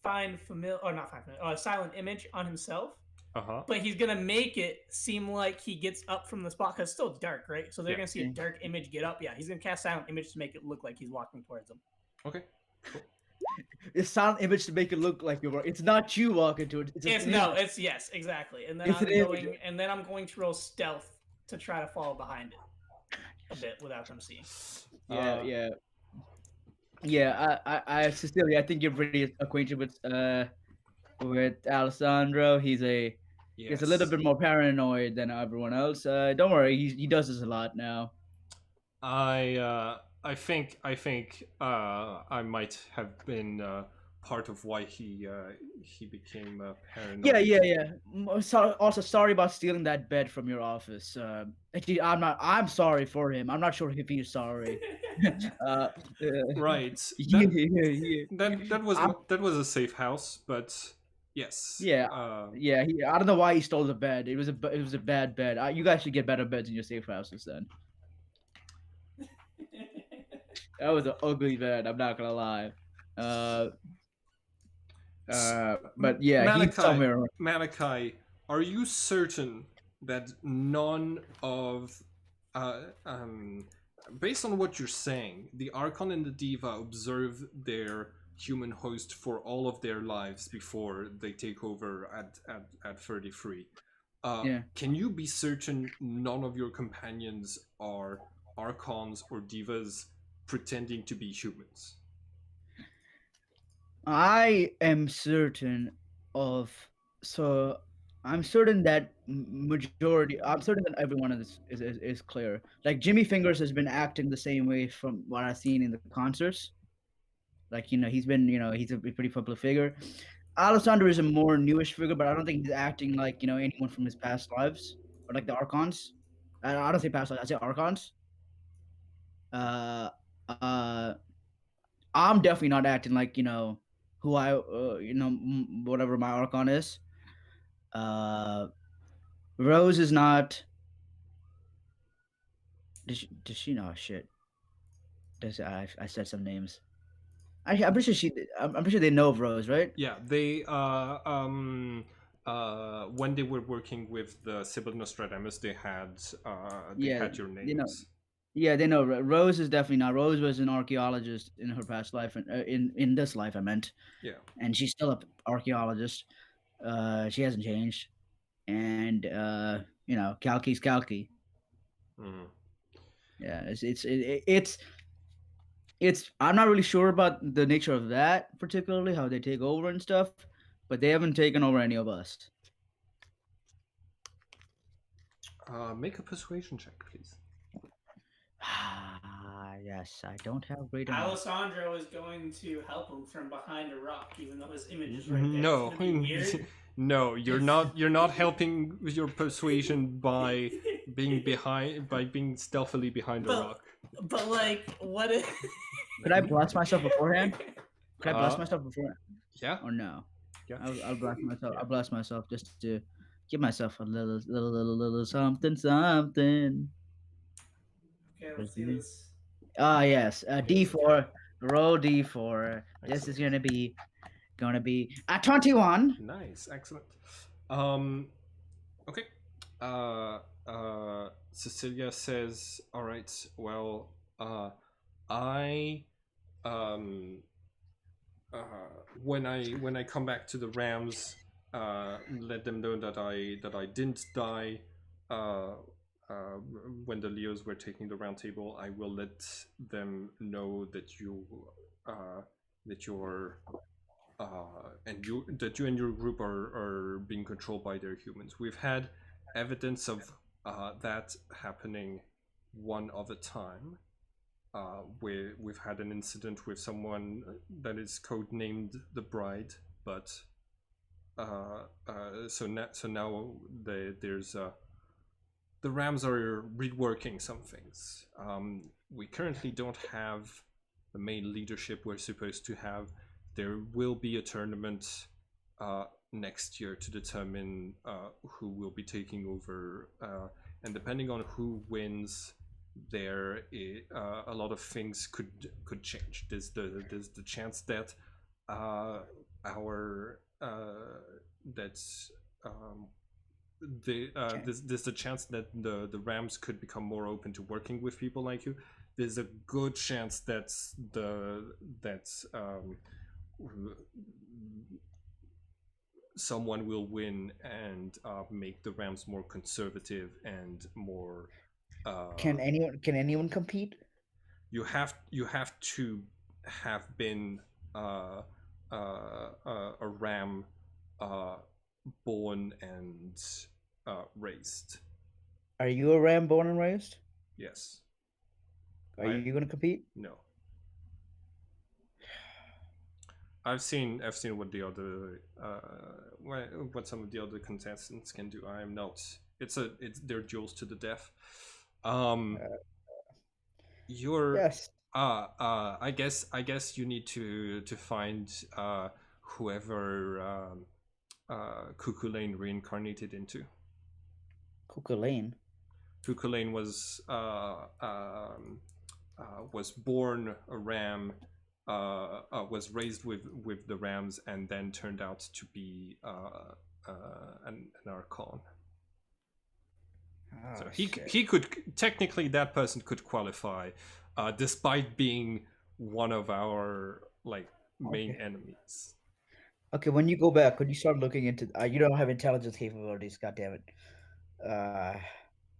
find familiar or not find familiar, silent image on himself. Uh-huh. But he's gonna make it seem like he gets up from the spot because it's still dark, right? So they're Yeah. gonna see a dark image get up. Yeah, he's gonna cast silent image to make it look like he's walking towards them. Okay. Cool. it's silent image to make it look like you're. It's not you walking to it. It's yes, exactly. And then It's I'm going to roll stealth to try to follow behind it a bit without them seeing. Yeah. Cecilia, I think you're pretty acquainted with Alessandro. He's a little bit more paranoid than everyone else. Don't worry, he does this a lot now. I think I might have been part of why he became paranoid. Yeah. Also, sorry about stealing that bed from your office. Actually, I'm sorry for him. I'm not sure if he's sorry. Right. Yeah. That was a safe house, but yes. Yeah. I don't know why he stole the bed. It was a bad bed. You guys should get better beds in your safe houses then. That was an ugly bed. I'm not gonna lie. But yeah, he's somewhere. Malachi, are you certain that none of, based on what you're saying, the Archon and the Diva observe their human host for all of their lives before they take over at 33? Yeah. Can you be certain none of your companions are Archons or Divas pretending to be humans? I am certain of. So I'm certain that majority. I'm certain that everyone is clear. Like Jimmy Fingers has been acting the same way from what I've seen in the concerts. Like he's been he's a pretty public figure. Alessandro is a more newish figure, but I don't think he's acting like anyone from his past lives or like the Archons. I don't say past lives. I say Archons. Uh, uh, I'm definitely not acting like who I whatever my Archon is. Rose is not. Does she know? Shit. I said some names. I'm pretty sure I'm pretty sure they know of Rose, right? Yeah, they when they were working with the Sibyl Nostradamus, they had your names. Yeah, they know. Rose is definitely not. Rose was an archaeologist in her past life, and in this life, I meant. Yeah, and she's still an archaeologist. She hasn't changed, and Kalki's Kalki. Mm. Yeah, it's I'm not really sure about the nature of that, particularly how they take over and stuff, but they haven't taken over any of us. Make a persuasion check, please. Ah, yes, I don't have great enough. Alessandro is going to help him from behind a rock, even though his image is right there. No, It's gonna be weird. no, you're not. You're not helping with your persuasion by being stealthily behind a But- rock. But like, what if? Could I blast myself beforehand? Could I blast Uh, myself beforehand? Yeah, Or no? yeah. I'll blast myself. Yeah. I'll blast myself just to give myself a little something, something. Okay, let's do this. Ah, yes. Feels D4. Roll D4. This is Excellent. gonna be a 21. Nice, excellent. Okay. Cecilia says, "All right. Well, I um when I come back to the Rams, let them know that I didn't die. Uh, when the Leos were taking the round table, I will let them know that that you're and you and your group are being controlled by their humans. We've had evidence of that happening one other time. We've had an incident with someone that is codenamed the Bride, but so now there's the Rams are reworking some things. We currently don't have the main leadership we're supposed to have. There will be a tournament next year to determine who will be taking over, and depending on who wins, a lot of things could change. There's the chance that our that's there's a chance that the Rams could become more open to working with people like you. There's a good chance that's someone will win and make the Rams more conservative and more. Can anyone compete? You have to have been a Ram born and raised. Are you a Ram born and raised? Yes. Are you gonna compete? No. I've seen what the other what some of the other contestants can do. I am not. It's they're duels to the death. You're Yes. I guess you need to find whoever Cuckoo Lane reincarnated into. Cuckoo Lane. Cuckoo Lane was born a ram, was raised with the Rams, and then turned out to be an Archon. So he could technically, that person could qualify, despite being one of our main enemies. Okay, when you go back, when you start looking into, you don't have intelligence capabilities. God damn it!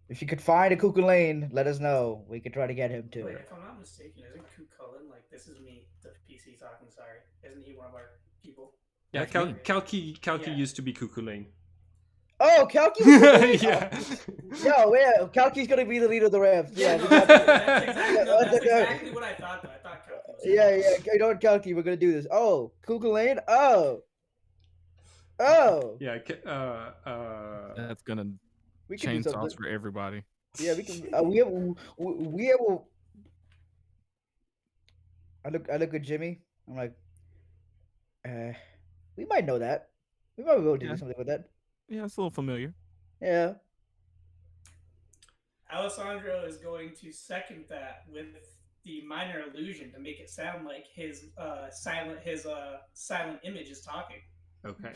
If you could find a Cuckoo Lane, let us know. We could try to get him too. Wait, if I'm not mistaken, isn't Kukulin like this is me, the PC talking? Sorry, isn't he one of our people? Yeah, Kalki Yeah. used to be Cuckoo Lane. Oh, Kalki was Cuckoo Lane? Yeah. Yeah, Kalki's gonna be the leader of the Rams. Yeah, That's exactly what I thought. Though. I thought Kalki was. yeah. You know what, Kalki? We're gonna do this. Oh, Cuckoo Lane. Oh. Yeah. That's gonna We can do chainsaws something. for everybody. Yeah, we can. We have. I look at Jimmy. I'm like, we might know that. We might be able to do something with that. Yeah, it's a little familiar. Yeah. Alessandro is going to second that with the minor illusion to make it sound like his silent image is talking. Okay.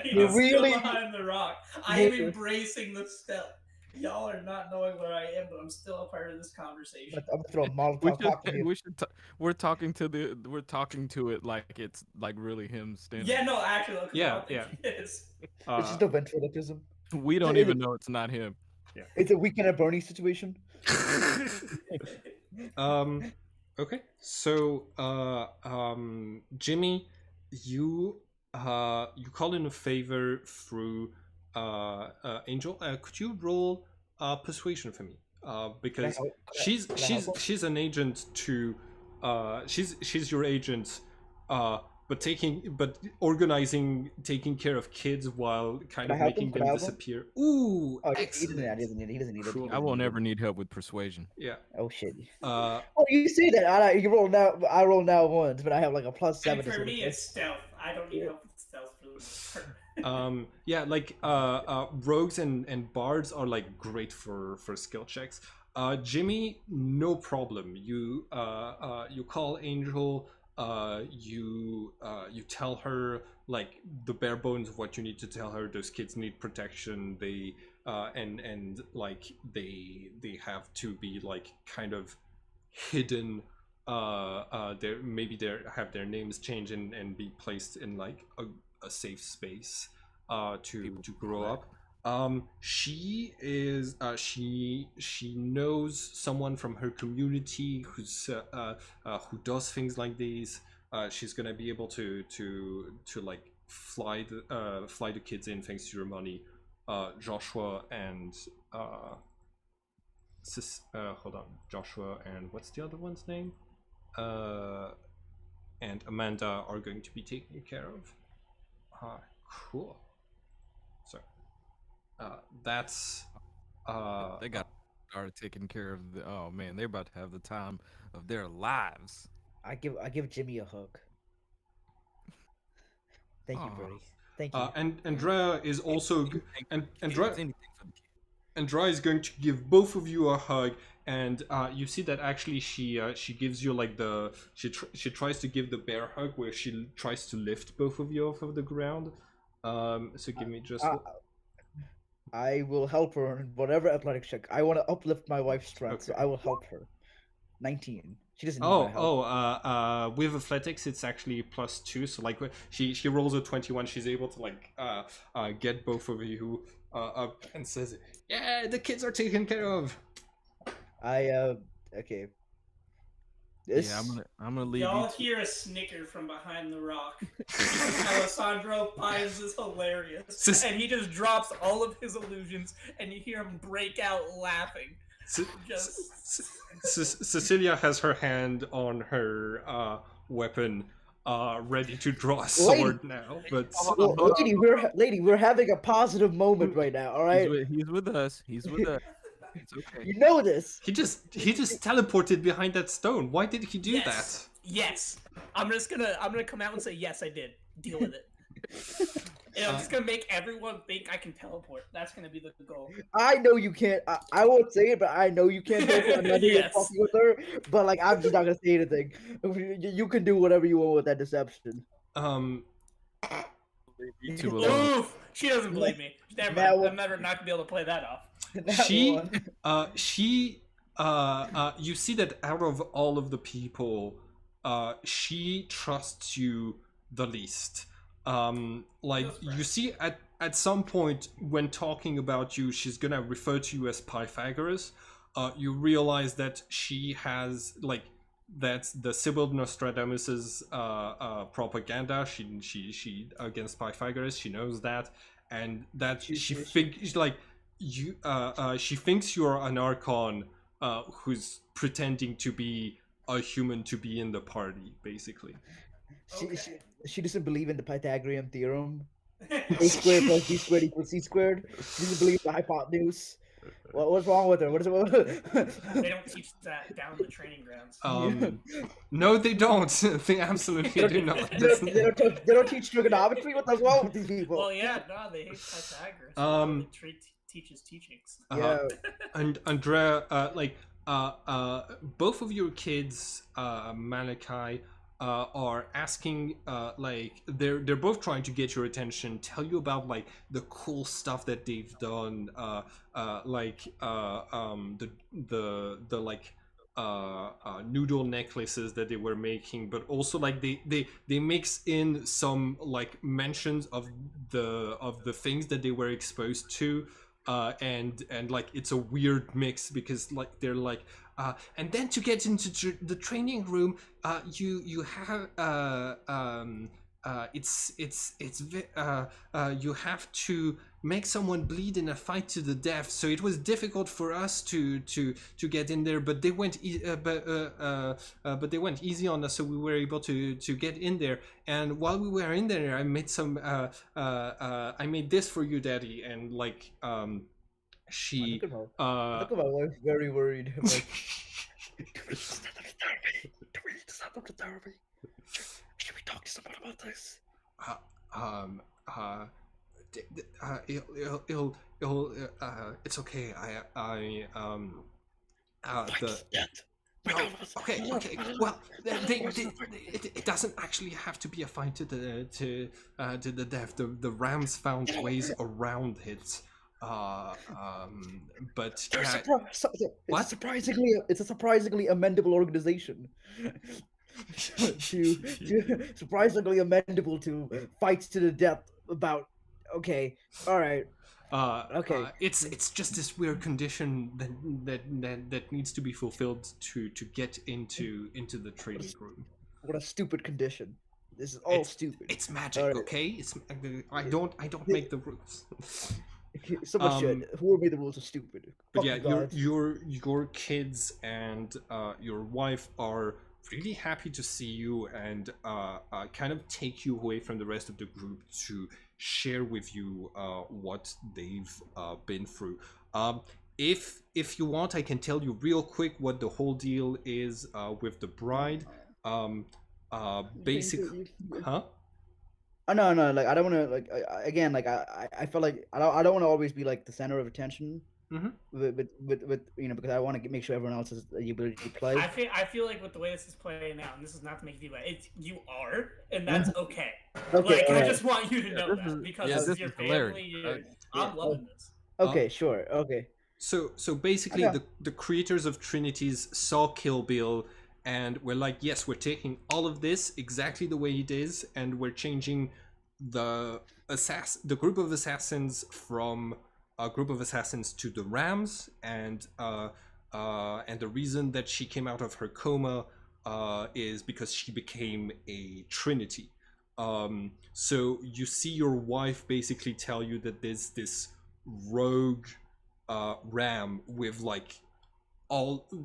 He's really still behind the rock. I am embracing the stealth. Y'all are not knowing where I am, but I'm still a part of this conversation. I'm gonna throw a Molotov cocktail. We're talking to it like it's like really him standing. Yeah, no, actually, look Yeah. it is. It's just a ventriloquism. We don't even know it's not him. It's a Weekend at Bernie situation. Okay, so Jimmy, you you call in a favor through Angel. Could you roll persuasion for me? Because she's an agent to she's your agent, but organizing, taking care of kids while kind of making them disappear. Ooh, Oh, excellent. he doesn't need it. Cool. I will never need help with persuasion. Yeah. Oh shit. Uh, Oh, you say that? You roll now. I roll now once, but I have like a +7. And for me, it's stealth. I don't need help with stealth for the most part. Yeah, like rogues and bards are like great for skill checks. Jimmy, no problem. You you call Angel. You tell her like the bare bones of what you need to tell her. Those kids need protection. They and like they have to be like kind of hidden. They have their names changed and be placed in like a safe space to grow up. She is she knows someone from her community who does things like these. She's gonna be able to like fly the kids in thanks to your money. Joshua and hold on, Joshua and what's the other one's name? And Amanda are going to be taken care of. Cool. So, that's They got started taking care of the. Oh man, they're about to have the time of their lives. I give Jimmy a hug. Thank you, Brody. Thank you. And Andrea is also and Andrea. Anything for the kid. Andrea is going to give both of you a hug, and you see that actually she gives you like she tries to give the bear hug where she tries to lift both of you off of the ground. So give me just. I will help her in whatever athletic check. I want to uplift my wife's strength, so I will help her. 19. She doesn't need my help. With athletics it's actually +2, so like she rolls a 21, she's able to like get both of you up and says, yeah, the kids are taken care of. Okay. Yeah, I'm gonna leave. Y'all hear a snicker from behind the rock. Alessandro finds this hilarious, and he just drops all of his illusions, and you hear him break out laughing. Cecilia has her hand on her weapon, ready to draw a sword now. But lady, we're having a positive moment right now. All right, he's with us. He's with us. It's okay. You know this. He just teleported behind that stone. Why did he do that? Yes. I'm gonna come out and say yes, I did. Deal with it. And I'm just gonna make everyone think I can teleport. That's gonna be the goal. I know you can't. I won't say it, but I know you can't teleport. I'm not even fucking with her. But like, I'm just not gonna say anything. You can do whatever you want with that deception. Oof! She doesn't believe me. Never mind. I'm never not gonna be able to play that off. You see that out of all of the people, she trusts you the least. You see at some point when talking about you, she's gonna refer to you as Pythagoras. You realize that she has that's the Sibyl Nostradamus's propaganda. She against Pythagoras. She knows that, and that she thinks she thinks you're an Archon who's pretending to be a human to be in the party, basically. She doesn't believe in the Pythagorean theorem. A squared plus b squared equals c squared. She doesn't believe in the hypotenuse. What's wrong with her? They don't teach that down in the training grounds. No, they don't. They absolutely do not. They don't teach trigonometry. What's wrong with these people? Well, yeah, no, they hate Pythagoras. Teach his teachings. Yeah. And Andrea, both of your kids, Malachi, are asking, they're both trying to get your attention, tell you about the cool stuff that they've done, noodle necklaces that they were making, but also like they mix in some like mentions of the things that they were exposed to, and like it's a weird mix because like they're like and then to get into the training room, you have you have to make someone bleed in a fight to the death. So it was difficult for us to get in there, but they went but they went easy on us, so we were able to get in there. And while we were in there, I made some I made this for you, Daddy, and like she Look at my wife, very worried. I'm like, should we talk to someone about this? um it's okay. The no, okay. Well, it doesn't actually have to be a fight to the death. The Rams found ways around it. But yeah, It's a surprisingly amendable organization. Surprisingly amendable to fights to the death about. Okay, all right. Okay. It's just this weird condition that needs to be fulfilled to get into the training room. What a stupid condition. This is all stupid. It's magic, All right. okay? It's I don't make the rules. Someone should. Whoever made the rules are stupid. But Fuck yeah, the gods. your kids and your wife are really happy to see you and kind of take you away from the rest of the group to share with you what they've been through. If you want, I can tell you real quick what the whole deal is with the bride. Basically, huh? Oh, no, like I don't want to like again like I feel like I don't want to always be like the center of attention. Mhm. With because I want to make sure everyone else has the ability to play. I feel like with the way this is playing out, and this is not to make you feel bad, it's you are, and that's okay. Okay, Like alright. I just want you to know this that is- because yeah, this this is your is hilarious. family. I'm loving this. Okay, sure. Okay. So basically, I know. the creators of Trinities saw Kill Bill and were like, yes, we're taking all of this exactly the way it is, and we're changing the group of assassins from a group of assassins to the Rams, and the reason that she came out of her coma is because she became a Trinity. So you see your wife basically tell you that there's this rogue ram with like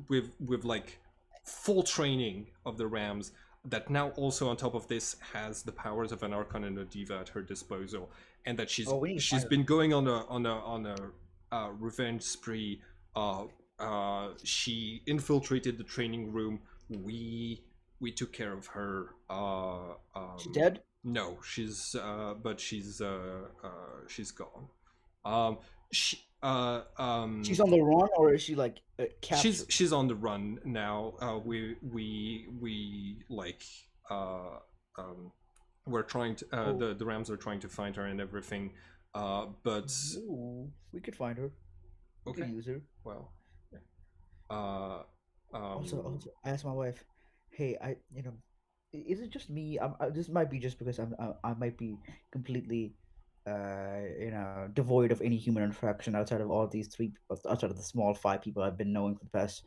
with like full training of the Rams that now also on top of this has the powers of an Archon and a Diva at her disposal, and that she's We need to find her. been going on a revenge spree. She infiltrated the training room. We took care of her. She's dead. No, she's but she's gone. She She's on the run, or is she like captured? she's on the run now. We like we're trying to the Rams are trying to find her and everything. But Ooh, we could find her. We okay, could use her. well, Also, I asked my wife, "Hey, is it just me? This might be just because I might be completely, devoid of any human interaction outside of all these outside of the small 5 people I've been knowing for the past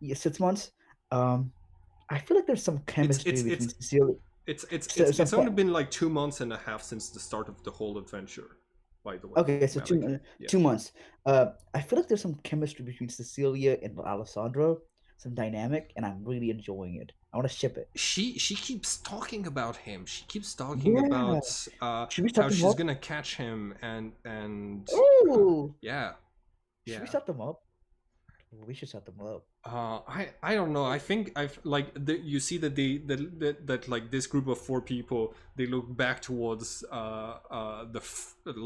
6 months. I feel like there's some chemistry between Cecilia. it's only been like 2 months and a half since the start of the whole adventure. By the way. Okay, so Malak. 2 months. I feel like there's some chemistry between Cecilia and Alessandro, some dynamic, and I'm really enjoying it. I want to ship it. She keeps talking about him. She keeps talking Yeah. about Should we how set them she's up? gonna catch him and Ooh, yeah. should we set them up? We should set them up. I don't know. I think I've like you see that that like this group of 4 people, they look back towards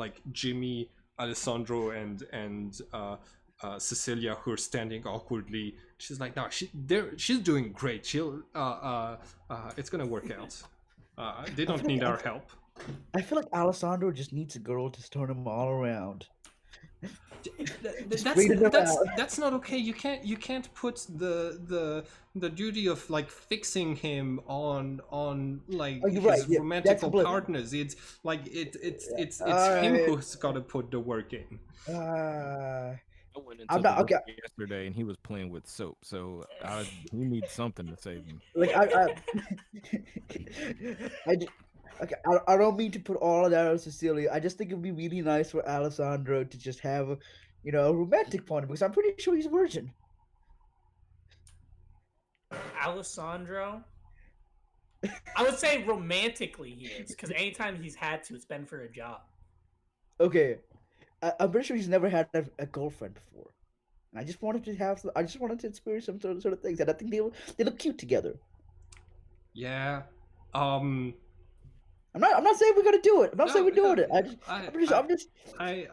like Jimmy, Alessandro, and Cecilia, who are standing awkwardly. She's like, no, she's doing great. She'll it's gonna work out. They don't need our help. I feel like Alessandro just needs a girl to turn him all around. Just That's reading them out. that's not okay. You can't put the duty of like fixing him on like Oh, you're right. his Yeah, that's romantical completely. partners. It's like it's All him right. who's got to put the work in. I went I'm into the not room okay. yesterday and he was playing with soap, so he needs something to save him. Like I just, okay. I don't mean to put all of that on Cecilia. I just think it'd be really nice for Alessandro to just have, a romantic point because I'm pretty sure he's a virgin. Alessandro, I would say romantically he is, because anytime he's had to, it's been for a job. Okay, I'm pretty sure he's never had a girlfriend before, and I just wanted to have. I just wanted to experience some sort of things, and I think they look cute together. Yeah. Um. I'm not saying we're gonna do it. I'm not saying No. we're doing No. it. I. I'm just I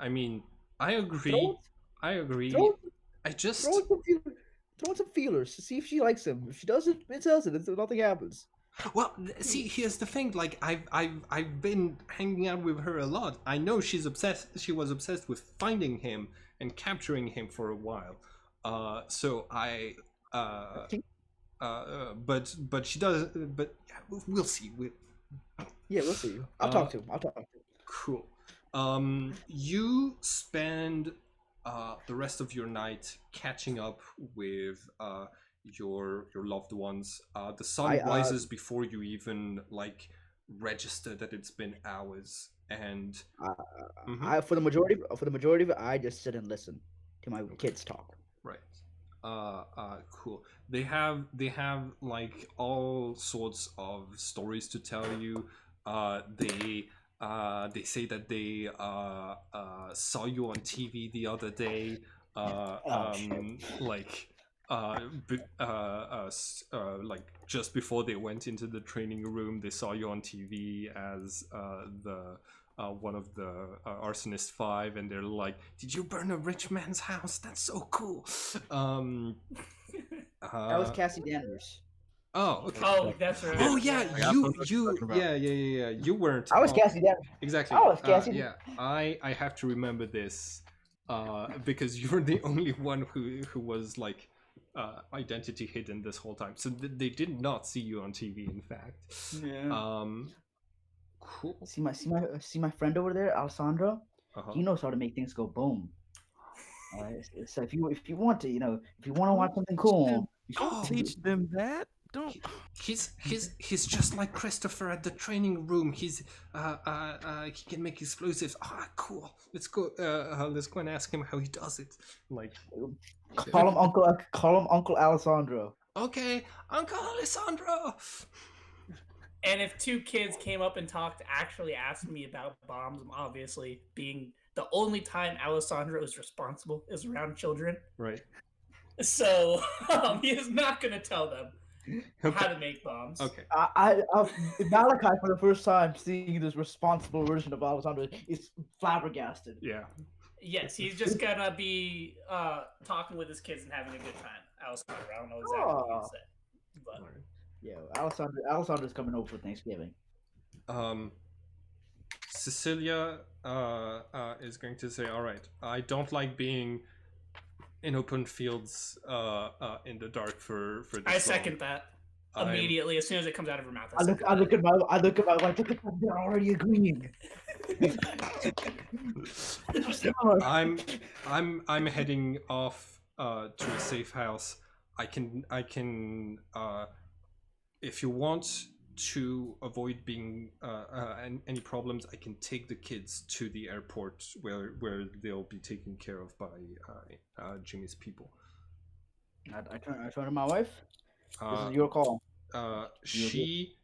mean, I throw agree. I agree. throw I throw just in some feelers, throw in some feelers to see if she likes him. If she doesn't, it doesn't. Nothing happens. Well, see, here's the thing. Like, I've been hanging out with her a lot. I know she's obsessed. She was obsessed with finding him and capturing him for a while. So I, but she does. But yeah, we'll see. Yeah, we'll see. I'll talk to him. I'll talk to him. Cool. You spend the rest of your night catching up with your loved ones. The sun rises before you even like register that it's been hours, and For the majority of it, I just sit and listen to my kids talk. right. Cool. They have like all sorts of stories to tell you. They say that they saw you on TV the other day. Like like just before they went into the training room, they saw you on TV as the one of the Arsonist Five, and they're like, "Did you burn a rich man's house? That's so cool." That was Cassie Danvers. Oh, okay. Oh, that's right. Oh yeah, Yeah, I know what you're you talking about. yeah. You weren't. I was Cassie Danvers. Exactly. I was Cassie. Yeah, I have to remember this because you're the only one who was like identity hidden this whole time. So they did not see you on TV. In fact. Yeah. Cool. See my friend over there, Alessandro. Uh-huh. He knows how to make things go boom. So if you want to, if you want to watch something cool, Don't teach them that. Don't. He's just like Christopher at the training room. He can make explosives. Ah, cool. Let's go and ask him how he does it. Like, call him Uncle Alessandro. okay, Uncle Alessandro. And if two kids came up and actually asked me about bombs, I'm obviously being the only time Alessandro is responsible is around children. Right. So he is not going to tell them how to make bombs. Okay. Malachi, for the first time seeing this responsible version of Alessandro, is flabbergasted. Yeah. Yes, he's just going to be talking with his kids and having a good time. Alessandro, I don't know exactly what he said. But... Yeah, Alessandro's coming over for Thanksgiving. Cecilia is going to say, "All right, I don't like being in open fields in the dark for this I long. second that immediately as soon as it comes out of her mouth. I look at my wife. Look at them. They're already agreeing. I'm heading off to a safe house. I can if you want to avoid being any problems, I can take the kids to the airport where they'll be taken care of by Jimmy's people." I turn to my wife. This is your call. She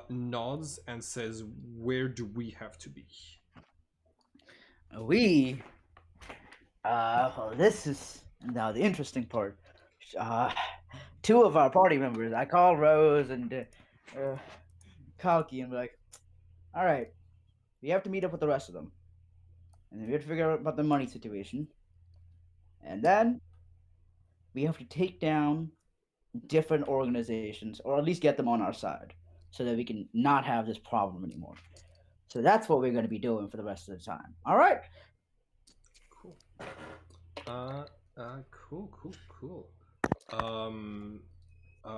nods and says, "Where do we have to be?" Well, this is now the interesting part. Two of our party members, I call Rose and Kalki, and be like, "All right, we have to meet up with the rest of them, and then we have to figure out about the money situation, and then we have to take down different organizations, or at least get them on our side, so that we can not have this problem anymore. So that's what we're going to be doing for the rest of the time. All right. Cool. Cool.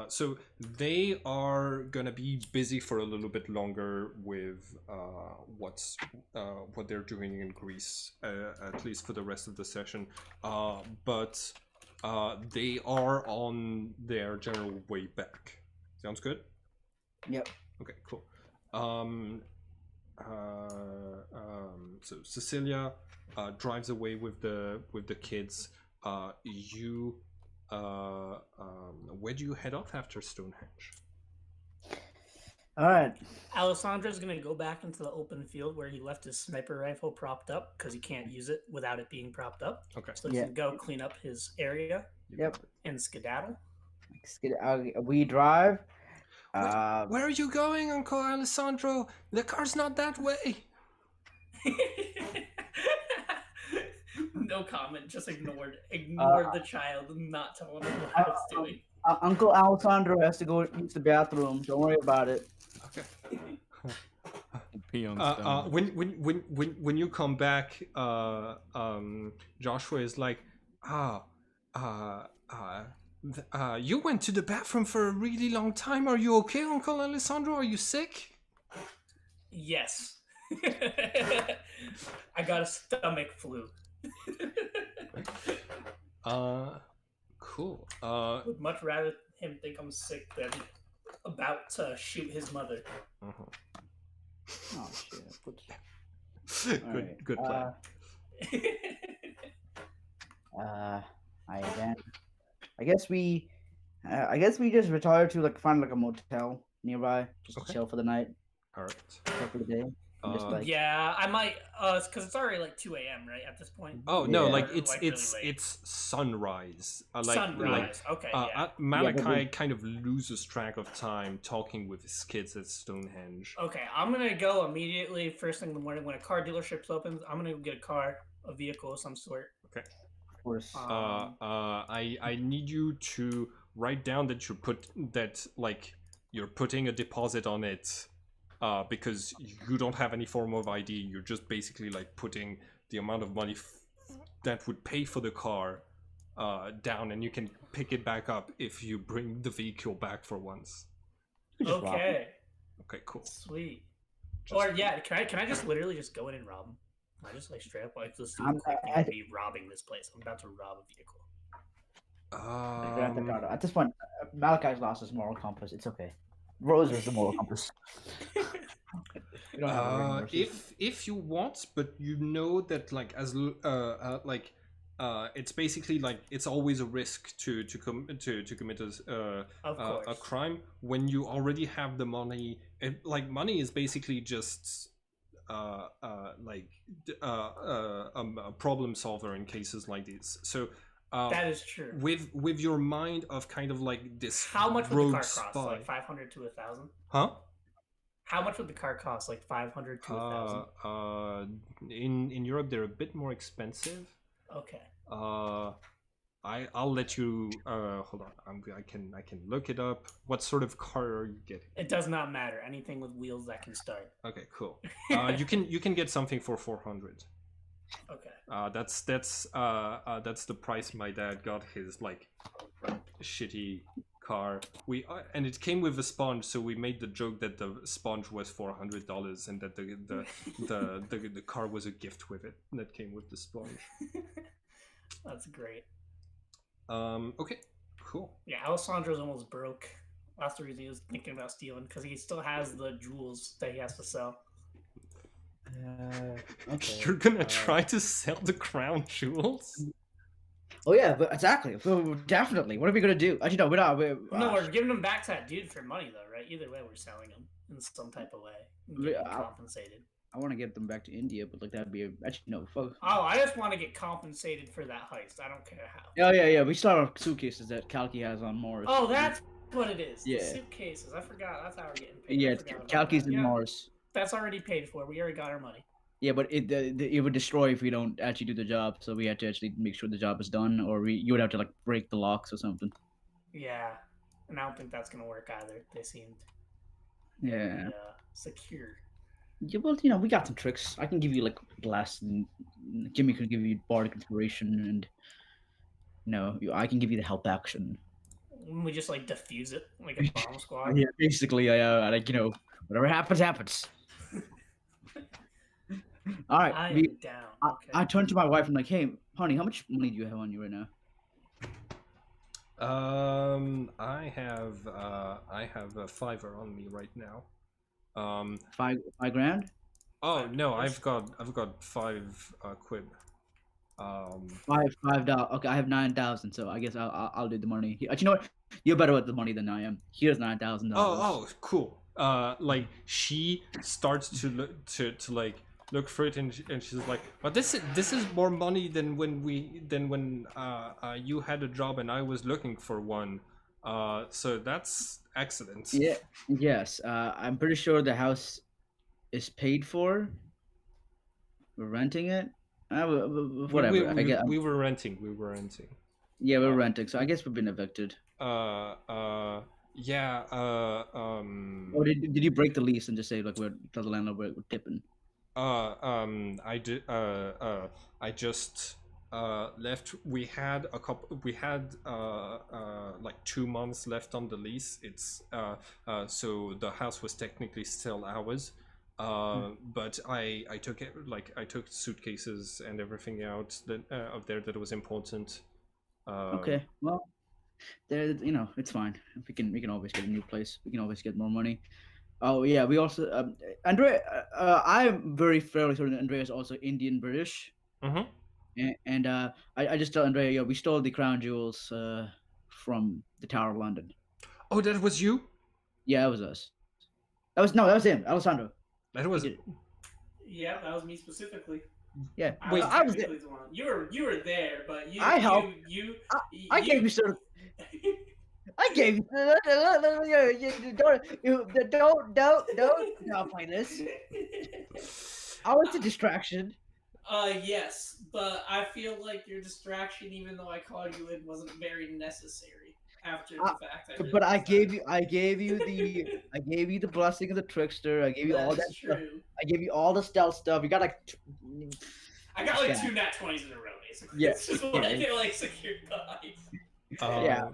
So they are gonna be busy for a little bit longer with what they're doing in Greece, at least for the rest of the session. But they are on their general way back. Sounds good. Yep. Okay, cool. So Cecilia drives away with the kids. Where do you head off after Stonehenge? All right. Alessandra's gonna go back into the open field where he left his sniper rifle propped up because he can't use it without it being propped up. Okay. So he can go clean up his area. Yep. And skedaddle. We drive. Where are you going, Uncle Alessandro? The car's not that way. No comment. Just ignored the child and not telling him what I was doing. Uncle Alessandro has to go use the bathroom. Don't worry about it. Okay. Pee on Stone. When you come back, Joshua is like, you went to the bathroom for a really long time. Are you okay, Uncle Alessandro? Are you sick? Yes. I got a stomach flu. Cool. Would much rather him think I'm sick than about to shoot his mother. Uh-huh. Oh shit. Good plan. I guess we just retire to find a motel nearby just to chill for the night. All right. Chill for the day. Yeah, I might, because it's already 2 a.m. right at this point. Oh no, Yeah. it's sunrise. Sunrise. Okay. Yeah. Malachi kind of loses track of time talking with his kids at Stonehenge. Okay, I'm gonna go immediately first thing in the morning when a car dealership opens. I'm gonna go get a vehicle of some sort. Okay. Of course. I need you to write down that you're putting a deposit on it. Because you don't have any form of ID, you're just basically putting the amount of money that would pay for the car down, and you can pick it back up if you bring the vehicle back for once. Okay. Okay, cool. Sweet. Can I just literally just go in and rob them? Can I just straight up just do a quick thing and be robbing this place? I'm about to rob a vehicle. At this point, Malachi's lost his moral compass. It's okay. Rose is the moral compass. If you want, but you know that it's basically it's always a risk to commit a crime when you already have the money. Money is basically just a problem solver in cases like these. So. That is true. With your mind of kind of this. How much would the car spy. cost? 500 to 1,000? Huh? How much would the car cost? 500 to 1,000? In Europe they're a bit more expensive. Okay. I'll let you. Hold on. I can look it up. What sort of car are you getting? It does not matter. Anything with wheels that can start. Okay, cool. You can get something for 400. Okay. That's the price my dad got his shitty car. And it came with a sponge, so we made the joke that the sponge was $400 and that the car was a gift with it that came with the sponge. That's great. Okay, cool. Yeah, Alessandro's almost broke. That's the reason he was thinking about stealing, because he still has the jewels that he has to sell. Okay. You're gonna try to sell the crown jewels? Oh yeah, but exactly. Definitely. What are we gonna do? Actually, no, we're not. We're giving them back to that dude for money, though, right? Either way, we're selling them in some type of way. Compensated. I want to get them back to India, but that'd be actually no. Fuck. Oh, I just want to get compensated for that heist. I don't care how. Oh yeah. We still have suitcases that Kalki has on Mars. Oh, that's what it is. Yeah. The suitcases. I forgot. That's how we're getting paid. Yeah, Kalki's in Mars. That's already paid for. We already got our money. Yeah, but it would destroy if we don't actually do the job. So we had to actually make sure the job is done, or you would have to break the locks or something. Yeah, and I don't think that's gonna work either. They seemed very, secure. Yeah, well, we got some tricks. I can give you like blast, and Jimmy can give you bardic inspiration, and I can give you the help action. We just like defuse it like a bomb squad. Yeah, basically, like whatever happens, happens. All right, I am down. Okay. I turned to my wife and like, hey, honey, how much money do you have on you right now? I have a fiver on me right now. 5 grand. Oh no, $5. I've got 5 quid. $5. Okay, I have 9,000, so I guess I'll do the money. You know what? You're better with the money than I am. Here's $9,000. Oh, cool. Like she starts to look to like look for it, and she's like, "But this is more money than when you had a job and I was looking for one. So that's excellent." Yeah. Yes. I'm pretty sure the house is paid for. We're renting it. Whatever. I guess. We were renting. We were renting. Yeah, we're renting. So I guess we've been evicted. Yeah. Or did you break the lease and just say like we're tell the landlord we're tipping? I did. I just left. We had a couple. We had like 2 months left on the lease. So the house was technically still ours. But I took it. Like I took suitcases and everything out that of there that was important. Okay. Well, there. It's fine. We can always get a new place. We can always get more money. Oh yeah, we also Andre. I'm very fairly certain Andrea is also Indian British. Mm-hmm. And I just tell Andrea, we stole the crown jewels from the Tower of London. Oh, that was you? Yeah, it was us. That was him, Alessandro. That was. Yeah, that was me specifically. Yeah, I was there. You were there, but you. I helped. I gave you sort of. I gave you. Don't play this. I was a distraction. Yes, but I feel like your distraction, even though I called you in, wasn't very necessary after the fact. But I gave you the blessing of the trickster. I gave you all that stuff. I gave you all the stealth stuff. You got like. I got like 2 nat 20s in a row, basically. Yeah, it's just what I get like secured guys. Yeah.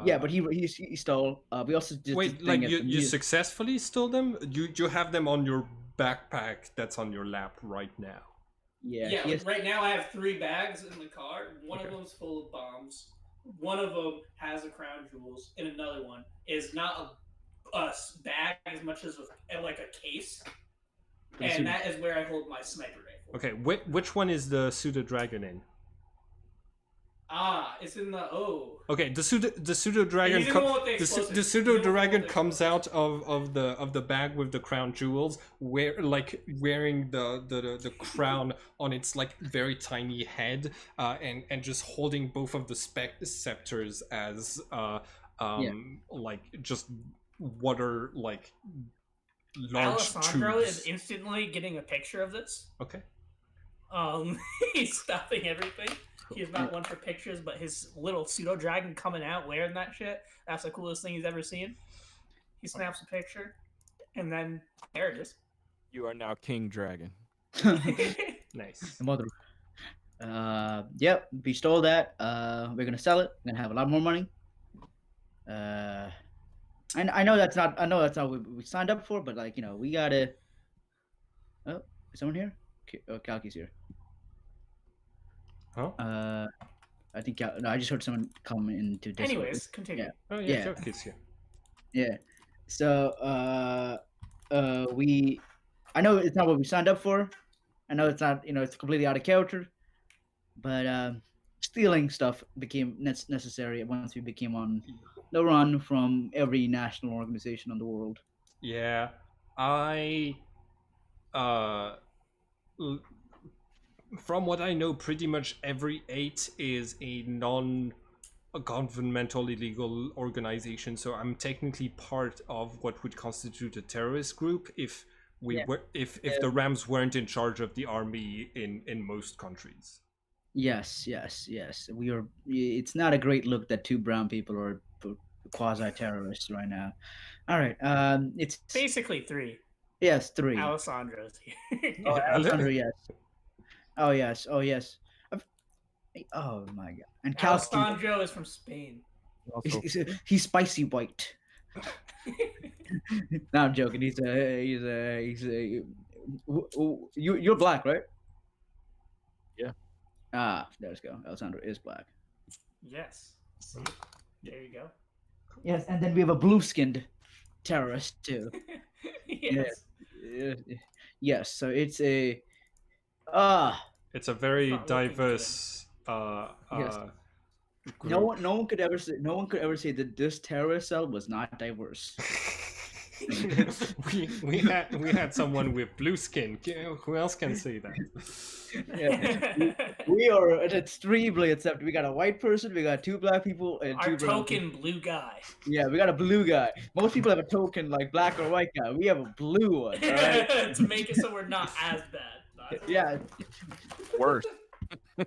Yeah, but he stole. We also did. Wait, like you successfully stole them? You have them on your backpack that's on your lap right now. Yeah. Like right now I have 3 bags in the car. One of them's full of bombs. One of them has a crown jewels, and another one is not a bag as much as like a case. And that is where I hold my sniper rifle. Okay, which one is the pseudo dragon in? It's in the Okay, the pseudo dragon the pseudo dragon comes out of the bag with the crown jewels, wearing the crown on its like very tiny head, and just holding both of the scepters as like just water like large Alessandro tubes. is instantly getting a picture of this. Okay. He's stopping everything. He's not one for pictures, but his little pseudo dragon coming out wearing that shit, that's the coolest thing he's ever seen. He snaps a picture, and then there it is. You are now King Dragon. Nice. Mother. Yep, we stole that. We're gonna sell it. We're gonna have a lot more money. And I know that's not what we signed up for, but like we gotta. Oh, is someone here? Kalki's here. Huh? I think no, I just heard someone come into Discord. Anyways, continue. Yeah. Oh yeah, Kalki's here. Yeah. So I know it's not what we signed up for. I know it's not, it's completely out of character, but stealing stuff became necessary once we became on the run from every national organization in the world. Yeah, from what I know, pretty much every 8 is a non-governmental illegal organization. So I'm technically part of what would constitute a terrorist group if the Rams weren't in charge of the army in most countries. Yes. We are. It's not a great look that 2 brown people are quasi-terrorists right now. All right. It's basically 3. Yes, 3. Alessandro's here. Oh, Yeah. Alessandro, yes. Oh yes. Oh yes. Oh my god. And Kalski, Alessandro is from Spain. Also, he's spicy white. No, I'm joking. You're black, right? Yeah. Ah, let's go. Alessandro is black. Yes. See? There you go. Yes, and then we have a blue-skinned terrorist too. Yes. Yeah. Yes, so it's a ah It's a very Not looking diverse yes. group. No one could ever say that this terrorist cell was not diverse. we had someone with blue skin. Who else can say that? Yeah. We are extremely accepted. We got a white person, we got 2 black people, and 2 Our brown token blue guy. people. Yeah, we got a blue guy. Most people have a token like black or white guy. We have a blue one. All right. To make it so we're not as bad. Yeah. worse.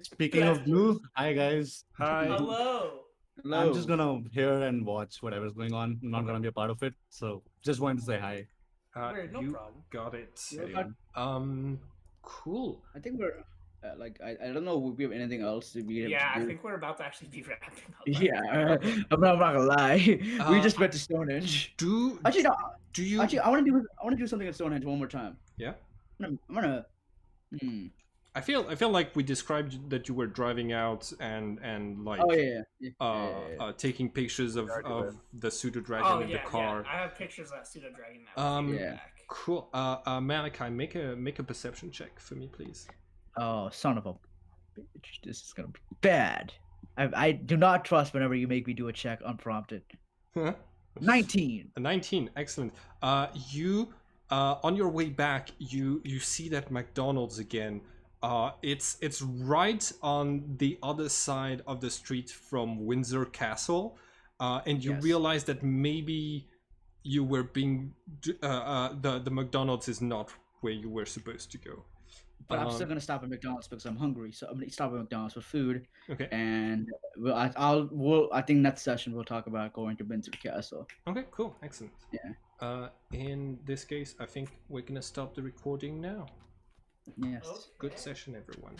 Speaking of blue, hi guys. Hi. Hello. Hello. I'm just gonna hear and watch whatever's going on. I'm not gonna be a part of it. So just wanted to say hi. Weird, no You problem. got it. Yeah. Cool. I think we're I don't know if we have anything else to be. Yeah, to I do. think we're about to actually be wrapping up. Yeah, I'm not gonna lie. We Uh, just went to Stonehenge. Do Actually, no. do you? Actually, I want to do something at Stonehenge one more time. Yeah. I'm gonna. I feel like we described that you were driving out and like Oh yeah. taking pictures of the pseudo dragon Oh in yeah, the car. yeah. I have pictures of that pseudo dragon now. Yeah. Back. Cool. Malachi, make a perception check for me, please. Oh, son of a bitch! This is gonna be bad. I do not trust whenever you make me do a check unprompted. 19. A 19, excellent. You on your way back, you see that McDonald's again. It's right on the other side of the street from Windsor Castle, and you Yes. realize that maybe you were being the McDonald's is not where you were supposed to go. But I'm still gonna stop at McDonald's because I'm hungry. So I'm gonna stop at McDonald's for food. Okay. And I think next session we'll talk about going to Windsor Castle. Okay, cool, excellent. Yeah. In this case, I think we're gonna stop the recording now. Yes. Okay. Good session, everyone.